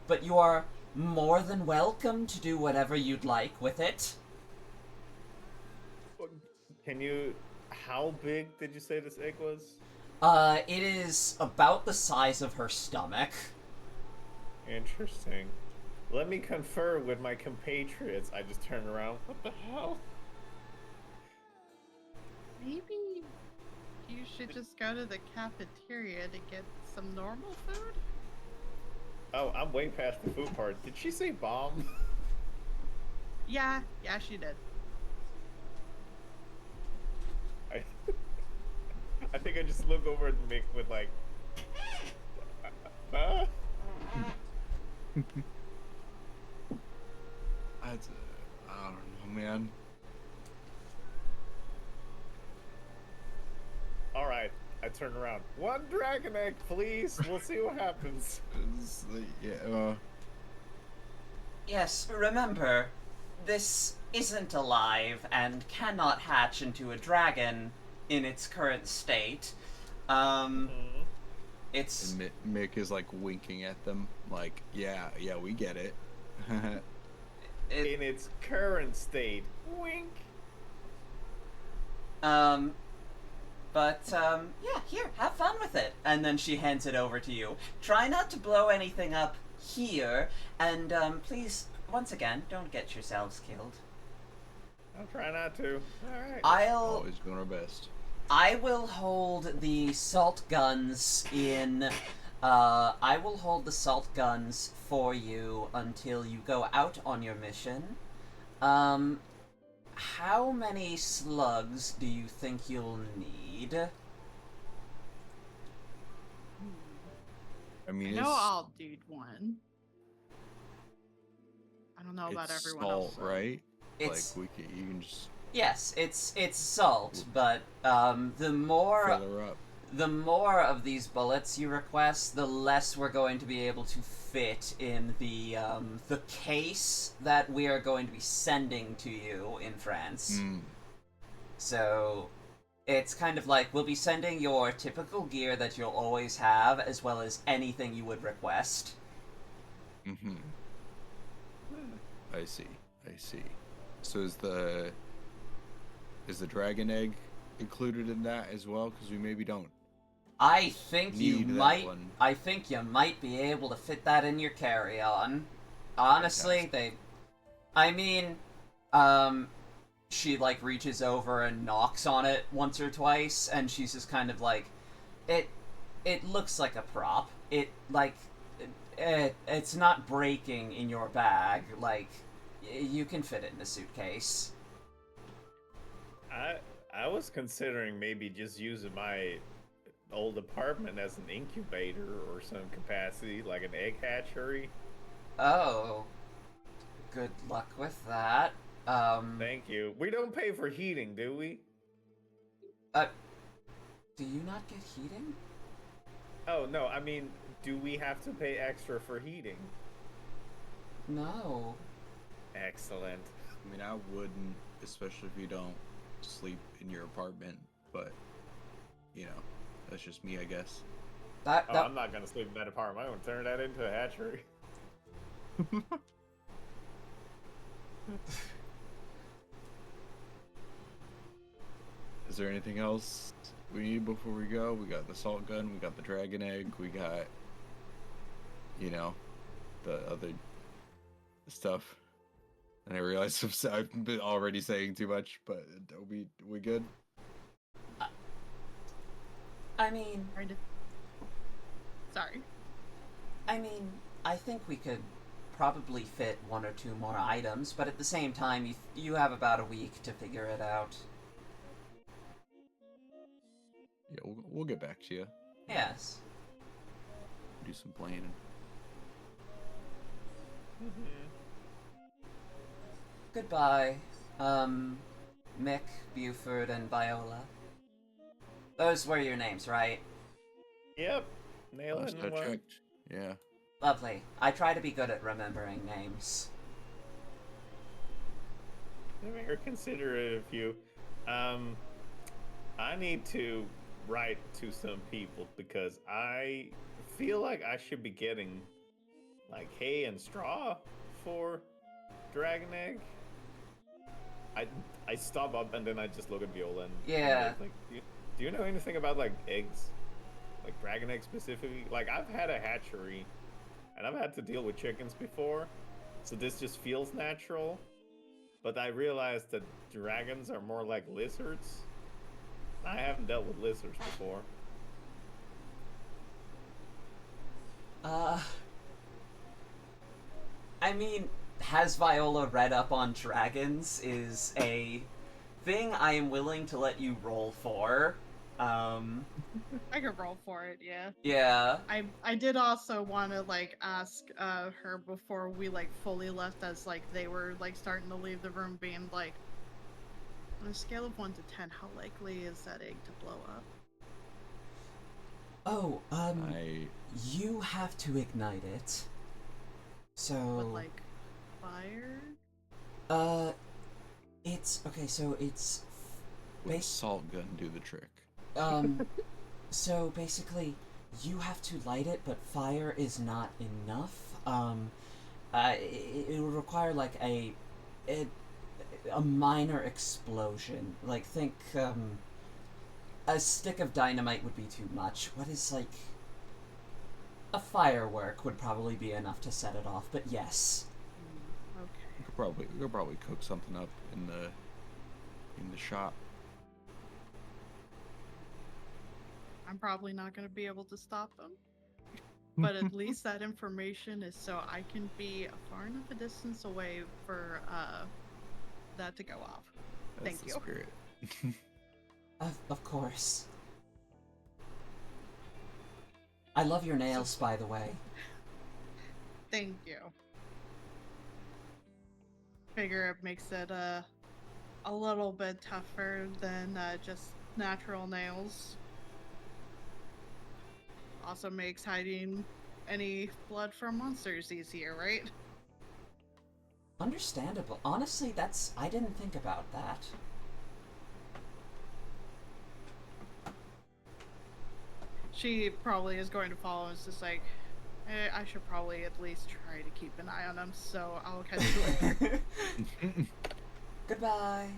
but you are more than welcome to do whatever you'd like with it. How big did you say this egg was? It is about the size of her stomach. Interesting. Let me confer with my compatriots. I just turned around. What the hell? Maybe you should just go to the cafeteria to get some normal food? Oh, I'm way past the food part. Did she say bomb? Yeah, she did. I think I just look over at Mick with like, I don't know, man. all right. I turn around. One dragon egg, please. We'll see what happens. Yeah. Yes, remember, this isn't alive and cannot hatch into a dragon in its current state. It's... And Mick is like winking at them, like, yeah, we get it. In its current state. Wink. Yeah, here, have fun with it. And then she hands it over to you. Try not to blow anything up here, and, please, once again, don't get yourselves killed. I'll try not to. Alright. Always doing our best. I will hold the salt guns I will hold the salt guns for you until you go out on your mission. How many slugs do you think you'll need? I mean, I know I'll need one. I don't know about it's everyone salt, else. right? It's... Like, you can just Yes, it's salt, but, the more fill her up. the more of these bullets you request, the less we're going to be able to fit in the case that we are going to be sending to you in France. So, it's kind of like, we'll be sending your typical gear that you'll always have, as well as anything you would request. I see. I see. So is the dragon egg included in that as well? Because we maybe don't. I think you Need that might. one. I think you might be able to fit that in your carry-on. Honestly, Fantastic. I mean, she like reaches over and knocks on it once or twice, and she's just kind of like, it. It looks like a prop. It's not breaking in your bag. Like, you can fit it in a suitcase. I was considering maybe just using my old apartment as an incubator or some capacity, like an egg hatchery. Oh, good luck with that. Thank you. We don't pay for heating, do we? Do you not get heating? Oh no, I mean, do we have to pay extra for heating? No. Excellent. I mean, I wouldn't, especially if you don't sleep in your apartment. But you know, that's just me, I guess. That Oh, I'm not gonna sleep in that apartment. I'm gonna turn that into a hatchery. Is there anything else we need before we go? We got the salt gun, we got the dragon egg, we got, you know, the other stuff. And I realize I've been already saying too much, but are we good? I mean, Sorry. I think we could probably fit one or two more items, but at the same time, you have about a week to figure it out. Yeah, we'll get back to you. Yes. Do some planning. Goodbye, Mick, Buford, and Viola. Those were your names, right? Yep. Nail Last I it. checked. Yeah. Lovely. I try to be good at remembering names. Very considerate of you. I need to write to some people because I feel like I should be getting like hay and straw for dragon egg. I stop up and then I just look at Viola and Yeah. like, do you know anything about like eggs, like dragon eggs specifically? Like I've had a hatchery, and I've had to deal with chickens before, so this just feels natural. But I realized that dragons are more like lizards. I haven't dealt with lizards before. I mean, has Viola read up on dragons is a thing I am willing to let you roll for. I could roll for it, yeah. Yeah. I did also want to like ask her before we like fully left, as like they were like starting to leave the room, being like, on a scale of 1 to 10, how likely is that egg to blow up? Oh, you have to ignite it. So With like fire? it's okay, so it's Would a salt gun do the trick? So basically you have to light it, but fire is not enough. It would require like a minor explosion. Like think a stick of dynamite would be too much. What is like a firework would probably be enough to set it off, but yes. Okay. We could probably cook something up in the shop. I'm probably not going to be able to stop them. But at least that information is so I can be far enough a distance away for that to go off. That's Thank the you. Spirit. Of course. I love your nails, by the way. Thank you. Figure it makes it a little bit tougher than just natural nails. Also makes hiding any blood from monsters easier, right? Understandable. Honestly, I didn't think about that. She probably is going to follow. It's just like, I should probably at least try to keep an eye on him, so I'll catch you later. Goodbye.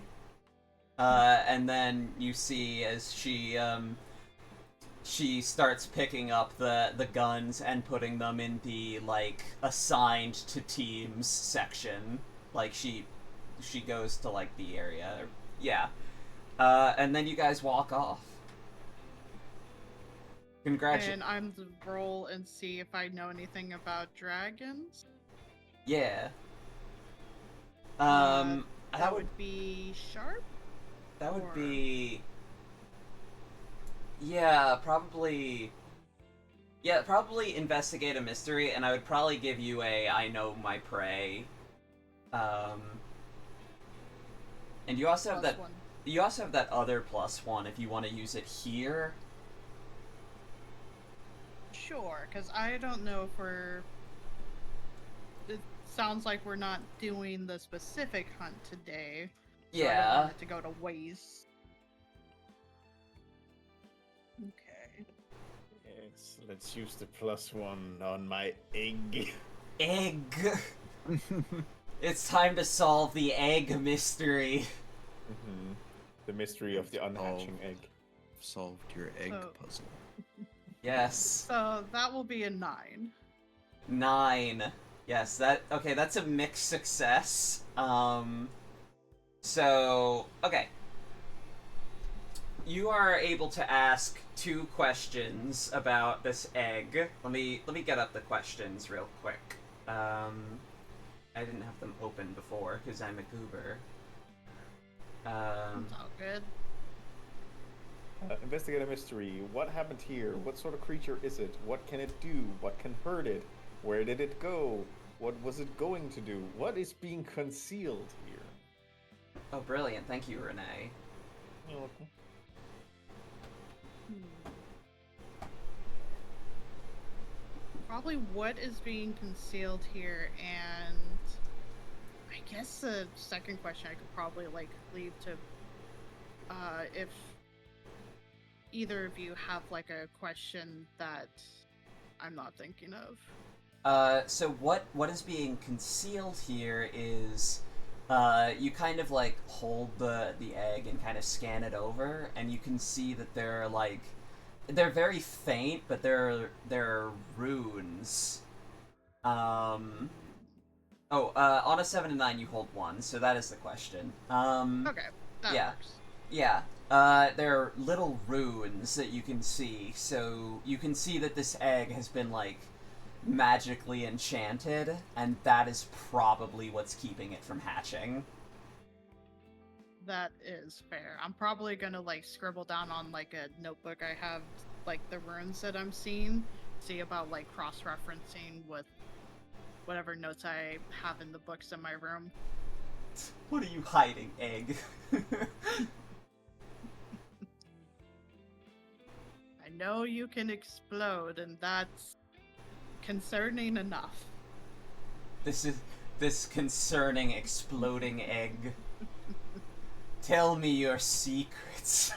And then you see as she starts picking up the guns and putting them in the like assigned to teams section. Like she goes to like the area. Yeah. And then you guys walk off. Congratulations. And I'm to roll and see if I know anything about dragons. Yeah. That would be sharp? That would or- be. Yeah, probably. Yeah, probably investigate a mystery, and I would probably give you a I know my prey. And you also have Plus that. one. You also have that other +1 if you want to use it here. Sure, because I don't know if we're. It sounds like we're not doing the specific hunt today. So I don't Yeah. want it to go to waste. Okay. Yes, let's use the +1 on my egg. Egg. It's time to solve the egg mystery. The mystery of the unhatching egg. Solved your egg Oh. puzzle. Yes. So that will be a 9. 9. Yes, that's a mixed success. So, okay. You are able to ask 2 questions about this egg. Let me get up the questions real quick. I didn't have them open before because I'm a goober. That's all good. Investigate a mystery. What happened here? What sort of creature is it? What can it do? What can hurt it? Where did it go? What was it going to do? What is being concealed here? Oh, brilliant. Thank you, Renee. You're welcome. Probably what is being concealed here, and I guess the second question I could probably like leave to if either of you have like a question that I'm not thinking of. So what is being concealed here is, you kind of like hold the egg and kind of scan it over, and you can see that they're very faint, but they're runes. On a 7 and 9, you hold 1, so that is the question. Okay, that yeah. works. Yeah. They're little runes that you can see, so you can see that this egg has been like magically enchanted, and that is probably what's keeping it from hatching. That is fair. I'm probably gonna like scribble down on like a notebook I have like the runes that I'm seeing, see about like cross-referencing with whatever notes I have in the books in my room. What are you hiding, egg? I know you can explode, and that's concerning enough. This concerning exploding egg. Tell me your secrets.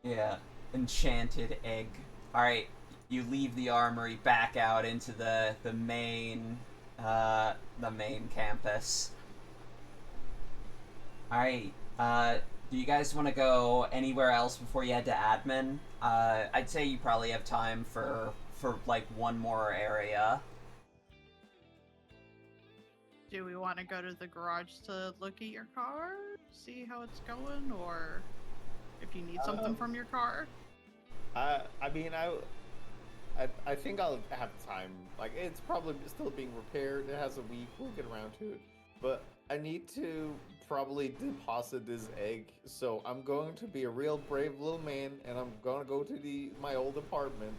Yeah, enchanted egg. Alright, you leave the armory back out into the main campus. Alright, do you guys want to go anywhere else before you head to admin? I'd say you probably have time for like one more area. Do we want to go to the garage to look at your car, see how it's going, or if you need something from your car? I mean, I think I'll have time. Like, it's probably still being repaired. It has a week. We'll get around to it. But I need to probably deposit this egg. So I'm going to be a real brave little man, and I'm gonna go to my old apartment,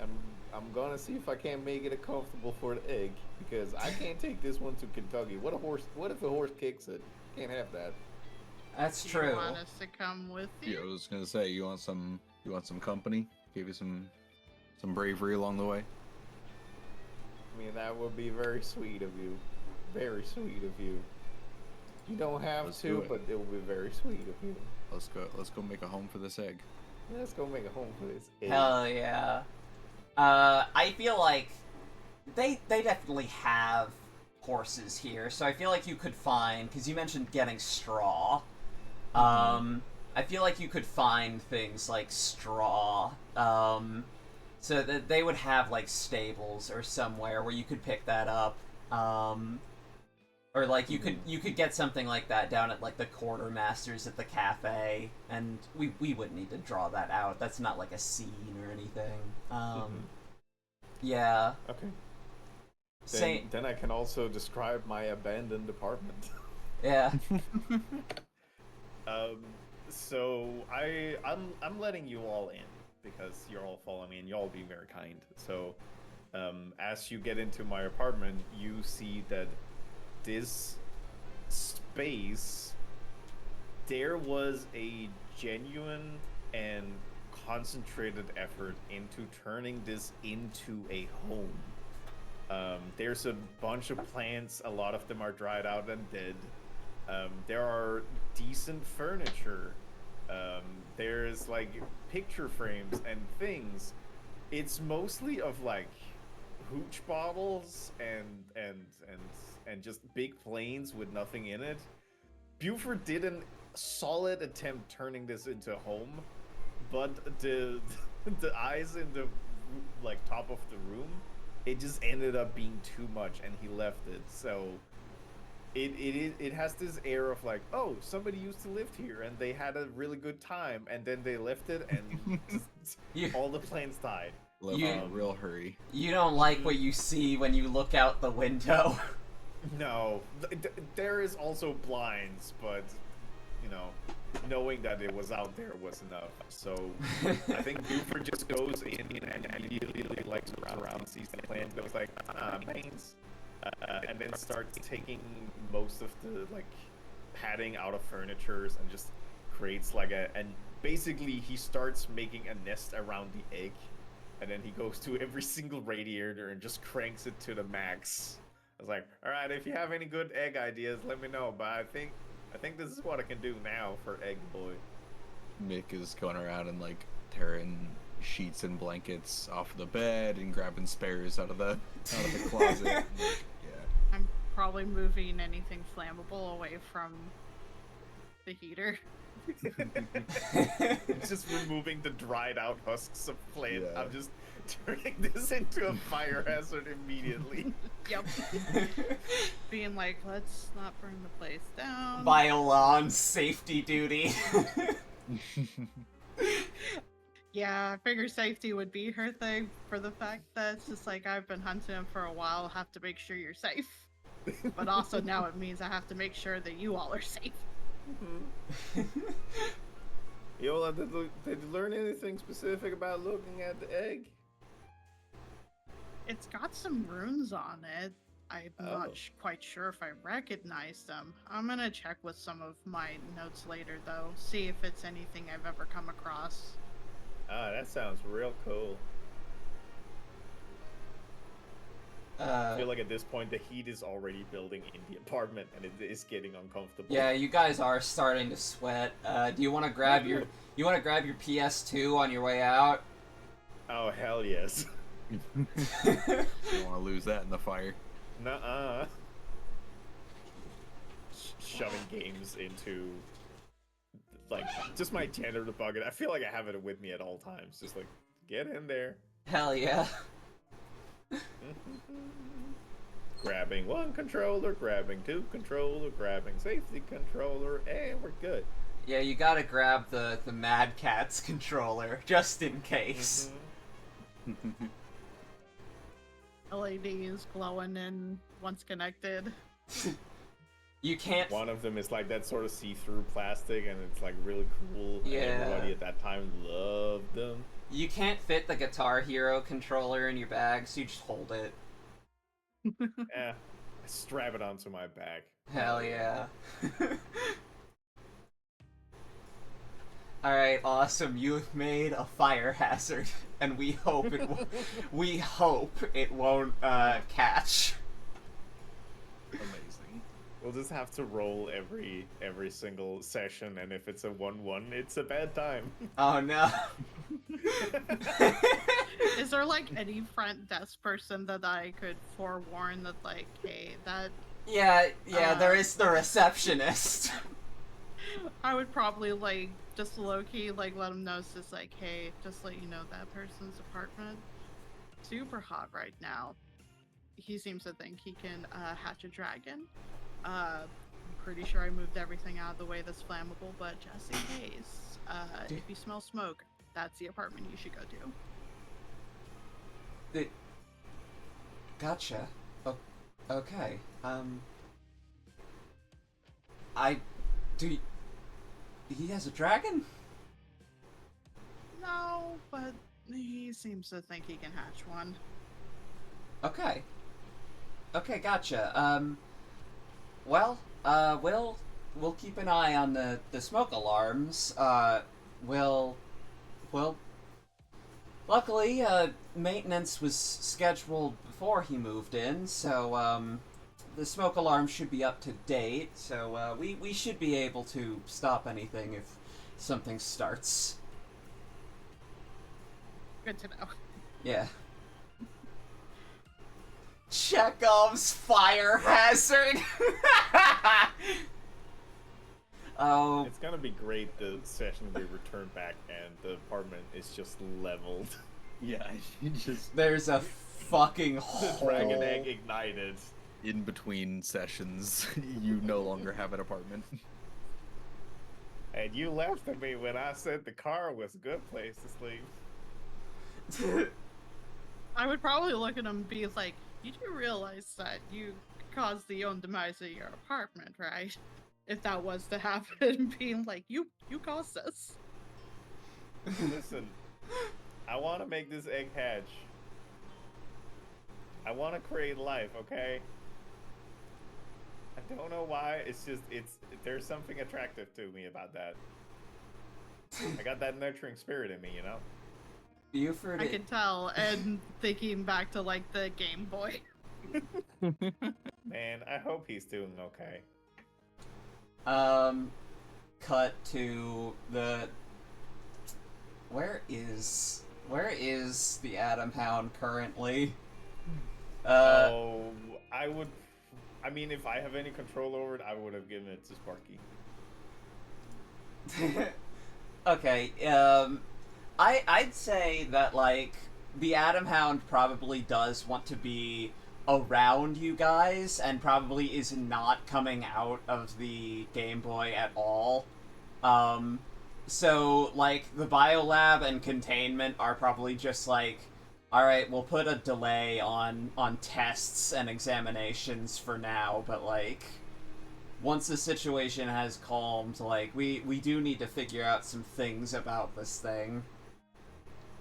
and I'm gonna see if I can't make it comfortable for the egg, because I can't take this one to Kentucky. What if a horse kicks it? Can't have that. That's Do true. you want us to come with you? Yeah, I was gonna say, you want some company? Give you some bravery along the way. I mean, that would be very sweet of you. Very sweet of you. You don't have Let's do to, it. but it will be very sweet of you. Let's go make a home for this egg. Let's go make a home for this egg. Hell yeah. I feel like they definitely have horses here, so I feel like you could find, because you mentioned getting straw. I feel like you could find things like straw, so that they would have like stables or somewhere where you could pick that up. Or like you could get something like that down at like the quartermasters at the cafe, and we wouldn't need to draw that out. That's not like a scene or anything. Yeah. Okay. Then I can also describe my abandoned apartment. Yeah. So I'm letting you all in because you're all following me and y'all being very kind. So, as you get into my apartment, you see that this space, there was a genuine and concentrated effort into turning this into a home. There's a bunch of plants, a lot of them are dried out and dead. There are decent furniture. There's like picture frames and things. It's mostly of like hooch bottles and just big planes with nothing in it. Buford did a solid attempt turning this into a home, but the eyes in the like top of the room, it just ended up being too much, and he left it. So it has this air of like, oh, somebody used to live here and they had a really good time, and then they left it and all the plants died. Left in a real hurry. You don't like what you see when you look out the window. No, there is also blinds, but you know, knowing that it was out there was enough. So I think Buford just goes in and immediately likes around, sees the plant, goes like, paints, and then starts taking most of the like padding out of furnitures and just creates like and basically he starts making a nest around the egg, and then he goes to every single radiator and just cranks it to the max. I was like, all right, if you have any good egg ideas, let me know. But I think this is what I can do now for Egg Boy. Mick is going around and like tearing sheets and blankets off of the bed and grabbing spares out of the closet. Yeah. I'm probably moving anything flammable away from the heater. Just removing the dried out husks of plant. Yeah. I'm just turning this into a fire hazard immediately. Yep. Being like, let's not burn the place down. Violon's safety duty. Yeah, I figured safety would be her thing for the fact that it's just like, I've been hunting him for a while, have to make sure you're safe. But also now it means I have to make sure that you all are safe. Yola, did you learn anything specific about looking at the egg? It's got some runes on it. I'm not quite sure if I recognize them. I'm gonna check with some of my notes later, though. See if it's anything I've ever come across. Ah, that sounds real cool. I feel like at this point the heat is already building in the apartment and it is getting uncomfortable. Yeah, you guys are starting to sweat. Do you want to grab your PS2 on your way out? Oh hell yes. You don't want to lose that in the fire. Nuh-uh. Shoving games into like just my janitor bucket. I feel like I have it with me at all times. Just like, get in there. Hell yeah. Grabbing one controller, grabbing two controller, grabbing safety controller, and we're good. Yeah, you gotta grab the Mad Catz controller, just in case. LED is glowing and once connected. You can't... One of them is like that sort of see-through plastic, and it's like really cool. Yeah. And everybody at that time loved them. You can't fit the Guitar Hero controller in your bag, so you just hold it. I strap it onto my back. Hell yeah. Alright, awesome. You've made a fire hazard, and we hope it won't catch. Amazing. We'll just have to roll every single session, and if it's a 1-1, it's a bad time. Oh no. Is there like any front desk person that I could forewarn that like, hey, that Yeah, there is the receptionist. I would probably like just low key like let them know it's just like, hey, just let you know that person's apartment super hot right now. He seems to think he can hatch a dragon. I'm pretty sure I moved everything out of the way that's flammable, but just in case, if you smell smoke, that's the apartment you should go to. Gotcha. Okay. He has a dragon? No, but he seems to think he can hatch one. Okay. Okay, gotcha. Well, we'll keep an eye on the smoke alarms. Well, luckily, maintenance was scheduled before he moved in, so, the smoke alarm should be up to date, so, we should be able to stop anything if something starts. Good to know. Yeah. Chekhov's fire hazard! Oh. It's gonna be great the session we return back and the apartment is just leveled. Yeah, you just There's a fucking The hole. dragon egg ignited. in between sessions, you no longer have an apartment. And you laughed at me when I said the car was a good place to sleep. I would probably look at him and be like, you do realize that you caused the own demise of your apartment, right? If that was to happen, being like, you caused this. Listen, I want to make this egg hatch. I want to create life, okay? I don't know why. It's just there's something attractive to me about that. I got that nurturing spirit in me, you know. Buford. I can tell, and thinking back to like the Game Boy. Man, I hope he's doing okay. Cut to the. Where is the Atomhound currently? I mean, if I have any control over it, I would have given it to Sparky. Okay, I'd say that, like, the Atomhound probably does want to be around you guys, and probably is not coming out of the Game Boy at all. So, like, the biolab and containment are probably just like, alright, we'll put a delay on tests and examinations for now, but, like, once the situation has calmed, like, we do need to figure out some things about this thing.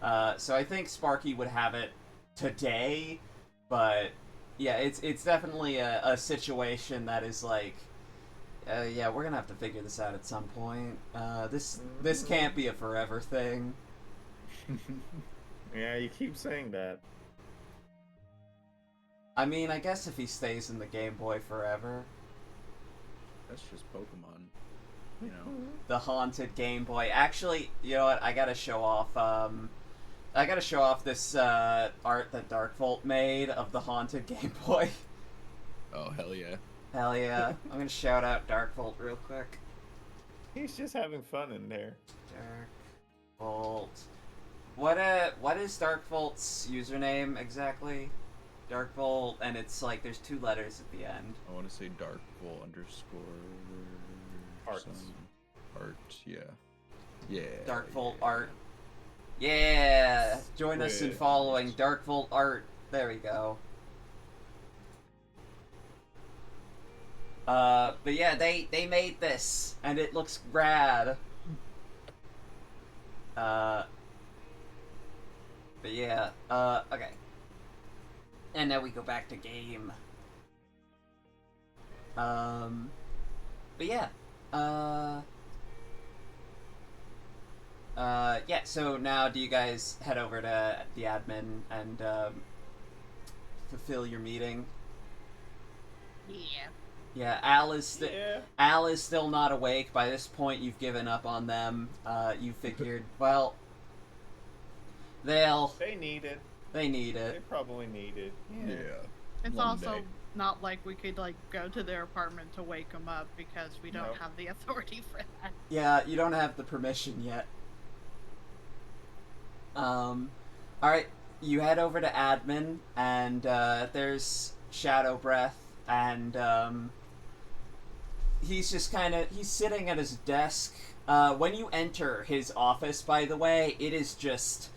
So I think Sparky would have it today, but yeah, it's definitely a situation that is like, yeah, we're gonna have to figure this out at some point. This can't be a forever thing. Yeah, you keep saying that. I mean, I guess if he stays in the Game Boy forever. That's just Pokemon, you know. The haunted Game Boy. Actually, you know what? I gotta show off. I gotta show off this art that Darkvolt made of the haunted Game Boy. Oh, hell yeah. Hell yeah! I'm gonna shout out Darkvolt real quick. He's just having fun in there. Darkvolt. What is Darkvolt's username exactly? Darkvolt, and it's like there's 2 letters at the end. I want to say Darkvolt underscore Art. some art, yeah. Yeah. Darkvolt yeah. art. Yeah! Join us in Sweet. following Darkvolt art. There we go. But yeah, they made this, and it looks rad. But yeah, okay. And now we go back to game. But yeah, yeah, so now do you guys head over to the admin and, fulfill your meeting? Yeah. Yeah, Yeah. Al is still not awake. By this point, you've given up on them. You figured, well, They need it. they need They it. probably need it. Yeah. It's One also day. not like we could like go to their apartment to wake them up because we don't No. have the authority for that. Yeah, you don't have the permission yet. Alright, you head over to admin, and there's Shadow Breath, and he's just he's sitting at his desk. When you enter his office, by the way, it is just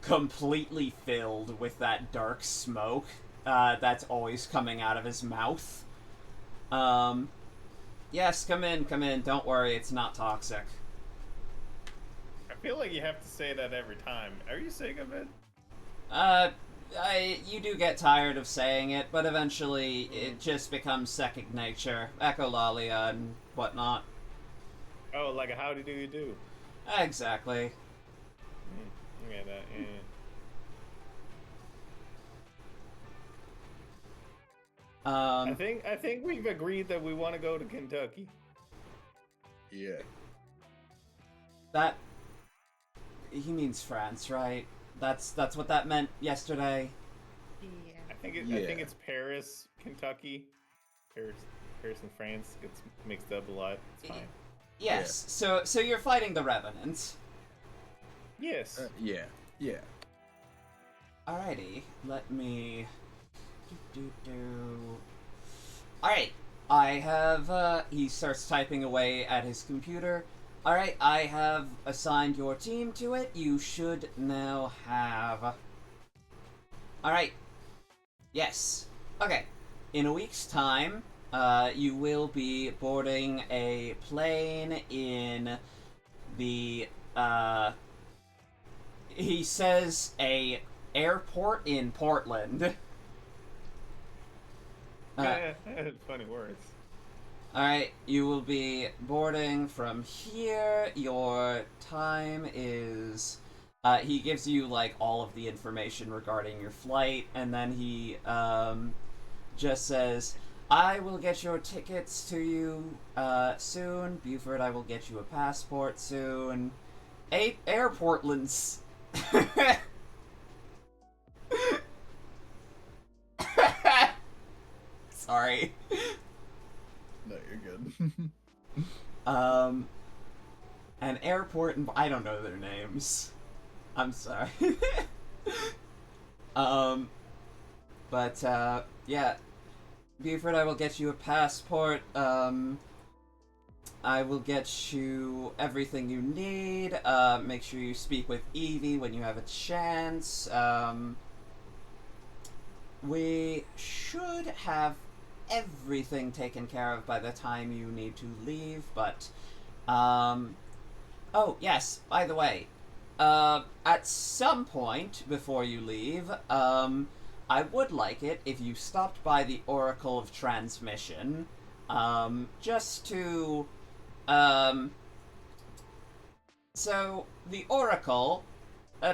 completely filled with that dark smoke that's always coming out of his mouth. Yes, come in, don't worry, it's not toxic. I feel like you have to say that every time. Are you sick of it? You do get tired of saying it, but eventually it just becomes second nature. Echolalia and whatnot. Oh, like a howdy do you do? Exactly. Yeah, that. Um, I think we've agreed that we want to go to Kentucky. Yeah. that he means France, right? That's what that meant yesterday. Yeah. I think Yeah. it's Paris, Kentucky. Paris and France gets mixed up a lot. It's fine. Yes. So you're fighting the Revenant. Yes. Yeah. Yeah. Alrighty, let me. Alright, I have. He starts typing away at his computer. Alright, I have assigned your team to it. You should now have. Alright. Yes. Okay. In a week's time, you will be boarding a plane in the. He says a airport in Portland. Funny words. Alright, you will be boarding from here. Your time is. He gives you, like, all of the information regarding your flight, and then he, just says, I will get your tickets to you, soon. Buford, I will get you a passport soon. Airportlands. Sorry. No, you're good. An airport and I don't know their names. I'm sorry. But yeah, Buford, I will get you a passport. I will get you everything you need. Make sure you speak with Evie when you have a chance. We should have everything taken care of by the time you need to leave, but, oh, yes, by the way, at some point before you leave, I would like it if you stopped by the Oracle of Transmission, just to, so the Oracle,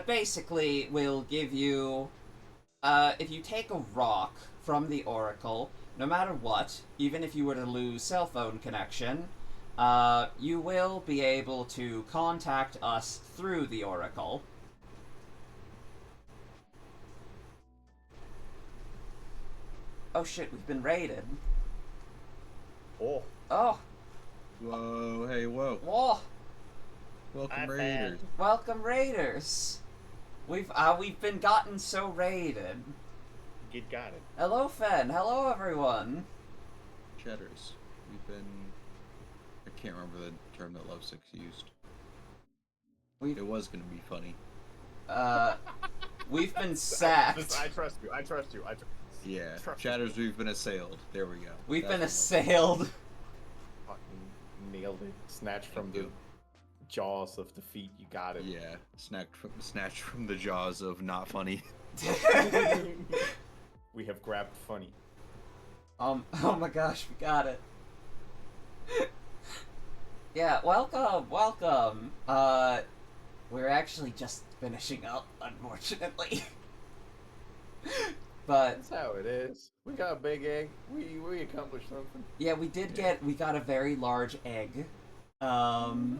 basically will give you, if you take a rock from the Oracle, no matter what, even if you were to lose cell phone connection, you will be able to contact us through the Oracle. Oh shit, we've been raided. Oh. Oh, Whoa, hey, whoa. whoa, Welcome, My Raiders. welcome Raiders. We've been gotten so raided. Get got it. Hello Fen, hello everyone. Cheddars. We've been... I can't remember the term that Lovesick's used. It was gonna be funny. We've been sacked. I trust you. I trust you. Yeah. Trust Cheddars, we've been assailed. There we go. We've been That's assailed. Fucking nailed it. Snatched from Thank the you. jaws of defeat. You got it. Yeah. Snatched from the jaws of not funny. We have grabbed funny. Oh my gosh, we got it. Yeah, welcome. We're actually just finishing up, unfortunately. But That's how it is. We got a big egg. We accomplished something. yeah, we got a very large egg. And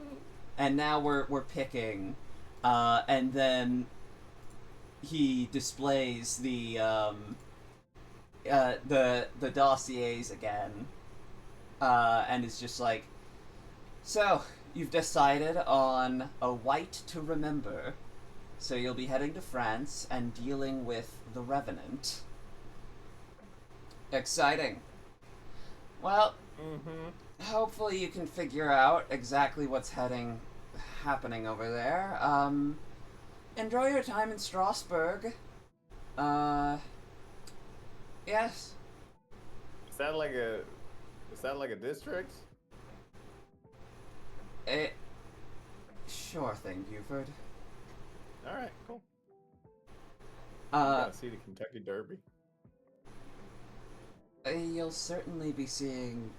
now we're picking, and then he displays the dossiers again, and is just like, so you've decided on a white to remember, so you'll be heading to France and dealing with the Revenant. Exciting. Well, hopefully you can figure out exactly what's happening over there. Enjoy your time in Strasbourg. Yes. Is that like a district? Sure thing, Buford. All right, cool. I gotta see the Kentucky Derby. You'll certainly be seeing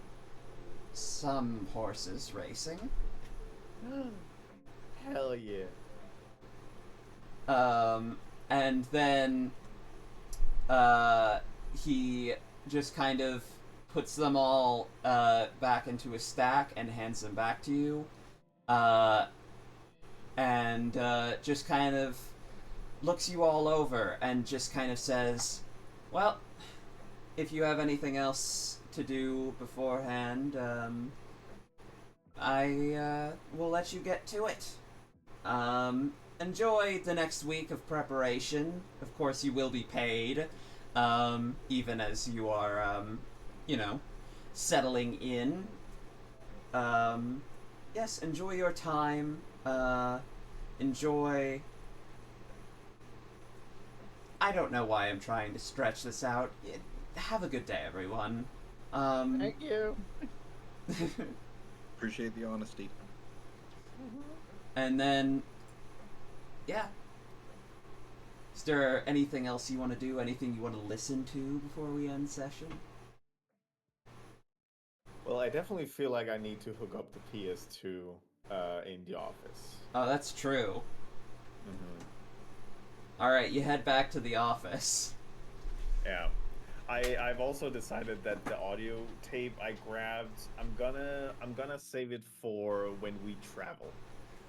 some horses racing. Hell yeah. And then, he just kind of puts them all, back into a stack and hands them back to you. And just kind of looks you all over and just kind of says, well, if you have anything else to do beforehand, I will let you get to it. Enjoy the next week of preparation. Of course, you will be paid, even as you are, settling in. Yes, enjoy your time. Enjoy... I don't know why I'm trying to stretch this out. Have a good day, everyone. Thank you. Appreciate the honesty. And then, yeah. Is there anything else you want to do? Anything you want to listen to before we end session? Well, I definitely feel like I need to hook up the PS2 in the office. Oh, that's true. Alright, you head back to the office. Yeah. I've also decided that the audio tape I grabbed, I'm gonna save it for when we travel.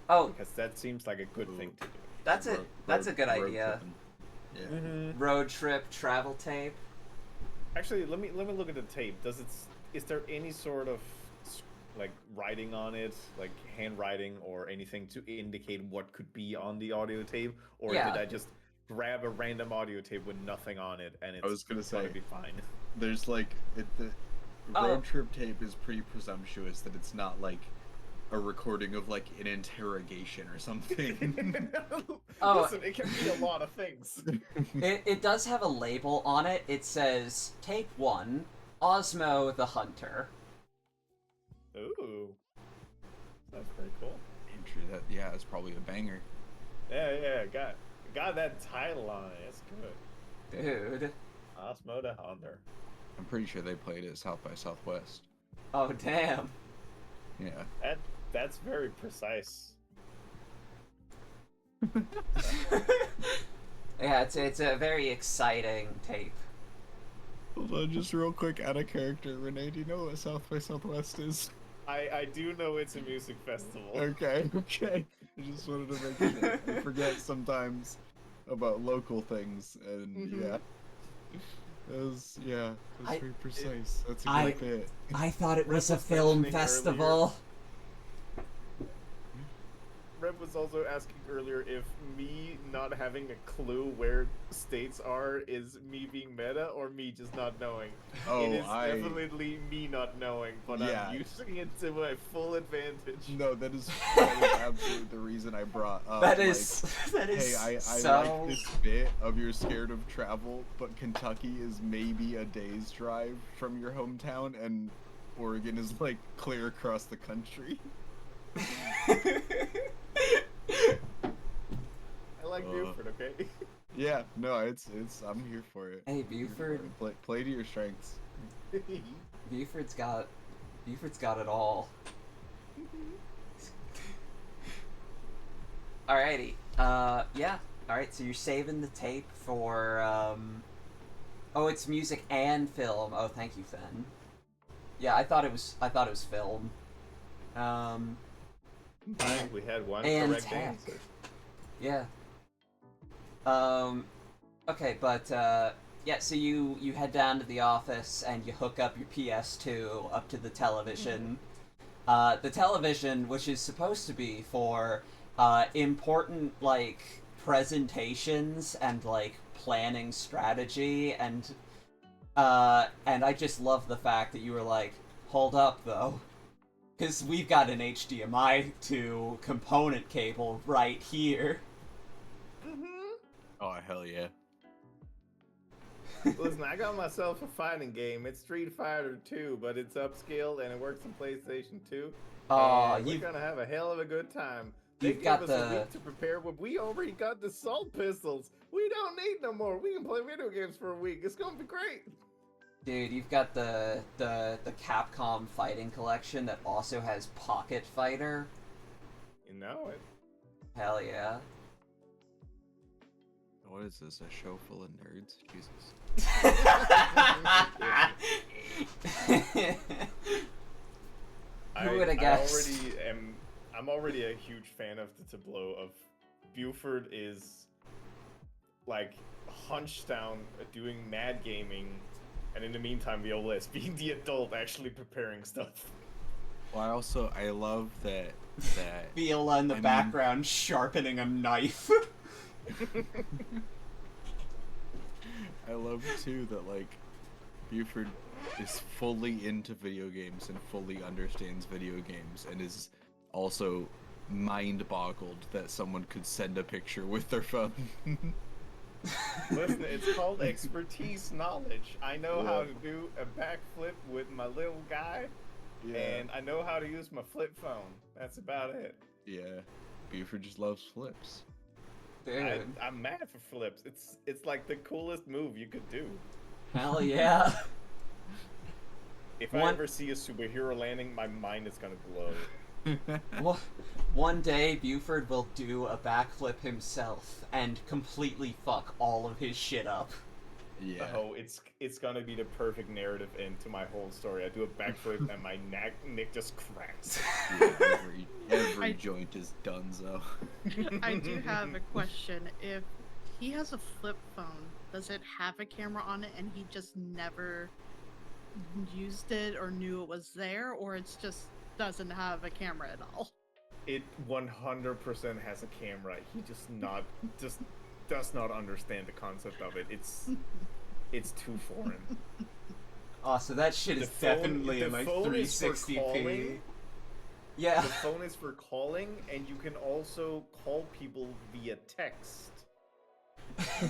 Oh, Because that seems like a good thing to do. that's it. That's a good idea. Yeah. Road trip, travel tape. Actually, let me look at the tape. Is there any sort of like writing on it, like handwriting or anything to indicate what could be on the audio tape, or Yeah. did I just grab a random audio tape with nothing on it and it's I was gonna say, be fine? There's like the road trip tape is pretty presumptuous that it's not like a recording of like an interrogation or something. Oh. Listen, it can be a lot of things. It does have a label on it. It says, Tape 1, Osmo the Hunter. Ooh, that's pretty cool. Yeah, it's probably a banger. Yeah, got that title on it. It's good. Dude. Osmo the Hunter. I'm pretty sure they played it South by Southwest. Oh, damn. Yeah. That's very precise. Yeah, it's a very exciting tape. Hold on, just real quick, out of character. Renee, do you know what South by Southwest is? I do know it's a music festival. Okay. I just wanted to make sure. I forget sometimes about local things, and yeah. It was very precise. That's a good bit. I thought it was a film festival. Rev was also asking earlier if me not having a clue where states are is me being meta or me just not knowing. Oh, it is definitely me not knowing, but I'm using it to my full advantage. No, that is absolutely the reason I brought up. That is Hey, I like this bit of you're scared of travel, but Kentucky is maybe a day's drive from your hometown, and Oregon is like clear across the country. I like Buford, okay? Yeah, no, it's I'm here for it. Hey, Buford. Play to your strengths. Buford's got it all. Alrighty. Yeah. Alright, so you're saving the tape for Oh, it's music and film. Oh, thank you, Fen. Yeah, I thought it was film. We had one And correct tech. answer. Yeah. Okay, but yeah, so you head down to the office and you hook up your PS2 up to the television. The television, which is supposed to be for important like presentations and like planning strategy, and I just love the fact that you were like, hold up though, because we've got an HDMI to component cable right here. Oh, hell yeah. Listen, I got myself a fighting game. It's Street Fighter 2, but it's upscaled and it works on PlayStation 2. Aw, And we're you've gonna have a hell of a good time. They you've gave got us the- a week to prepare, but we already got the assault pistols. We don't need no more. We can play video games for a week. It's gonna be great. Dude, you've got the Capcom fighting collection that also has Pocket Fighter. You know it. Hell yeah. What is this? A show full of nerds? Jesus. Who would have guessed? I'm already a huge fan of the tableau of Buford is like hunched down doing mad gaming, and in the meantime Viola is being the adult actually preparing stuff. Well, I love that Viola in the I mean- background sharpening a knife. I love too that like Buford is fully into video games and fully understands video games and is also mind-boggled that someone could send a picture with their phone. Listen, it's called expertise knowledge. I know how Yeah. to do a backflip with my little guy, and I know how to use my flip phone. That's about it. Yeah, Buford just loves flips. Dude, I'm mad for flips. It's like the coolest move you could do. hell yeah. If I One- ever see a superhero landing, my mind is gonna blow. One day, Buford will do a backflip himself and completely fuck all of his shit up. Yeah. Oh, it's gonna be the perfect narrative end to my whole story. I do a backflip and my neck just cracks. Yeah, every I- joint is donezo. I do have a question. If he has a flip phone, does it have a camera on it and he just never used it or knew it was there, or it's just doesn't have a camera at all? It 100% has a camera. He just does not understand the concept of it. It's too foreign. Oh, so that shit is definitely the in my phone is for 360p. calling. Yeah. The phone is for calling, and you can also call people via text.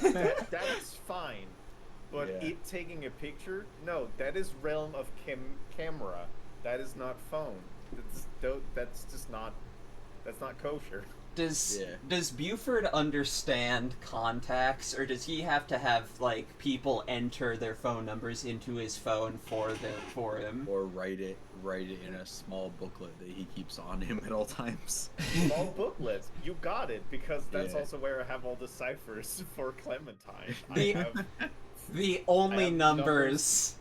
That's fine. But Yeah. it taking a picture, no, that is realm of camera. That is not phone. That's just not. That's not kosher. Does Buford understand contacts, or does he have to have like people enter their phone numbers into his phone for him? Or write it in a small booklet that he keeps on him at all times. Small booklets. You got it, because that's Yeah. also where I have all the ciphers for Clementine. The- I have The only I have numbers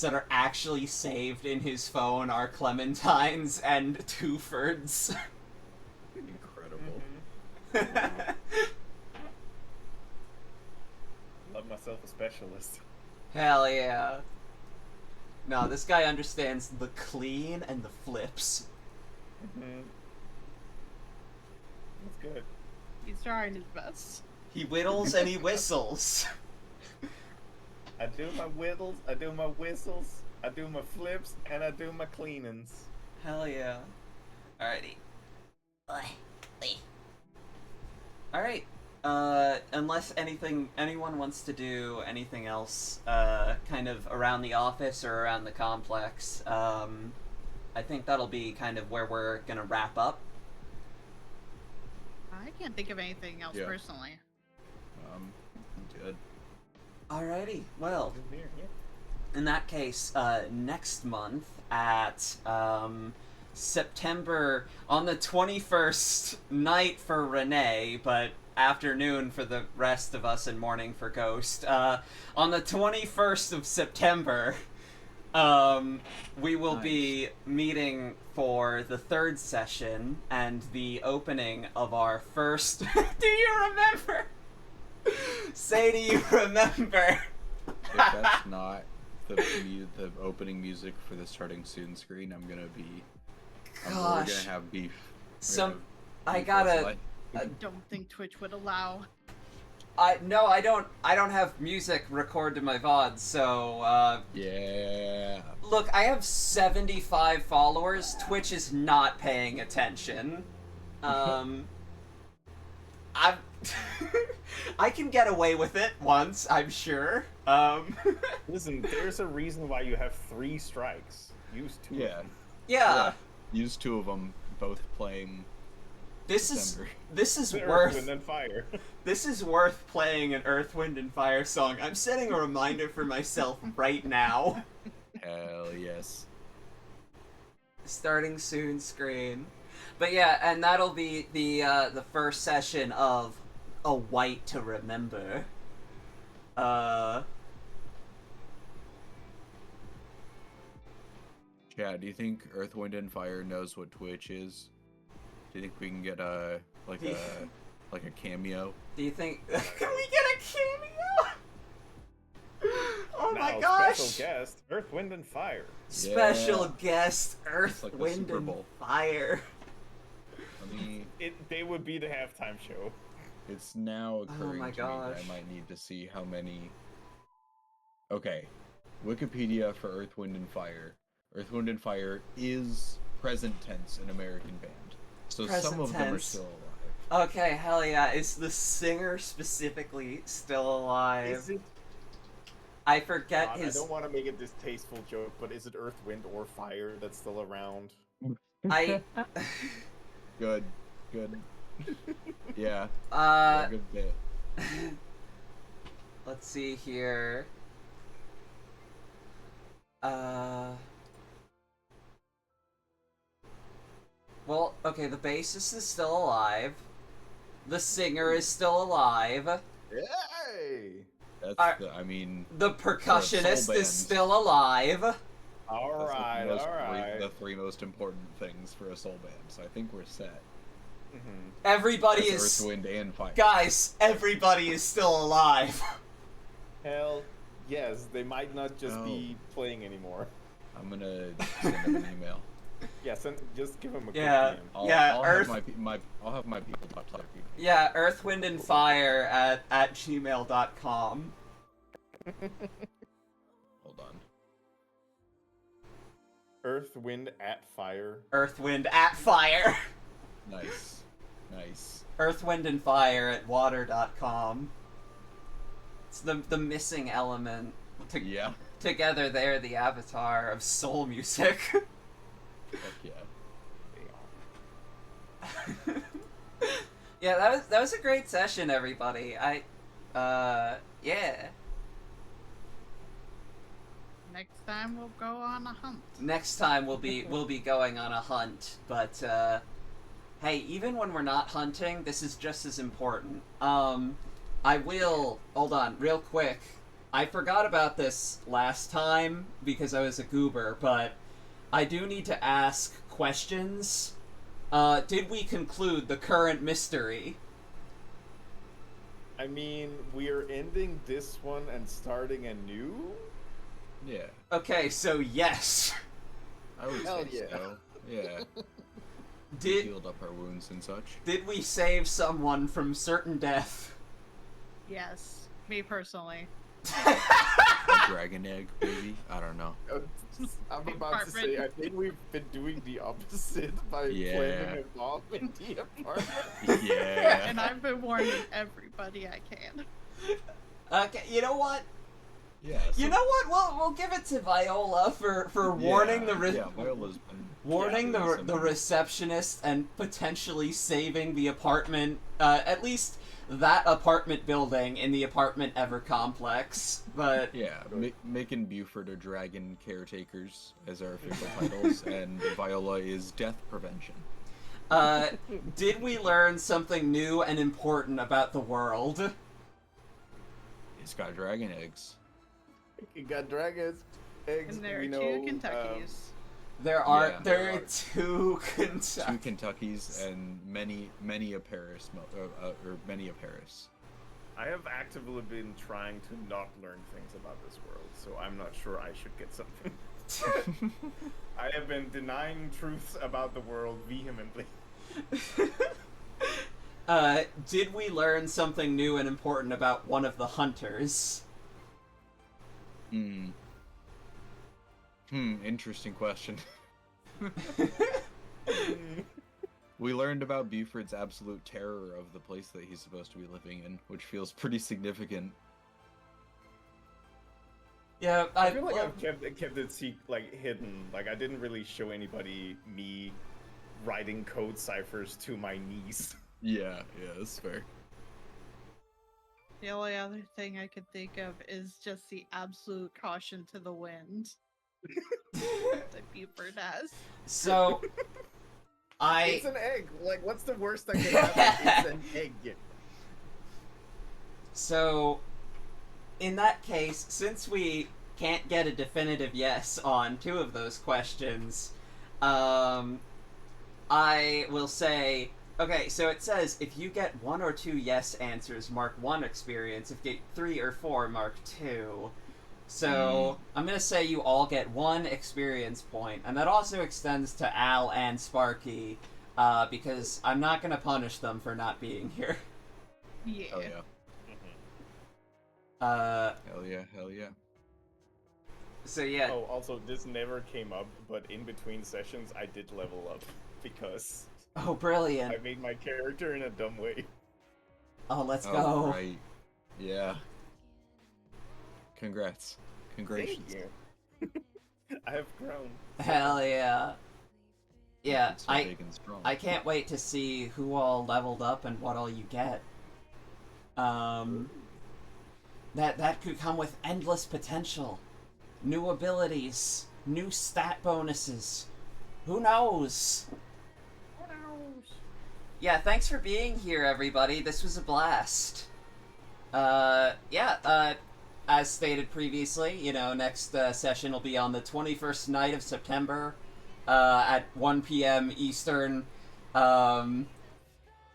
that are actually saved in his phone are Clementine's and Twofords. Incredible. love myself a specialist. Hell yeah. No, this guy understands the clean and the flips. That's good. He's trying his best. He whittles and he whistles. I do my whittles, I do my whistles, I do my flips, and I do my cleanings. Hell yeah. Alrighty. Alright. Unless anyone wants to do anything else, kind of around the office or around the complex, I think that'll be kind of where we're gonna wrap up. I can't think of anything else Yeah. personally. Good. Alrighty. Well, Here, yeah. in that case, next month at September on the 21st night for Renee, but afternoon for the rest of us and morning for Ghost. On the 21st of September, we will be meeting for the third session and the opening of our first... Do you remember? Say, do you remember? If that's not the opening music for the starting soon screen, I'm gonna be... we're gonna have beef. I gotta... I don't think Twitch would allow. No, I don't have music recorded to my VOD, so, Yeah. Look, I have 75 followers. Twitch is not paying attention. I can get away with it once, I'm sure. Listen, there's a reason why you have 3 strikes. Use 2 of them. Yeah. Use 2 of them, both playing. This December. is Earth, worth Wind, and Fire. This is worth playing an Earth, Wind, and Fire song. I'm setting a reminder for myself right now. Hell yes. Starting soon screen. But yeah, and that'll be the first session of A White to Remember. Chad, do you think Earth, Wind, and Fire knows what Twitch is? Do you think we can get a cameo? Do you think... Can we get a cameo? Oh my Now, gosh! Special guest, Earth, Wind, and Fire. Special guest, Earth, Like the Wind, Super and Bowl. Fire. They would be the halftime show. It's now occurring my to me that gosh. I might need to see how many... Okay, Wikipedia for Earth, Wind, and Fire. Earth, Wind, and Fire is present tense an American band. So Present some of them are tense. still alive. Okay, hell yeah. Is the singer specifically still alive? Is it? I forget God, his... I don't want to make a distasteful joke, but is it Earth, Wind, or Fire that's still around? I... Good. Yeah. Good bit. Let's see here. Well, okay, the bassist is still alive. The singer is still alive. Yay! That's I mean... The percussionist is still alive. Alright, alright. The 3 most important things for a soul band, so I think we're set. Mm-hmm. Everybody That's is... Earth, Wind, and Fire. Guys, everybody is still alive. Hell, yes, they might not just be playing anymore. I'm gonna send them an email. Yeah, just give them a Yeah. quick DM. I'll Earth... have I'll have my people talk to other people. Yeah, Earth, Wind, and Fire at gmail.com. Hold on. Earth, Wind, at Fire. Earth, Wind, at Fire. Nice. Earth, Wind, and Fire at water.com. It's the missing element. Yeah. Together they're the avatar of soul music. Heck yeah. Yeah, that was a great session, everybody. Yeah. Next time we'll go on a hunt. Next time we'll be going on a hunt, but hey, even when we're not hunting, this is just as important. I will hold on real quick. I forgot about this last time because I was a goober, but I do need to ask questions. Did we conclude the current mystery? I mean, we're ending this one and starting a new? Yeah. Okay, so yes. I would Hell say yeah. so. Yeah. Did Healed up our wounds and such. did we save someone from certain death? Yes, me personally. A dragon egg, maybe? I don't know. I'm about to say, I think we've been doing the opposite by planting a bomb in the apartment. Yeah. And I've been warning everybody I can. Okay, you know what? Yeah. You know what? We'll give it to Viola for warning the Viola's been warning the receptionist and potentially saving the apartment, at least that apartment building in the apartment ever complex. But yeah, Mick and Buford are dragon caretakers as our official titles, and Viola is death prevention. Uh, did we learn something new and important about the world? It's got dragon eggs. You got dragons, eggs. And there we are know, two Kentuckies. There are Yeah, there there are are. two Kentucky. Two Kentuckies and many a Paris, or many a Paris. I have actively been trying to not learn things about this world, so I'm not sure I should get something. I have been denying truths about the world vehemently. Did we learn something new and important about one of the hunters? Interesting question. We learned about Buford's absolute terror of the place that he's supposed to be living in, which feels pretty significant. Yeah, I feel like I've kept it hidden. Like I didn't really show anybody me writing code ciphers to my niece. Yeah, that's fair. The only other thing I could think of is just the absolute caution to the wind that Buford has. So, It's an egg. Like, what's the worst that could happen? It's an egg. So, in that case, since we can't get a definitive yes on two of those questions, I will say, okay, so it says if you get 1 or 2 yes answers, mark 1 experience. If you get 3 or 4, mark 2. So, I'm gonna say you all get 1 experience point, and that also extends to Al and Sparky, because I'm not gonna punish them for not being here. Yeah. Hell yeah. Hell yeah. So yeah. Oh, also, this never came up, but in between sessions, I did level up because Oh, brilliant. I made my character in a dumb way. Oh, let's Oh, go. right. Yeah. Congrats. Congratulations. Thank you. I have grown. Hell yeah. Yeah, It's so big and strong. I can't wait to see who all leveled up and what all you get. That could come with endless potential. New abilities, new stat bonuses. Who knows? Yeah, thanks for being here, everybody. This was a blast. As stated previously, next session will be on the 21st night of September, at 1 p.m. Eastern,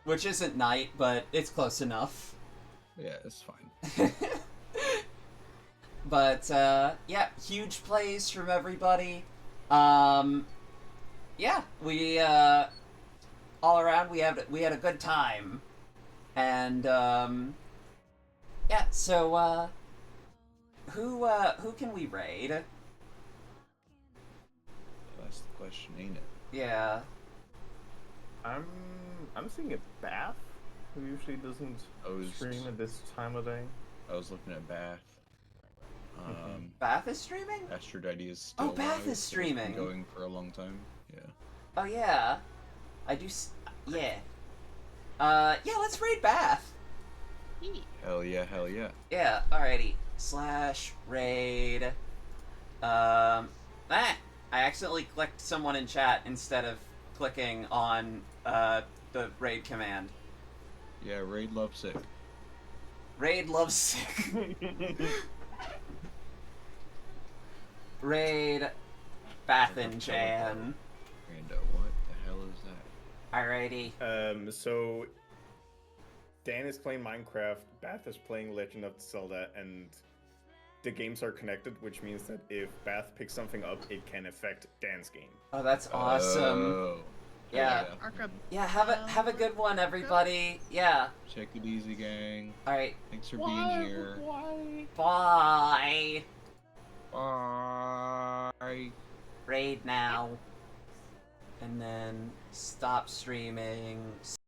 which isn't night, but it's close enough. Yeah, it's fine. But, huge plays from everybody. We, all around, we had a good time. And, so, who can we raid? That's the question, ain't it? Yeah. I'm seeing a Bath, who usually doesn't stream at this time of day. I was looking at Bath. Bath is streaming? Aphrodite is still Bath alive. is It's been streaming. going for a long time. Yeah. Oh, yeah. I do, yeah. Let's raid Bath. Hell yeah. Yeah, alrighty. /raid. I accidentally clicked someone in chat instead of clicking on, the raid command. Yeah, raid lovesick. Raid lovesick. Raid Bathin-Jan. Rando, what the hell is that? Alrighty. So Dan is playing Minecraft, Bath is playing Legend of Zelda, and the games are connected, which means that if Bath picks something up, it can affect Dan's game. Oh, that's awesome. Oh. Yeah. Yeah, have a good one, everybody. Yeah. Check it easy, gang. Alright. Thanks for being here. Bye. Bye. Raid now. And then stop streaming.